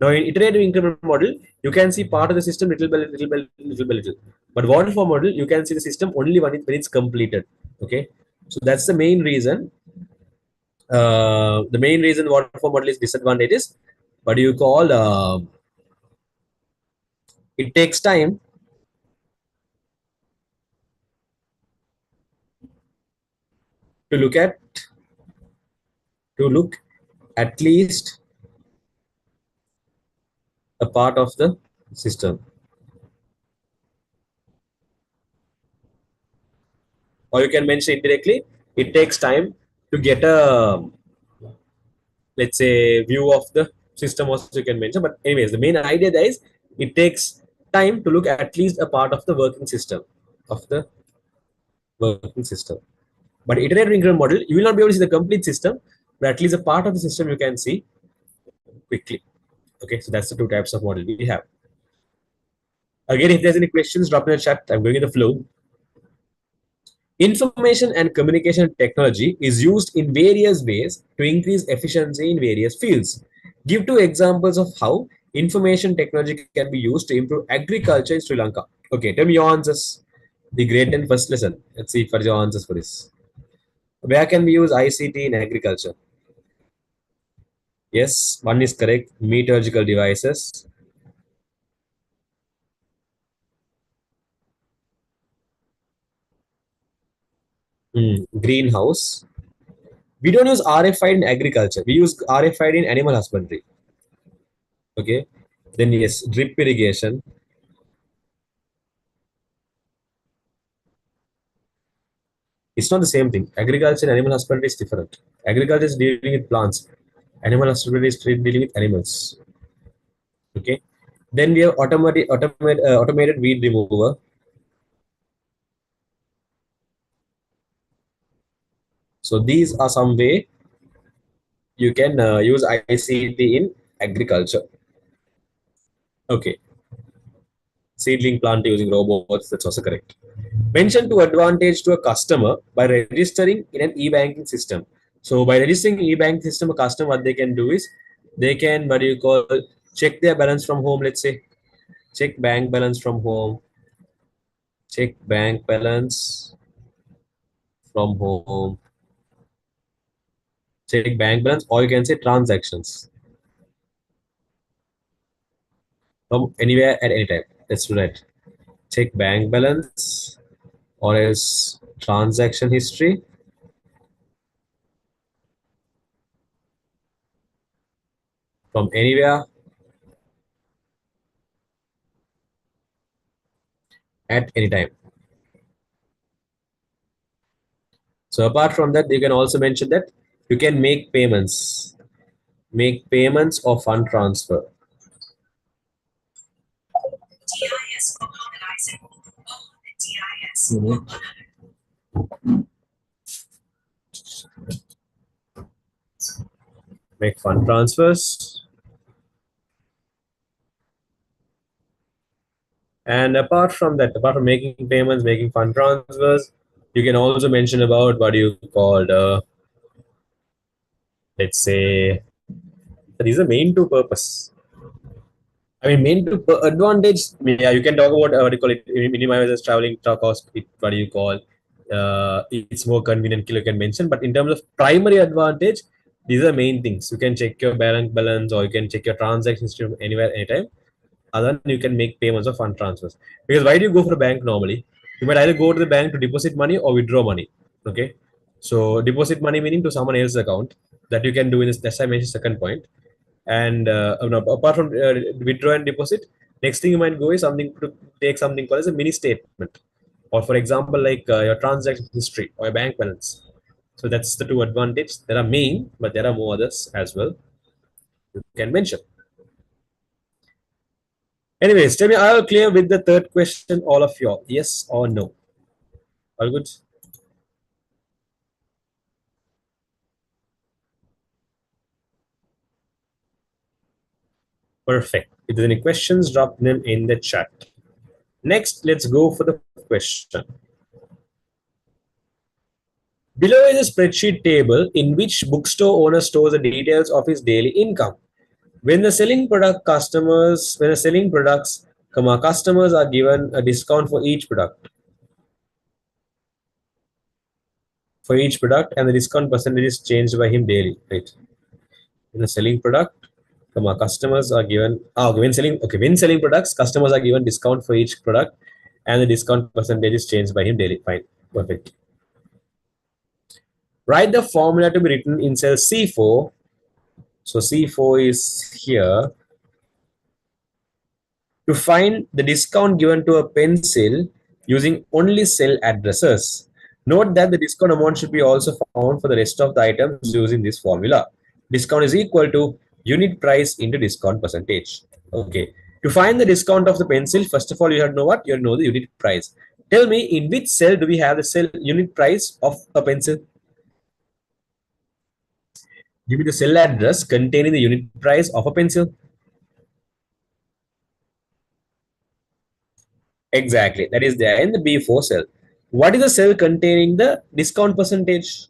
Now in iterative increment model, you can see part of the system little by little by little, little by little. But waterfall model, you can see the system only when it's completed. Okay, so that's the main reason. The main reason waterfall model is disadvantages. What do you call? It takes time to look at least a part of the system, or you can mention indirectly. It takes time to get a, let's say, view of the system. Also, you can mention. But anyways, the main idea there is it takes time to look at least a part of the working system of the working system. But iterative increment model, you will not be able to see the complete system, but at least a part of the system you can see quickly. Okay, so that's the two types of model we have. Again, if there's any questions, drop in the chat. I'm going in the flow. Information and communication technology is used in various ways to increase efficiency in various fields. Give two examples of how information technology can be used to improve agriculture in Sri Lanka. Okay, tell me your answers. The grade 10 first lesson. Let's see for your answers for this. Where can we use ICT in agriculture? Yes, one is correct. Meteorological devices. Greenhouse. We don't use RFID in agriculture. We use RFID in animal husbandry. Okay. Then yes, drip irrigation. It's not the same thing. Agriculture and animal husbandry is different. Agriculture is dealing with plants. Animal husbandry is dealing with animals. Okay. Then we have automated weed remover. So these are some way you can use ICT in agriculture. Okay. Seedling plant using robots. That's also correct. Mention to advantage to a customer by registering in an e-banking system. So by registering e-banking system, a customer what they can do is they can what do you call check their balance from home. Let's say check bank balance from home, check bank balance from home, check bank balance, or you can say transactions from anywhere at any time. Let's do that. Check bank balance or else transaction history from anywhere at any time. So apart from that, you can also mention that you can make payments or fund transfer. Mhm. Make fund transfers. And apart from that, apart from making payments, making fund transfers, you can also mention about what you called, let's say, that is the main two purpose. I mean, advantage. Yeah, you can talk about what do you call it, minimizes traveling cost. What do you call? It's more convenient. You can mention, but in terms of primary advantage, these are main things. You can check your bank balance, or you can check your transactions from anywhere, anytime. Other than you can make payments or fund transfers. Because why do you go for a bank normally? You might either go to the bank to deposit money or withdraw money. Okay, so deposit money meaning to someone else's account that you can do in this. That's I mentioned second point. And no, apart from withdraw and deposit, next thing you might go is something to take something called as a mini statement, or for example, like your transaction history or your bank balance. So that's the two advantages. There are main, but there are more others as well. You can mention. Anyways, tell me, are you clear with the third question, all of you? Yes or no? All good? Perfect. If there's any questions, drop them in the chat. Next, let's go for the question. Below is a spreadsheet table in which bookstore owner stores the details of his daily income. When the selling product customers, when the selling products, customers are given a discount for each product, and the discount percentage is changed by him daily, right? When the selling product, customers are given, okay, when selling products, customers are given discount for each product, and the discount percentage is changed by him daily. Fine, perfect. Write the formula to be written in cell C4. So C4 is here. To find the discount given to a pencil using only cell addresses. Note that the discount amount should be also found for the rest of the items using this formula. Discount is equal to unit price into discount percentage. Okay. To find the discount of the pencil, first of all, you have to know what? You have to know the unit price. Tell me, in which cell do we have the cell unit price of a pencil? Give me the cell address containing the unit price of a pencil. Exactly. That is there in the B4 cell. What is the cell containing the discount percentage?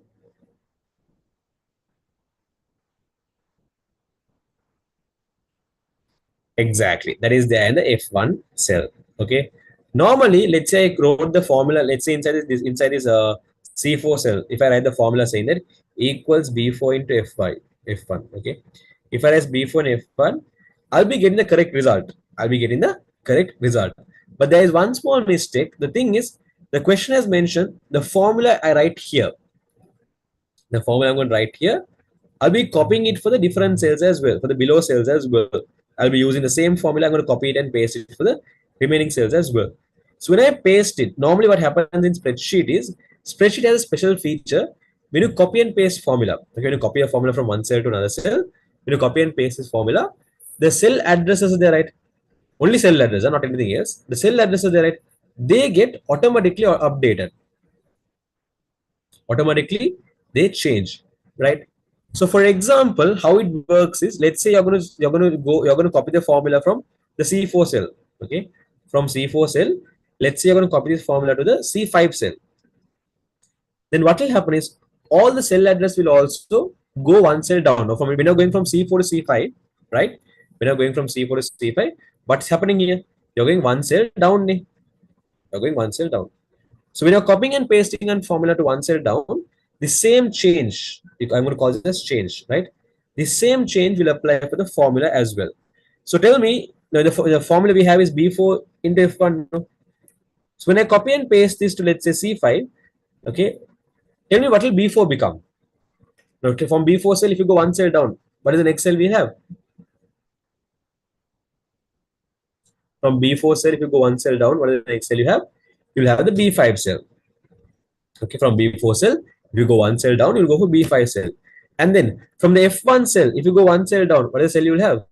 Exactly. That is there in the F1 cell. Okay. Normally, let's say I wrote the formula. Let's say inside this C4 cell, if I write the formula saying that equals B4 into F1. Okay. If I write B4 and F1, I'll be getting the correct result. But there is one small mistake. The thing is, the question has mentioned the formula I write here. The formula I'm going to write here, I'll be copying it for the different cells as well, for the below cells as well. I'll be using the same formula. I'm going to copy it and paste it for the remaining cells as well. So when I paste it, normally what happens in spreadsheet has a special feature. When you copy and paste formula, okay, when you copy a formula from one cell to another cell, when you copy and paste this formula, the cell addresses are there, right? Only cell address, not anything else. The cell addresses are there, right? They get automatically updated. Automatically they change, right? So for example, how it works is, let's say you're going to copy the formula from the C4 cell. Okay, from C4 cell, let's say you're going to copy this formula to the C5 cell. Then what will happen is all the cell address will also go one cell down. Now, when you're going from C4 to C5, right? When you're going from C4 to C5, what's happening here? You're going one cell down. You're going one cell down. So when you're copying and pasting a formula to one cell down, the same change, I'm going to call this as change, right? The same change will apply for the formula as well. So tell me, the formula we have is B4 into F1. So when I copy and paste this to, let's say, C5, okay, tell me what will B4 become? Okay, from B4 cell, if you go one cell down, what is the next cell we have? From B4 cell, if you go one cell down, what is the next cell you have? You'll have the B5 cell. Okay, from B4 cell, if you go one cell down, you'll go for B5 cell. And then from the F1 cell, if you go one cell down, what is the cell you'll have?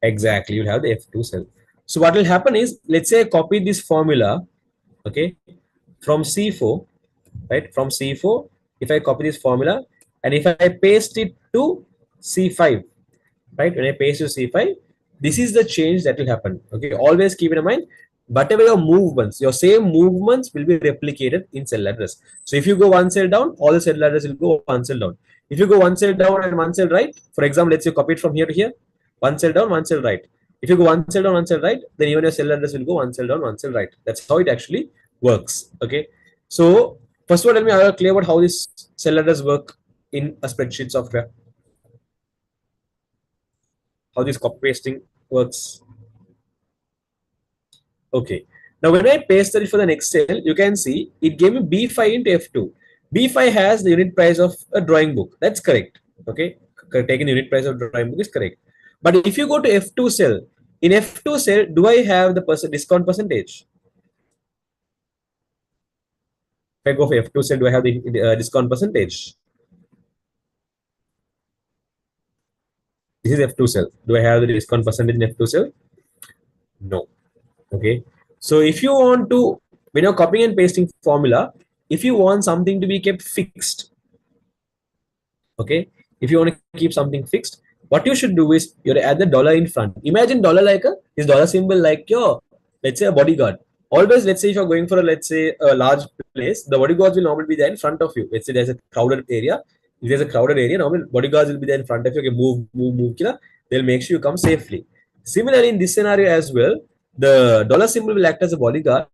Exactly, you'll have the F2 cell. So what will happen is, let's say I copy this formula, okay, from C4, right? From C4, if I copy this formula and if I paste it to C5, right? When I paste to C5, this is the change that will happen. Okay, always keep in mind, whatever your movements, your same movements will be replicated in cell address. So if you go one cell down, all the cell address will go one cell down. If you go one cell down and one cell right, for example, let's say you copy it from here to here, one cell down, one cell right. If you go one cell down, one cell right, then even your cell address will go one cell down, one cell right. That's how it actually works. Okay. So first of all, let me are clear about how this cell address work in a spreadsheet software. How this copy pasting works. Okay. Now when I pasted it for the next cell, you can see it gave me B5 into F2. B5 has the unit price of a drawing book. That's correct. Okay. Taking the unit price of drawing book is correct. But if you go to F2 cell, in F2 cell, do I have the discount percentage? If I go for F2 cell, do I have the discount percentage? This is F2 cell. Do I have the discount percentage in F2 cell? No. Okay. So if you want to, when you're copying and pasting formula, if you want something to be kept fixed, okay, if you want to keep something fixed, what you should do is you add the dollar in front. Imagine dollar like this dollar symbol like your, let's say, a bodyguard. Always, let's say if you're going for a, let's say, a large place, the bodyguards will normally be there in front of you. Let's say there's a crowded area, If there's a crowded area, normally bodyguards will be there in front of you. Okay, move. They'll make sure you come safely. Similarly, in this scenario as well, the dollar symbol will act as a bodyguard,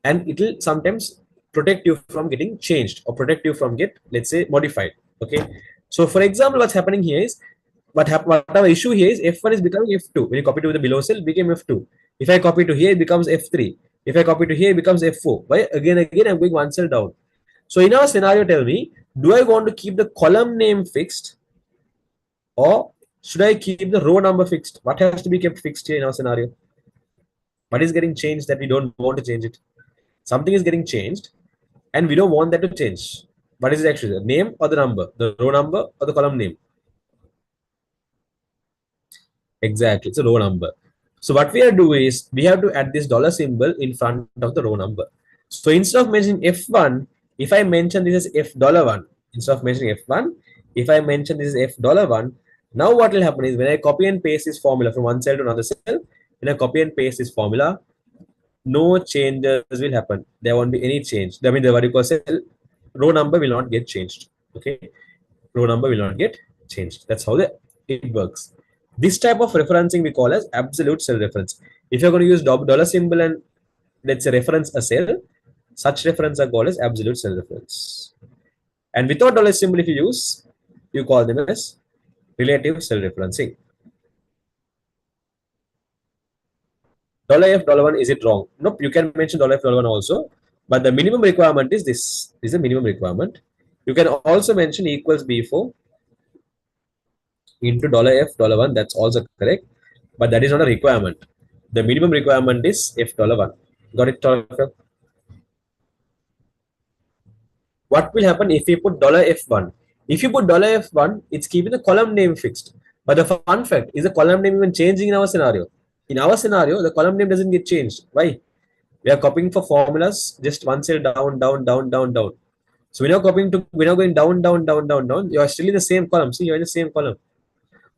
and it will sometimes protect you from getting changed or protect you from get, let's say, modified. Okay. So, for example, what's happening here is what our issue here is F1 is becoming F2. When you copy to the below cell, it became F2. If I copy to here, it becomes F3. If I copy to here, it becomes F4. Why? Again, I'm going one cell down. So in our scenario, tell me, do I want to keep the column name fixed or should I keep the row number fixed? What has to be kept fixed here in our scenario? What is getting changed that we don't want to change it? Something is getting changed and we don't want that to change. What is it actually? The name or the number? The row number or the column name? Exactly, it's a row number. So what we are doing is we have to add this dollar symbol in front of the row number. So instead of mentioning F1, if I mention this as F$1, instead of mentioning F1, if I mention this is F$1, now what will happen is when I copy and paste this formula from one cell to another cell, when I copy and paste this formula, no changes will happen. There won't be any change. I mean, the what you call cell row number will not get changed. Okay, row number will not get changed. That's how it works. This type of referencing we call as absolute cell reference. If you're going to use dollar symbol and let's say reference a cell, such reference are called as absolute cell reference. And without dollar symbol, if you use, you call them as relative cell referencing. $F$1, is it wrong? Nope, you can mention $F$1 also, but the minimum requirement is this. This is the minimum requirement. You can also mention equals before into $F$1. That's also correct, but that is not a requirement. The minimum requirement is F$1. Got it? What will happen if you put $F1? If you put $F1, it's keeping the column name fixed. But the fun fact is the column name even changing in our scenario. In our scenario, the column name doesn't get changed. Why? We are copying for formulas just one cell down, down, down, down, down. So we're now going down, down, down, down, down. You are still in the same column. See, you're in the same column.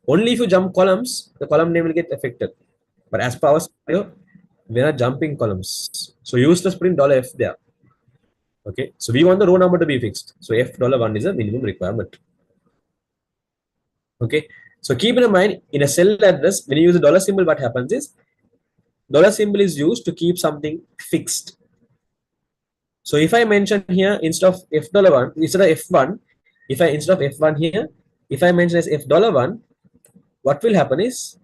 Only if you jump columns, the column name will get affected. But as per our scenario, we're not jumping columns. So useless putting $F there. Okay, so we want the row number to be fixed. So F$1 is a minimum requirement. Okay, so keep in mind in a cell address, when you use the dollar symbol, what happens is dollar symbol is used to keep something fixed. So if I mention here instead of F$1, instead of F1, if I instead of F1 here, if I mention as F$1, what will happen is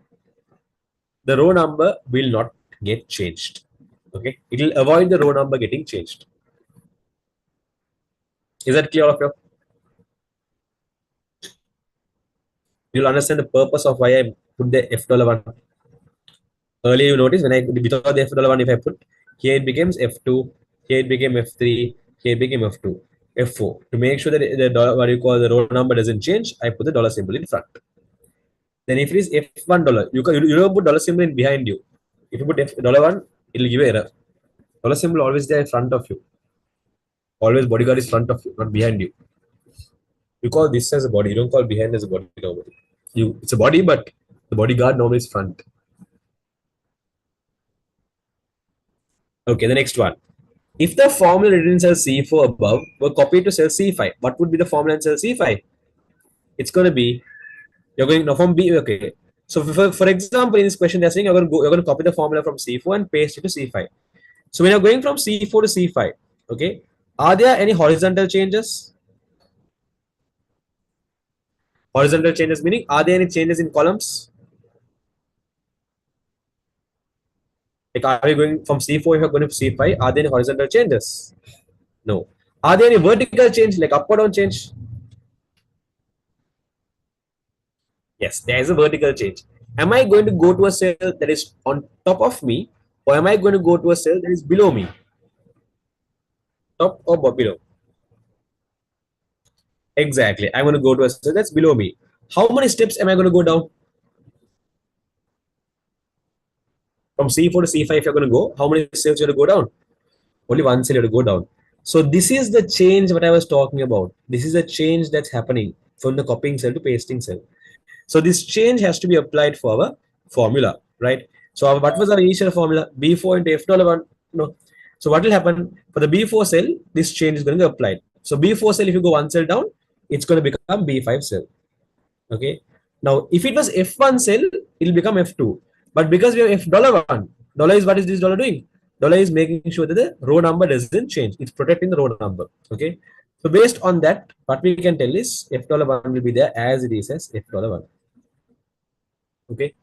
the row number will not get changed. Okay, it will avoid the row number getting changed. Is that clear of you? You'll understand the purpose of why I put the F$1. Earlier, you notice when I without the F$1, if I put here, it becomes F2, here it became F3, here it became F2, F4. To make sure that the dollar, what you call the row number doesn't change, I put the dollar symbol in front. Then if it is F$1, you don't put dollar symbol in behind you. If you put $1, it will give an error. Dollar symbol always there in front of you. Always bodyguard is front of you, not behind you. You call this as a body. You don't call behind as a body normally. It's a body, but the bodyguard normally is front. Okay, the next one. If the formula written in cell C4 above were copied to cell C5, what would be the formula in cell C5? It's going to be, you're going now from B. Okay. So for example, in this question, they're saying you're going to copy the formula from C4 and paste it to C5. So when you're going from C4 to C5, okay, are there any horizontal changes? Horizontal changes meaning, are there any changes in columns? Like, are we going from C4 if you're going to C5? Are there any horizontal changes? No. Are there any vertical change, like up or down change? Yes, there is a vertical change. Am I going to go to a cell that is on top of me, or am I going to go to a cell that is below me? Top or below? Exactly. I'm going to go to a cell that's below me. How many steps am I going to go down? From C4 to C5, if you're going to go, how many cells you have to go down? Only one cell you have to go down. So this is the change what I was talking about. This is the change that's happening from the copying cell to pasting cell. So this change has to be applied for our formula, right? So what was our initial formula? B4 into F$1. No. So what will happen for the B4 cell? This change is going to be applied. So B4 cell, if you go one cell down, it's going to become B5 cell. Okay. Now, if it was F1 cell, it'll become F2. But because we have F $1, dollar is what is this dollar doing? Dollar is making sure that the row number doesn't change. It's protecting the row number. Okay. So based on that, what we can tell is F $1 will be there as it is as F $1. Okay.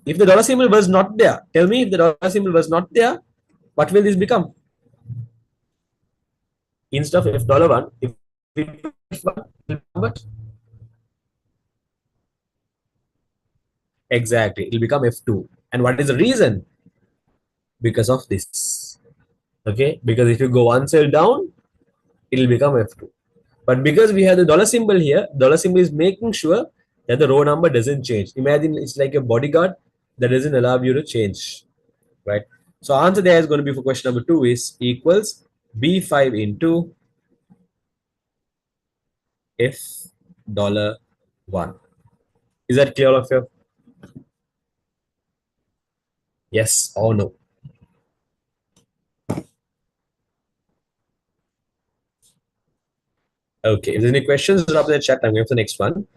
If the dollar symbol was not there, tell me if the dollar symbol was not there, what will this become? Instead of F $1, if it F1, will become what? Exactly. It will become F2. And what is the reason? Because of this. Okay. Because if you go one cell down, it will become F2. But because we have the dollar symbol here, dollar symbol is making sure that the row number doesn't change. Imagine it's like a bodyguard that doesn't allow you to change. Right. So answer there is going to be for question number 2 is equals B5 into F $1. Is that clear all of you? Yes or no? Okay. If there's any questions, drop in the chat. I'm going for the next one.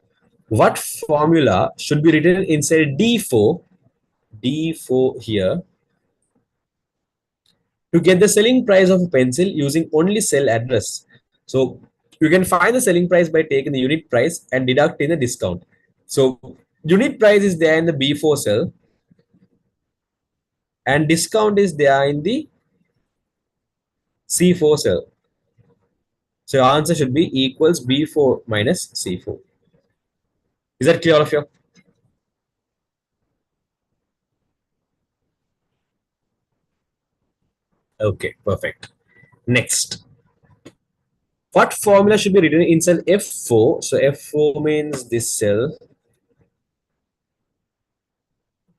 What formula should be written in cell D4, D4 here, to get the selling price of a pencil using only cell address? So you can find the selling price by taking the unit price and deducting the discount. So unit price is there in the B4 cell and discount is there in the C4 cell. So your answer should be equals B4 minus C4. Is that clear all of you? Okay, perfect. Next. What formula should be written in cell F4? So F4 means this cell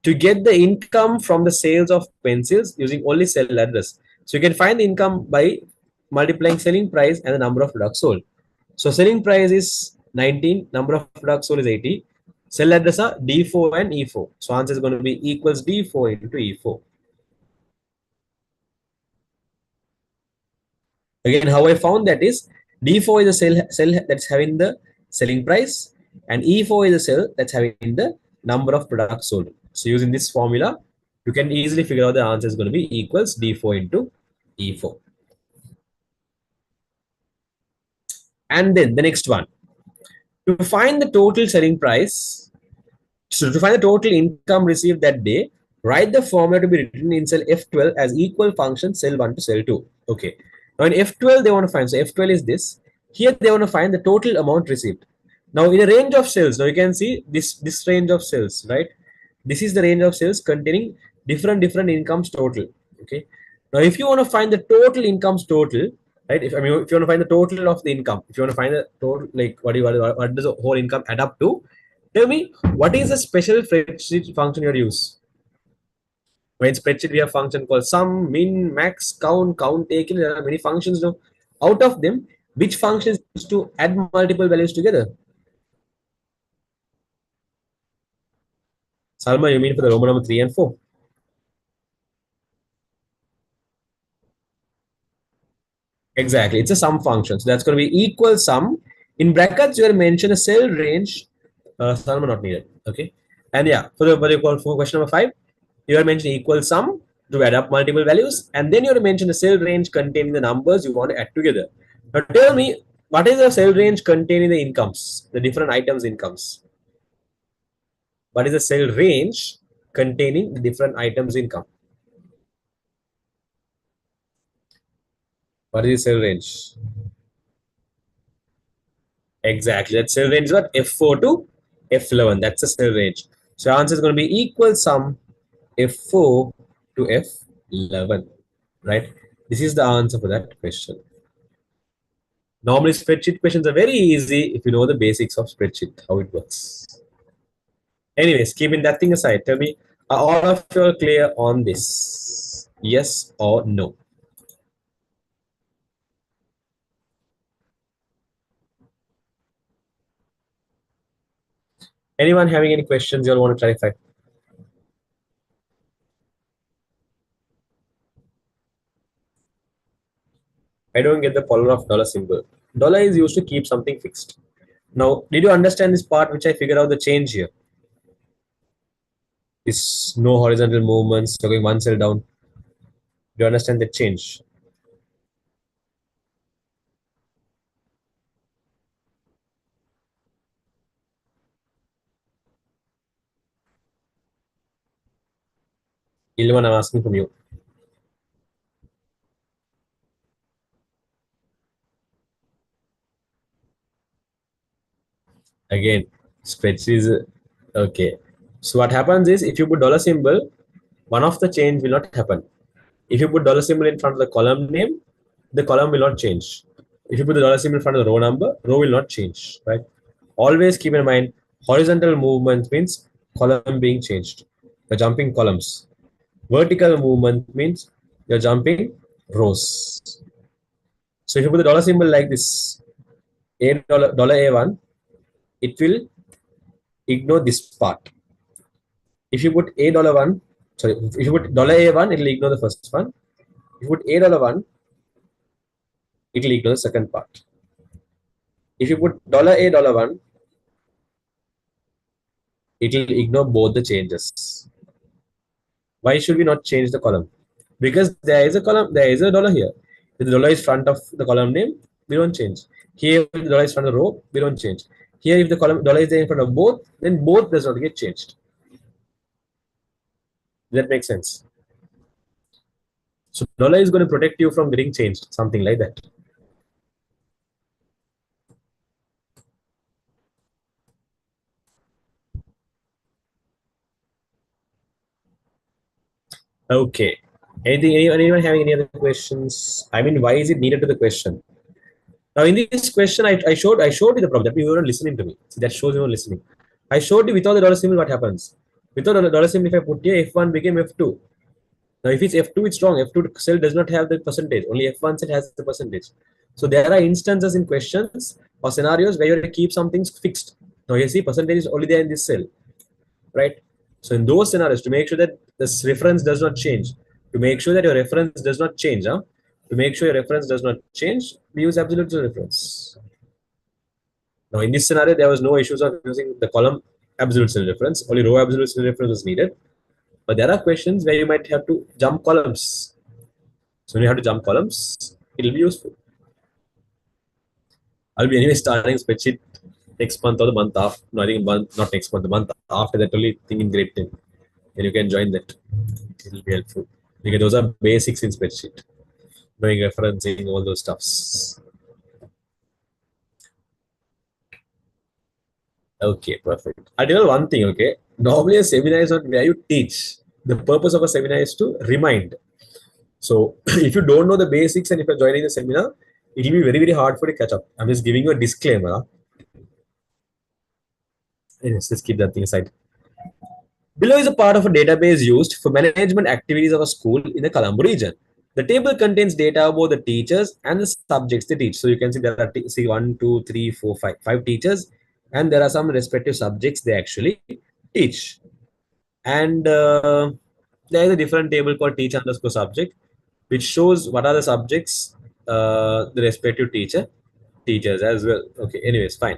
to get the income from the sales of pencils using only cell address. So you can find the income by multiplying selling price and the number of products sold. So selling price is 19, number of products sold is 80. Cell address are D4 and E4. So answer is going to be equals D4 into E4. Again, how I found that is D4 is a cell that's having the selling price and E4 is a cell that's having the number of products sold. So using this formula, you can easily figure out the answer is going to be equals D4 into E4. And then the next one, to find the total selling price, so to find the total income received that day, write the formula to be written in cell F12 as equal function cell 1 to cell 2. Okay. Now in F12 they want to find, so F12 is this. Here they want to find the total amount received. Now in a range of cells, now you can see this range of cells, right? This is the range of cells containing different incomes total. Okay. Now if you want to find the total incomes total, right? If you want to find the total of the income, if you want to find the total, like what does the whole income add up to? Tell me, what is the special spreadsheet function you use? When spreadsheet, we have function called sum, min, max, count, count taken. There are many functions now. Out of them, which function is used to add multiple values together? Salma, you mean for the Roman number 3 and 4? Exactly. It's a sum function. So that's going to be equal sum. In brackets, you are mentioned a cell range. Salma not needed. Okay. And yeah, for the what you call for question number 5, you are mentioning equal sum to add up multiple values, and then you are mentioned the cell range containing the numbers you want to add together. Now tell me, what is the cell range containing the incomes, the different items incomes? What is the cell range containing the different items income? What is the cell range? Exactly. That cell range is what? F4 to F11. That's the cell range. So answer is going to be equal sum F4 to F11. Right? This is the answer for that question. Normally, spreadsheet questions are very easy if you know the basics of spreadsheet, how it works. Anyways, keeping that thing aside, tell me, are all of you clear on this? Yes or no? Anyone having any questions you all want to clarify? I don't get the polar of dollar symbol. Dollar is used to keep something fixed. Now, did you understand this part which I figured out the change here? Is no horizontal movements, so going one cell down. Do you understand the change? 11, I'm asking from you. Again, spreadsheet is okay. So what happens is if you put dollar symbol, one of the change will not happen. If you put dollar symbol in front of the column name, the column will not change. If you put the dollar symbol in front of the row number, row will not change, right? Always keep in mind horizontal movement means column being changed. You're jumping columns. Vertical movement means you're jumping rows. So if you put the dollar symbol like this, dollar A1, it will ignore this part. If you put A$1, sorry, if you put dollar A1, it will ignore the first one. If you put A$1, it will ignore the second part. If you put dollar $A$1, it will ignore both the changes. Why should we not change the column? Because there is a column, there is a dollar here. If the dollar is front of the column name, we don't change. Here, if the dollar is front of the row, we don't change. Here, if the column dollar is there in front of both, then both does not get changed. That makes sense. So dollar is going to protect you from getting changed, something like that. Okay. Anyone having any other questions? I mean, why is it needed to the question? Now, in this question, I showed you the problem that you weren't listening to me. See, that shows you were listening. I showed you without the dollar symbol what happens. Without the dollar symbol, if I put here F1 became F2. Now, if it's F2, it's wrong. F2 cell does not have the percentage. Only F1 cell has the percentage. So there are instances in questions or scenarios where you have to keep something fixed. Now you see percentage is only there in this cell, right? So in those scenarios, to make sure that this reference does not change, to make sure that your reference does not change, to make sure your reference does not change, we use absolute zero reference. Now in this scenario, there was no issues of using the column absolute cell reference, only row absolute cell reference was needed. But there are questions where you might have to jump columns. So when you have to jump columns, it will be useful. I'll be anyway starting spreadsheet next month or the month after. No, I think month, not next month, the month after that only thing in grade 10. And you can join that. It will be helpful. Because those are basics in spreadsheet. Knowing referencing, all those stuffs. Okay, perfect. I tell you one thing, okay. Normally a seminar is not where you teach. The purpose of a seminar is to remind. So if you don't know the basics and if you're joining the seminar, it will be very, very hard for you to catch up. I'm just giving you a disclaimer. Yes, let's keep that thing aside. Below is a part of a database used for management activities of a school in the Colombo region. The table contains data about the teachers and the subjects they teach. So you can see there are see 5 teachers, and there are some respective subjects they actually teach. And there is a different table called teacher underscore subject, which shows what are the subjects the respective teachers as well. Okay, anyways, fine.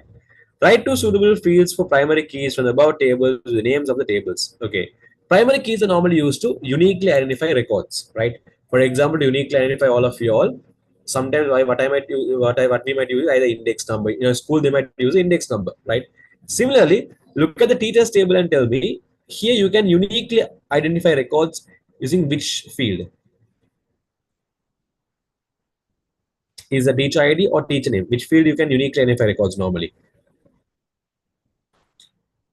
Write two suitable fields for primary keys from the above tables with the names of the tables. Okay. Primary keys are normally used to uniquely identify records, right? For example, to uniquely identify all of you all. Sometimes what I might use, what we might use is either index number. In a school, they might use index number, right? Similarly, look at the teachers table and tell me here you can uniquely identify records using which field? Is the teacher ID or teacher name? Which field you can uniquely identify records normally?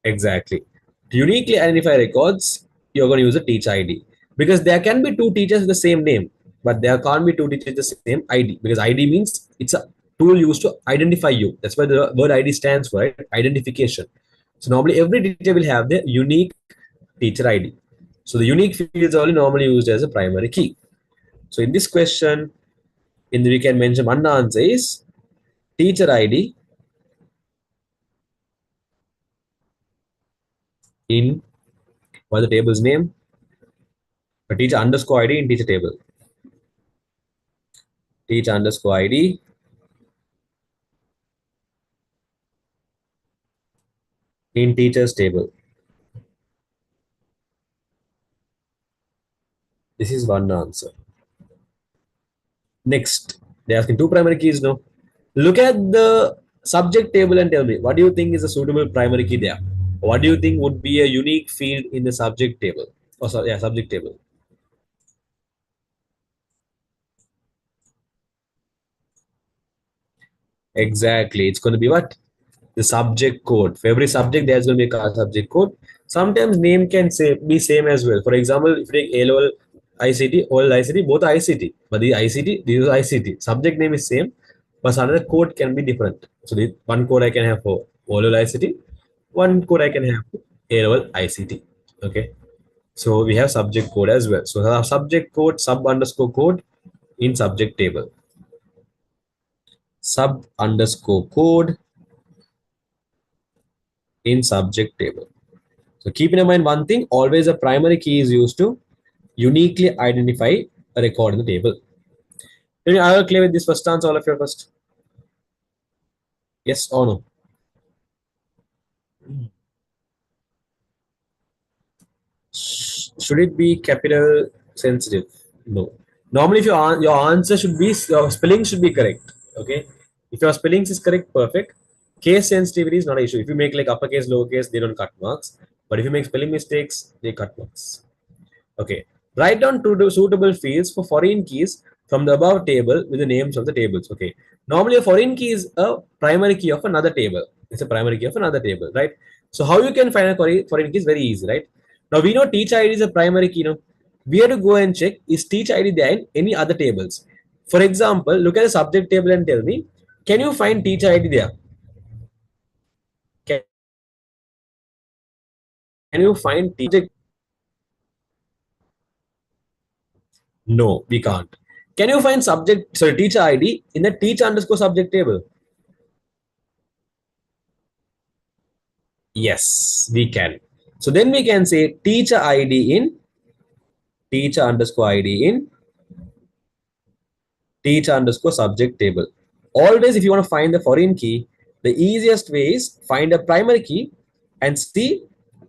Exactly. To uniquely identify records, you're going to use a teacher ID because there can be two teachers with the same name, but there can't be two teachers with the same ID because ID means it's a tool used to identify you. That's why the word ID stands for, right? Identification. So normally every teacher will have the unique teacher ID. So the unique fields are only normally used as a primary key. So in this question, in the we can mention one answer is teacher ID in what the table's name, a teacher underscore ID in teacher table. Teacher underscore ID in teacher's table. This is one answer. Next, they're asking two primary keys now. Look at the subject table and tell me what do you think is a suitable primary key there? What do you think would be a unique field in the subject table? Oh, sorry, yeah, subject table. Exactly. It's going to be what? The subject code. For every subject, there's going to be a subject code. Sometimes name can say be same as well. For example, if you take A level ICT, O level ICT, both are ICT. But the ICT, this is ICT. Subject name is same, but another code can be different. So the one code I can have for O level ICT, one code I can have for A level ICT. Okay. So we have subject code as well. So our subject code, sub underscore code in subject table. Sub underscore code in subject table. So keep in mind one thing, always a primary key is used to uniquely identify a record in the table. Are you clear with this first answer, all of you first? Yes or no? Should it be capital sensitive? No. Normally, if your answer should be, your spelling should be correct. Okay. If your spellings is correct, perfect. Case sensitivity is not an issue. If you make like uppercase, lowercase, they don't cut marks. But if you make spelling mistakes, they cut marks. Okay. Write down two suitable fields for foreign keys from the above table with the names of the tables. Okay. Normally, a foreign key is a primary key of another table. It's a primary key of another table, right? So how you can find a foreign key is very easy, right? Now we know teacher ID is a primary key. Now we have to go and check is teacher ID there in any other tables. For example, look at the subject table and tell me, can you find teacher ID there? Can, can you find teacher? No, we can't. Can you find subject, sorry, teacher ID in the teacher underscore subject table? Yes, we can. So then we can say teacher ID in teacher underscore ID in teacher underscore subject table. Always, if you want to find the foreign key, the easiest way is find a primary key and see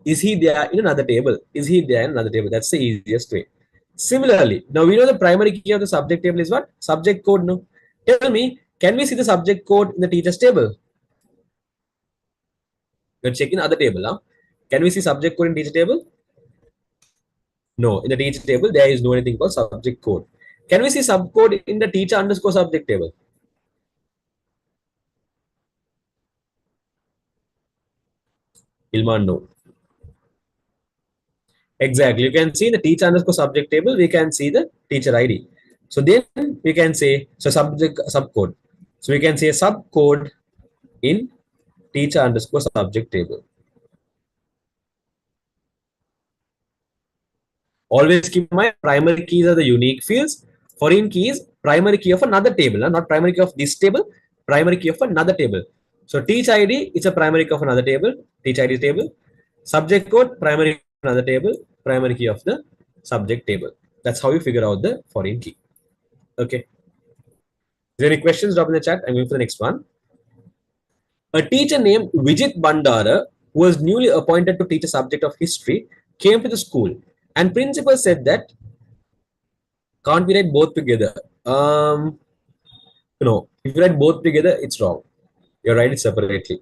is he there in another table? Is he there in another table? That's the easiest way. Similarly, now we know the primary key of the subject table is what? Subject code. No, tell me, can we see the subject code in the teacher's table? We're checking the other table. Huh? Can we see subject code in teacher table? No, in the teacher table there is no anything called subject code. Can we see subcode in the teacher underscore subject table? Ilman, no. Exactly. You can see the teacher underscore subject table. We can see the teacher ID. So then we can say so subject subcode. So we can say subcode in teacher underscore subject table. Always keep in mind primary keys are the unique fields. Foreign keys primary key of another table, not primary key of this table. Primary key of another table. So teach ID is a primary key of another table. Teach ID table. Subject code primary key of another table. Primary key of the subject table. That's how you figure out the foreign key. Okay. Is there any questions? Drop in the chat. I'm going for the next one. A teacher named Vijit Bandara, who was newly appointed to teach a subject of history, came to the school, and principal said that can't we write both together? No. If you write both together, it's wrong. You write it separately.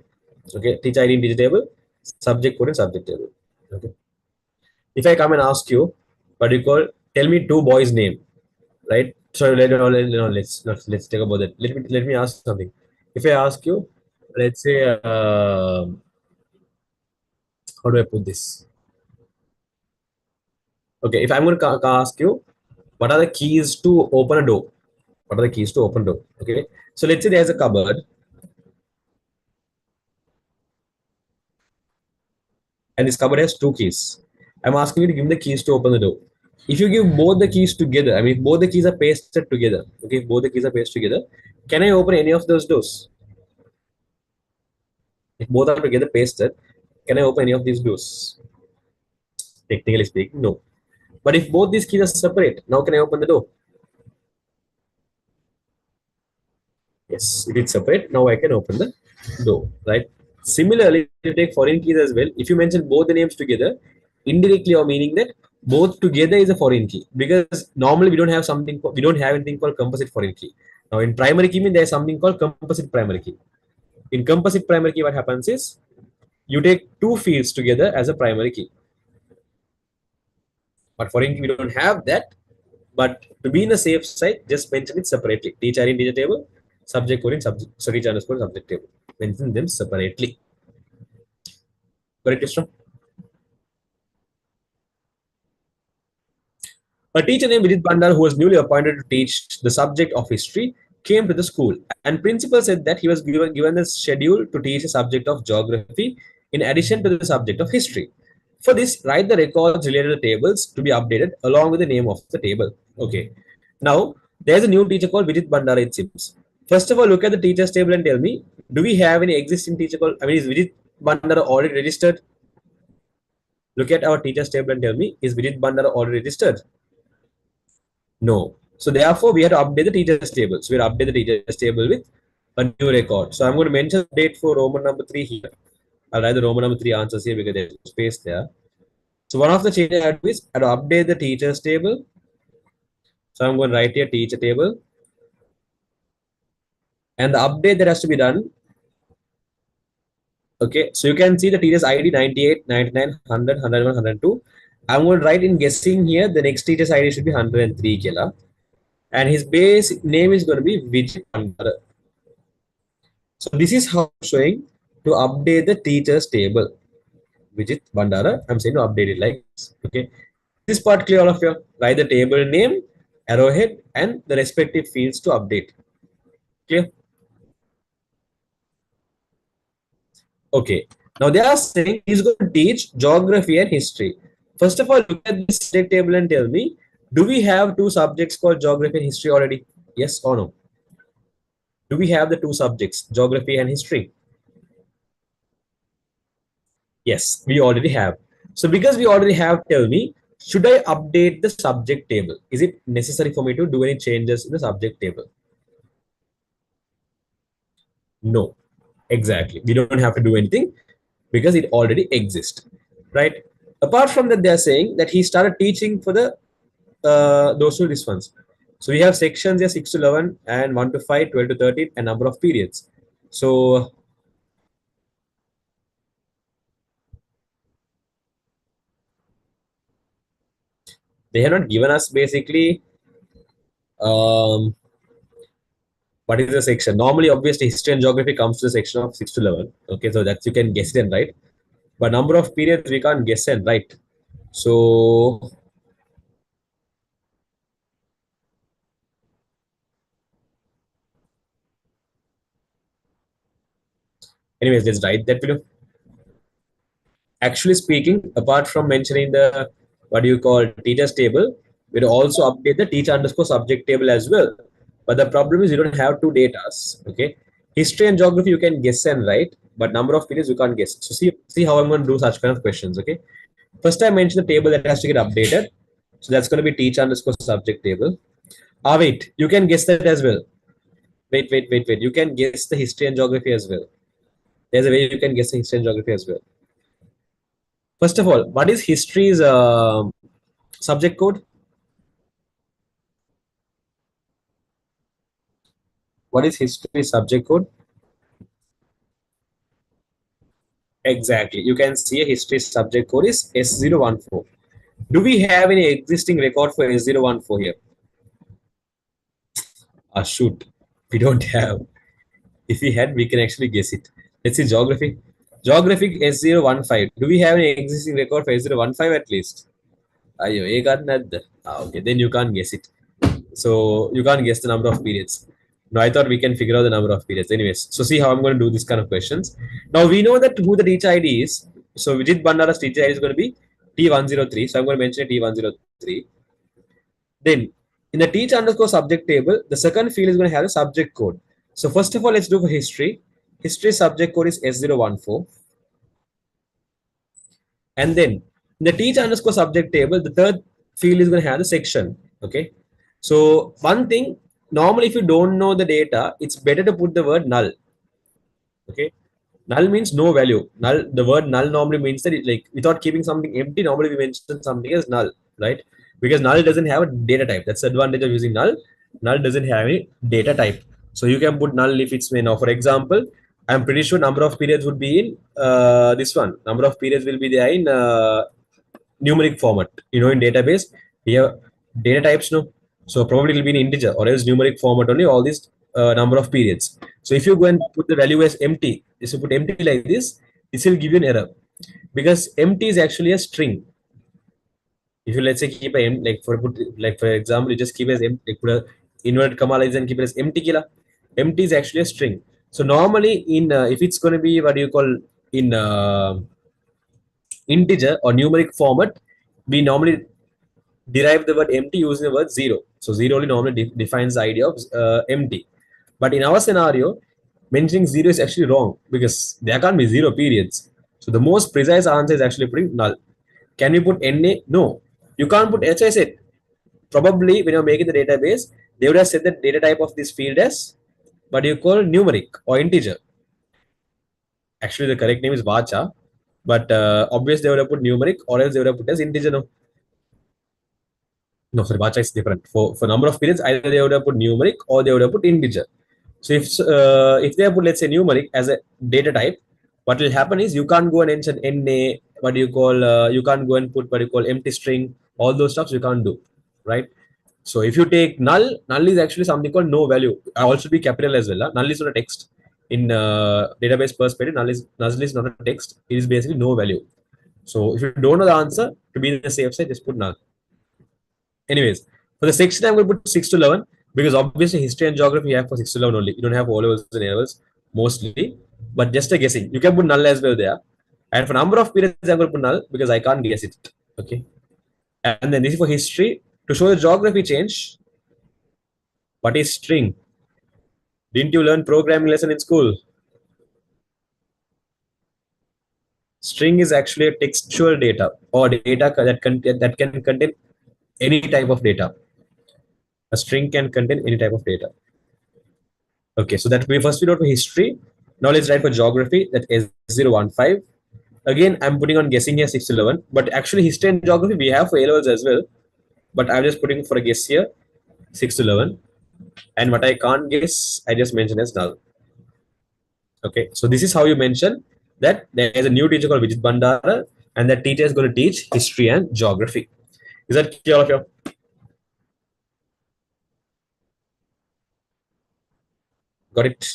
Okay. Teacher ID in teacher table, subject code in subject table. Okay. If I come and ask you, what do you call? Tell me two boys' name, right? So let's take about that. Let me ask something. If I ask you, let's say, how do I put this? Okay, if I'm going to ask you, what are the keys to open a door? What are the keys to open door? Okay, so let's say there's a cupboard, and this cupboard has two keys. I'm asking you to give me the keys to open the door. If you give both the keys together, I mean, both the keys are pasted together. Okay, both the keys are pasted together. Can I open any of those doors? If both are together pasted, can I open any of these doors? Technically speaking, no. But if both these keys are separate, now can I open the door? Yes, if it's separate, now I can open the door, right? Similarly, if you take foreign keys as well, if you mention both the names together, indirectly you're meaning that both together is a foreign key, because normally we don't have something, we don't have anything called composite foreign key. Now in primary key, there's something called composite primary key. In composite primary key, what happens is you take two fields together as a primary key. But foreign key, we don't have that. But to be in a safe side, just mention it separately. Teacher in teacher table, subject code in subject, so teacher underscore subject table. Mention them separately. Correct, Krishna? A teacher named Vidit Bandar, who was newly appointed to teach the subject of history, came to the school, and principal said that he was given the schedule to teach a subject of geography in addition to the subject of history. For this, write the records related to the tables to be updated along with the name of the table. Okay. Now, there's a new teacher called Vidit Bandar, it seems. First of all, look at the teacher's table and tell me, do we have any existing teacher called, is Vidit Bandar already registered? Look at our teacher's table and tell me, is Vidit Bandar already registered? No. So therefore, we have to update the teachers table. So we'll update the teachers table with a new record. So I'm going to mention date for Roman number 3 here. I'll write the Roman number 3 answers here because there's space there. So one of the changes I have to do is I have to update the teachers table. So I'm going to write here teacher table. And the update that has to be done. Okay, so you can see the teacher's ID 98, 99, 100, 101, 102. I'm going to write in guessing here. The next teacher's ID should be 103 Kila. And his base name is going to be Vijay Pandara. So this is how I'm showing to update the teachers table. Vijit Bandara, I'm saying to update it like this. Okay. This part clear, all of you. Write the table name, arrowhead, and the respective fields to update. Clear? Okay. Now they are saying he's going to teach geography and history. First of all, look at this subject table and tell me, do we have two subjects called geography and history already? Yes or no? Do we have the two subjects, geography and history? Yes, we already have. So because we already have, tell me, should I update the subject table? Is it necessary for me to do any changes in the subject table? No, exactly. We don't have to do anything because it already exists, right? Apart from that, they're saying that he started teaching for the those two this ones. So we have sections here 6 to 11 and 1 to 5, 12 to 13, and number of periods. So they have not given us basically what is the section. Normally, obviously, history and geography comes to the section of 6 to 11. Okay, so that you can guess it and write. But number of periods we can't guess and write. So, anyways, let's write that below. Actually speaking, apart from mentioning the what do you call teachers table, we'll also update the teacher underscore subject table as well. But the problem is you don't have two datas. Okay, history and geography you can guess and write, but number of periods you can't guess. So see how I'm going to do such kind of questions. Okay, first I mentioned the table that has to get updated. So that's going to be teacher underscore subject table. Ah, wait, you can guess that as well. Wait. You can guess the history and geography as well. There's a way you can guess the history and geography as well. First of all, what is history's subject code? What is history subject code? Exactly. You can see a history subject code is S014. Do we have any existing record for S014 here? Ah, shoot. We don't have. If we had, we can actually guess it. Let's see geography. Geographic S015. Do we have any existing record for S015 at least? Ayo, okay, then you can't guess it. So you can't guess the number of periods. No, I thought we can figure out the number of periods. Anyways, so see how I'm going to do this kind of questions. Now we know that who the teacher ID is. So Vijit Bandara's teacher ID is going to be T103. So I'm going to mention T103. Then in the teacher underscore subject table, the second field is going to have a subject code. So first of all, let's do for history. History subject code is S014. And then in the teacher underscore subject table, the third field is going to have the section. Okay. So one thing, normally if you don't know the data, it's better to put the word null. Okay. Null means no value. Null, the word null normally means that like without keeping something empty, normally we mention something as null, right? Because null doesn't have a data type. That's the advantage of using null. Null doesn't have any data type. So you can put null if it's now, for example, I'm pretty sure number of periods would be in this one. Number of periods will be there in numeric format. In database, we have data types, no. So probably it will be in integer or else numeric format only, all these number of periods. So if you go and put the value as empty, if you put empty like this will give you an error because empty is actually a string. If you let's say keep a like for example, you just keep as empty, put a inverted comma like and keep it as empty killer. Empty is actually a string. So normally in if it's going to be what do you call in integer or numeric format, we normally derive the word empty using the word zero. So zero only normally defines the idea of empty. But in our scenario, mentioning zero is actually wrong because there can't be zero periods. So the most precise answer is actually putting null. Can we put NA? No. You can't put H. I said. Probably when you're making the database, they would have said the data type of this field as what you call numeric or integer. Actually, the correct name is Vacha. But obviously they would have put numeric or else they would have put as integer. No, no, sorry, Bacha is different. For number of periods, either they would have put numeric or they would have put integer. So if they have put let's say numeric as a data type, what will happen is you can't go and mention NA, what do you call you can't go and put what you call empty string, all those stuffs you can't do, right? So if you take null, null is actually something called no value. I also be capital as well. Huh? Null is not a text. In database perspective, null is not a text. It is basically no value. So if you don't know the answer, to be in the safe side, just put null. Anyways, for the section, I'm going to put 6 to 11 because obviously history and geography you have for 6 to 11 only. You don't have O levels and A levels mostly, but just a guessing. You can put null as well there. And for number of periods, I'm going to put null because I can't guess it. Okay. And then this is for history. To show the geography change, what is string? Didn't you learn programming lesson in school? String is actually a textual data or data that can contain any type of data. A string can contain any type of data. Okay, so that we first we know for history. Now let's write for geography. That is 015. Again, I'm putting on guessing here 6 to 11. But actually, history and geography we have for A levels as well. But I'm just putting for a guess here 6 to 11. And what I can't guess, I just mentioned as null. Okay, so this is how you mention that there is a new teacher called Vijit Bandara, and that teacher is going to teach history and geography. Is that clear, all of you? Got it?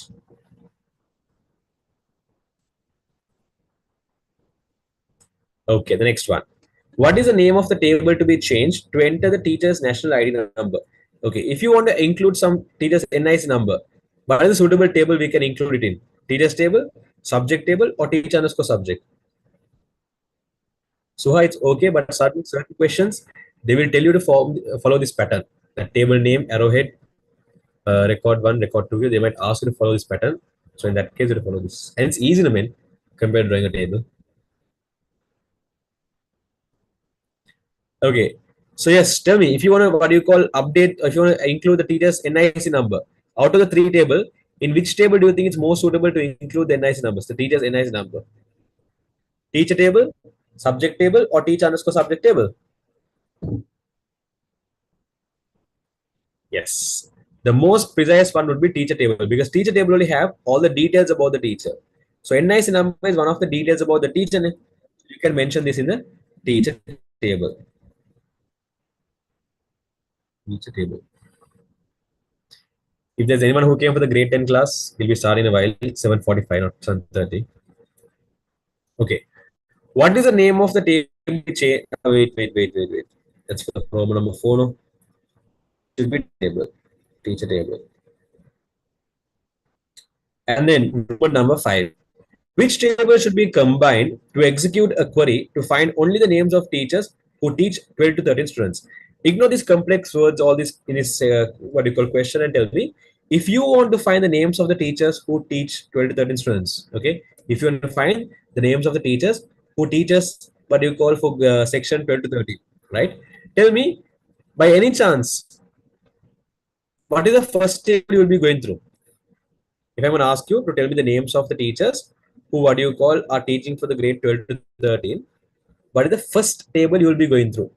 Okay, the next one. What is the name of the table to be changed to enter the teacher's national ID number? Okay, if you want to include some teacher's NIC number, what is a suitable table we can include it in? Teacher's table, subject table, or teacher underscore subject? Suha, it's okay, but certain questions they will tell you to follow this pattern. The table name, arrowhead, record one, record two. They might ask you to follow this pattern. So in that case, you have to follow this. And it's easy to mean compared to drawing a table. Okay. So yes, tell me if you want to what do you call update, if you want to include the teacher's NIC number out of the three table, in which table do you think it's more suitable to include the NIC numbers, the teacher's NIC number? Teacher table, subject table, or teacher underscore subject table? Yes. The most precise one would be teacher table because teacher table only have all the details about the teacher. So NIC number is one of the details about the teacher. You can mention this in the teacher table. Teacher table. If there's anyone who came for the grade 10 class, we'll be starting in a while, 7:45 or 7:30. Okay. What is the name of the table? Wait. That's for the problem number 4. No? Should be table. Teacher table. And then number 5. Which table should be combined to execute a query to find only the names of teachers who teach 12 to 13 students? Ignore these complex words, all this in this what do you call question, and tell me if you want to find the names of the teachers who teach 12 to 13 students. Okay, if you want to find the names of the teachers who teaches what do you call for section 12 to 13, right? Tell me by any chance what is the first table you will be going through? If I'm going to ask you to tell me the names of the teachers who what do you call are teaching for the grade 12 to 13, what is the first table you will be going through?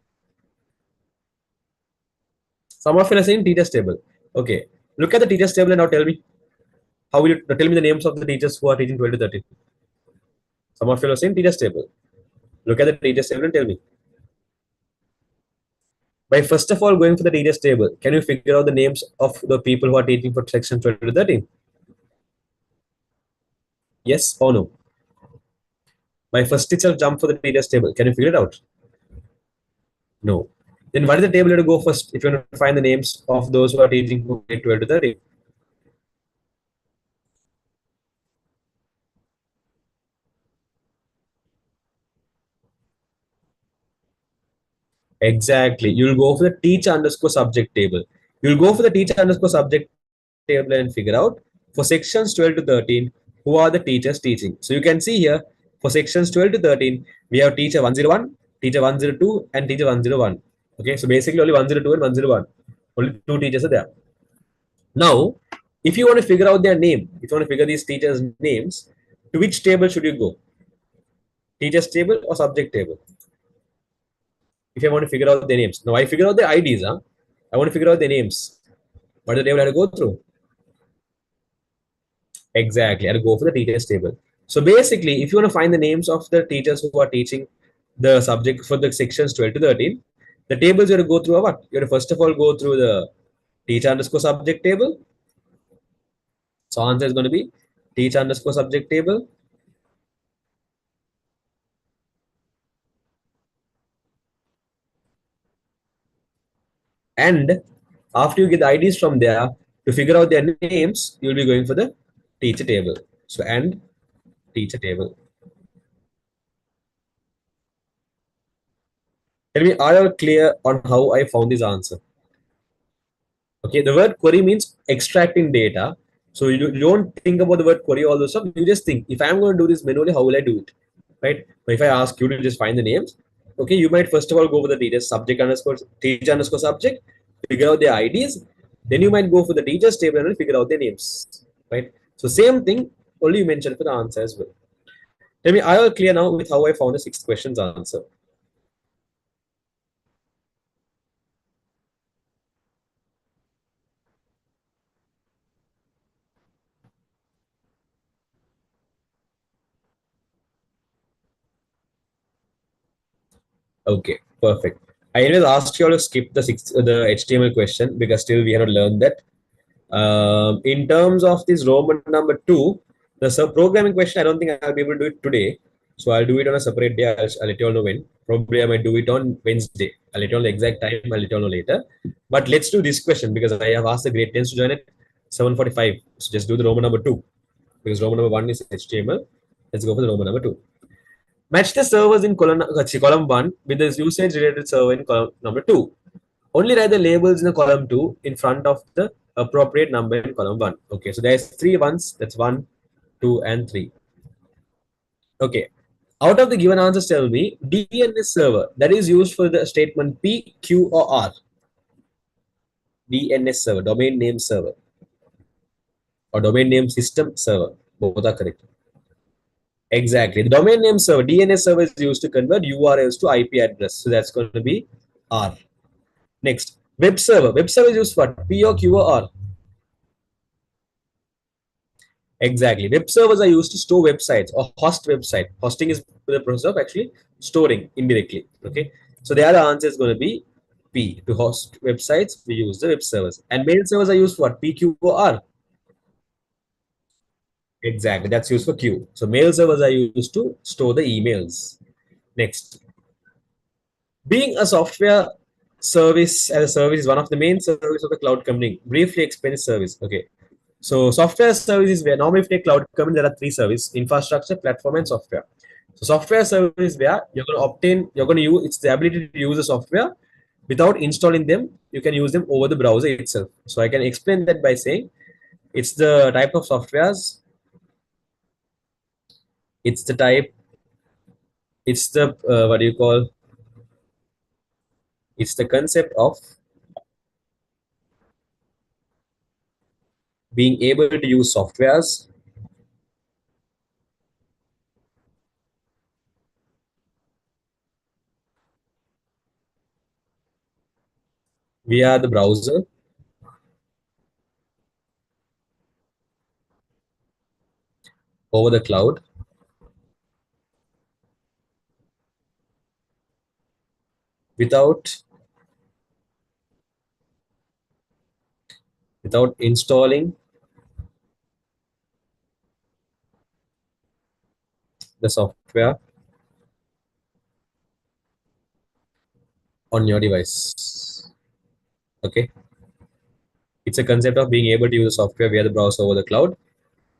Some of you are saying teachers table. Okay, look at the teachers table and now tell me how will you tell me the names of the teachers who are teaching 12 to 13. Some of you are saying teachers table. Look at the teachers table and tell me. By first of all going for the teachers table, can you figure out the names of the people who are teaching for section 12 to 13? Yes or no? By first itself jump for the teachers table. Can you figure it out? No. Then what is the table you have to go first if you want to find the names of those who are teaching from grade 12 to 13? Exactly. You'll go for the teacher underscore subject table. You'll go for the teacher underscore subject table and figure out for sections 12 to 13 who are the teachers teaching. So you can see here for sections 12 to 13 we have teacher 101, teacher 102, and teacher 101. Okay, so basically only 102 and 101. Only two teachers are there. Now, if you want to figure out their name, if you want to figure these teachers' names, to which table should you go? Teachers table or subject table? If I want to figure out their names. Now I figure out their IDs, huh? I want to figure out their names. What is the table I have to go through? Exactly. I have to go for the teachers table. So basically, if you want to find the names of the teachers who are teaching the subject for the sections 12 to 13, the tables you have to go through are what? You have to first of all go through the teacher underscore subject table. So answer is going to be teacher underscore subject table. And after you get the IDs from there, to figure out their names, you'll be going for the teacher table. So and teacher table. Tell me, are you clear on how I found this answer? Okay, the word query means extracting data. So you don't think about the word query, all those stuff. You just think, if I'm going to do this manually, how will I do it? Right? But if I ask you to just find the names, okay, you might first of all go for the teacher subject underscore teacher underscore subject, figure out their IDs. Then you might go for the teachers table and figure out their names. Right? So same thing, only you mentioned for the answer as well. Tell me, are you clear now with how I found the sixth question's answer? Okay, perfect. I anyways asked you all to skip the HTML question because still we have not learned that. In terms of this Roman number two, the programming question, I don't think I'll be able to do it today. So I'll do it on a separate day. I'll let you all know when. Probably I might do it on Wednesday. I'll let you all know the exact time. I'll let you all know later. But let's do this question because I have asked the grade 10s to join at 7:45. So just do the Roman number two because Roman number one is HTML. Let's go for the Roman number two. Match the servers in column 1 with the usage related server in column number 2. Only write the labels in the column 2 in front of the appropriate number in column 1. Okay, so there's three ones. That's 1, 2, and 3. Okay. Out of the given answers, tell me DNS server that is used for the statement P, Q, or R. DNS server, domain name server, or domain name system server. Both are correct. Exactly. The domain name server, DNS server is used to convert URLs to IP address. So that's going to be R. Next, web server. Web server is used for P or Q or R. Exactly. Web servers are used to store websites or host website. Hosting is the process of actually storing indirectly. Okay. So the other answer is going to be P. To host websites, we use the web servers. And mail servers are used for P, Q, or R. Exactly. That's used for Q. So mail servers are used to store the emails. Next, being a software service as a service is one of the main services of the cloud computing. Briefly explain service. Okay. So software services where normally if you take cloud computing, there are three services: infrastructure, platform, and software. So software service where you're going to obtain, you're going to use, it's the ability to use the software without installing them. You can use them over the browser itself. So I can explain that by saying it's the type of softwares, it's the type, it's the what do you call? It's the concept of being able to use softwares via the browser over the cloud without installing the software on your device. Okay, it's a concept of being able to use the software via the browser over the cloud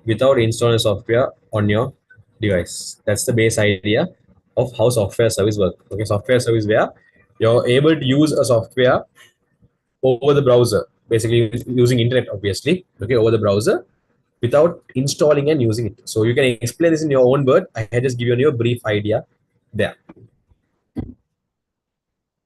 without installing software on your device. That's the base idea of how software service work. Okay, software service where you're able to use a software over the browser, basically using internet, obviously. Okay, over the browser without installing and using it. So you can explain this in your own word. I had just given you a brief idea there.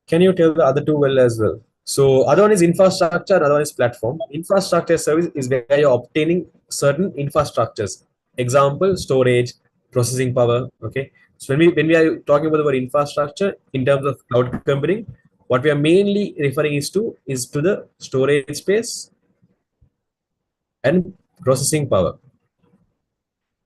Can you tell the other two well as well? So other one is infrastructure, another one is platform. Infrastructure service is where you're obtaining certain infrastructures. Example, storage, processing power. Okay. So when we are talking about the word infrastructure in terms of cloud computing, what we are mainly referring is to the storage space and processing power.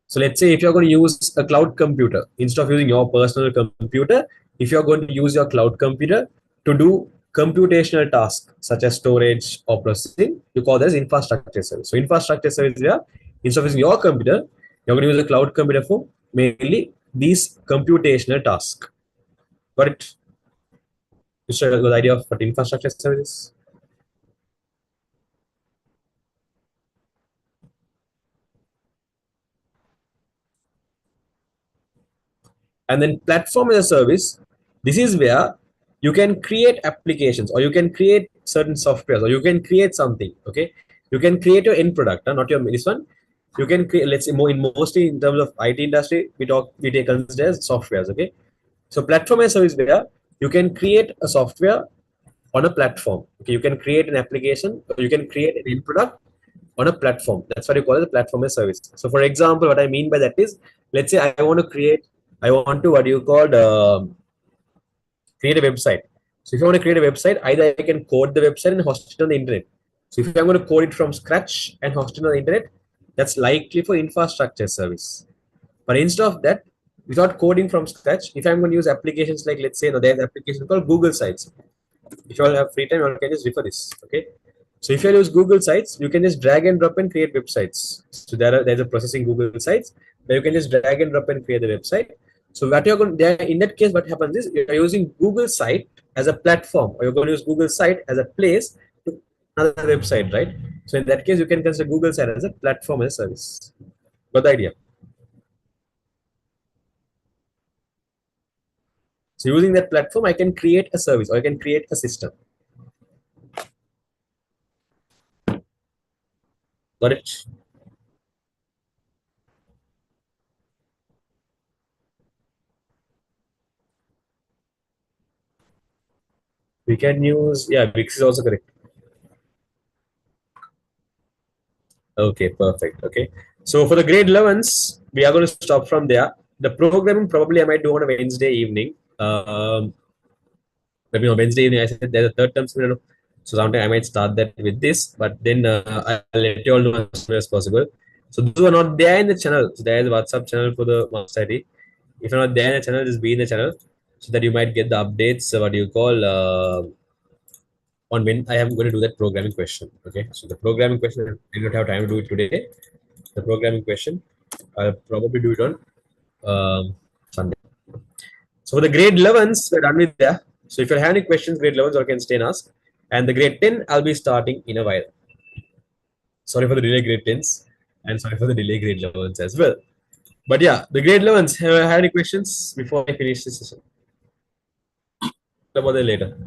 So let's say if you're going to use a cloud computer instead of using your personal computer, if you're going to use your cloud computer to do computational tasks such as storage or processing, you call this infrastructure service. So infrastructure service where instead of using your computer, you're going to use a cloud computer for mainly these computational tasks. Got it? You start with the idea of what infrastructure service is. And then platform as a service, this is where you can create applications or you can create certain softwares or you can create something. Okay, you can create your end product, not your this one. You can create, let's say, more in mostly in terms of IT industry, we take consider as softwares. Okay, so platform as a service where you can create a software on a platform. Okay, you can create an application or you can create an end product on a platform. That's what you call it, the platform as service. So for example, what I mean by that is, let's say I want to, what do you call, create a website. So if I want to create a website, either I can code the website and host it on the internet. So if I'm going to code it from scratch and host it on the internet, that's likely for infrastructure service. But instead of that, without coding from scratch, if I'm going to use applications like, let's say, there's an application called Google Sites. If you all have free time, you can just refer this. Okay. So if you use Google Sites, you can just drag and drop and create websites. So there's a processing Google Sites where you can just drag and drop and create the website. So what you're going to, in that case, what happens is you're using Google Site as a platform, or you're going to use Google Site as a place to another website, right? So in that case, you can consider Google Site as a platform as a service. Got the idea? So using that platform, I can create a service or I can create a system. Got it? We can use, yeah, Wix is also correct. Okay, perfect. Okay. So for the grade 11s, we are going to stop from there. The programming probably I might do on a Wednesday evening. Maybe on Wednesday evening, I said there's a third term seminar. So sometime I might start that with this, but then I'll let you all know as soon as possible. So those who are not there in the channel, so there is a WhatsApp channel for the master ID. If you're not there in the channel, just be in the channel so that you might get the updates. What do you call on when I am going to do that programming question. Okay, so the programming question I don't have time to do it today. The programming question I'll probably do it on Sunday. So for the grade 11s, we're done with that. So if you have any questions, grade 11s, you can stay and ask. And the grade 10, I'll be starting in a while. Sorry for the delay grade 10s and sorry for the delay grade 11s as well. But yeah, the grade 11s, have any questions before I finish this session? About that later.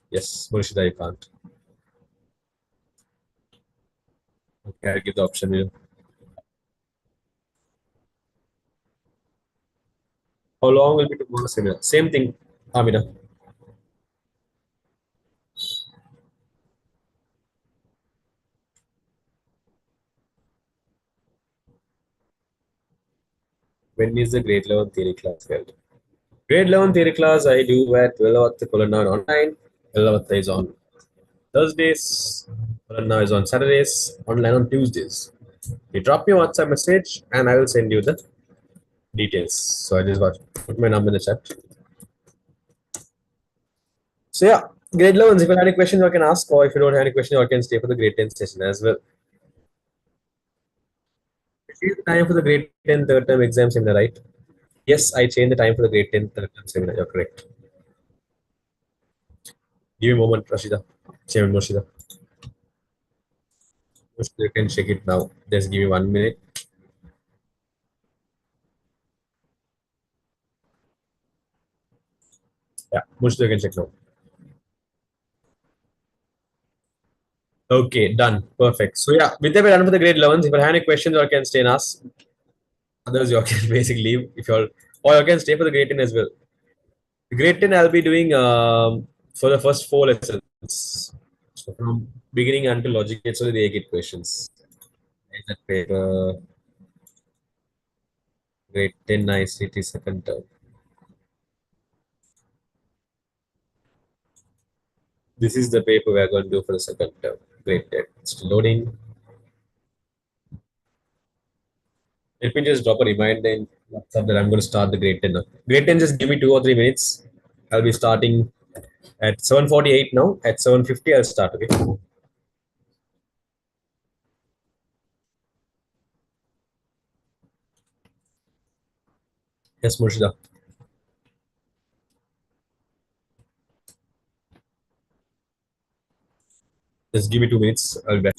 Yes, Murshida, you can't. Okay, I'll give the option here. How long will be tomorrow's seminar? Same thing, Amina. When is the grade 11 theory class held? Grade 11 theory class I do at 12 Colonna online. 12 is on Thursdays. Colonna is on Saturdays. Online on Tuesdays. You drop me a WhatsApp message and I will send you the details. So I just got put my number in the chat. So yeah, grade 11s. If you have any questions, you can ask, or if you don't have any questions, you can stay for the grade 10 session as well. Change the time for the grade 10 third term exam seminar, right? Yes, I changed the time for the grade 10 third term seminar. You're correct. Give me a moment, Rashida. Chairman Moshida. You can check it now. Just give me 1 minute. Yeah, Moshida, you can check now. Okay, done. Perfect. So yeah, with that, we're done for the grade 11s. If you have any questions, you can stay and ask. Others, you can basically leave if you're, or you can stay for the grade 10 as well. The grade 10, I'll be doing for the first four lessons. So from beginning until logic, it's only the 8 questions. In that paper, grade 10 ICT second term. This is the paper we're going to do for the second term. Grade 10. It's loading. Let me just drop a reminder in WhatsApp that I'm going to start the grade 10 now. Grade 10, just give me 2 or 3 minutes. I'll be starting at 7:48 now. At 7:50, I'll start. Okay. Yes, Murshida. Just give me 2 minutes. I'll be back.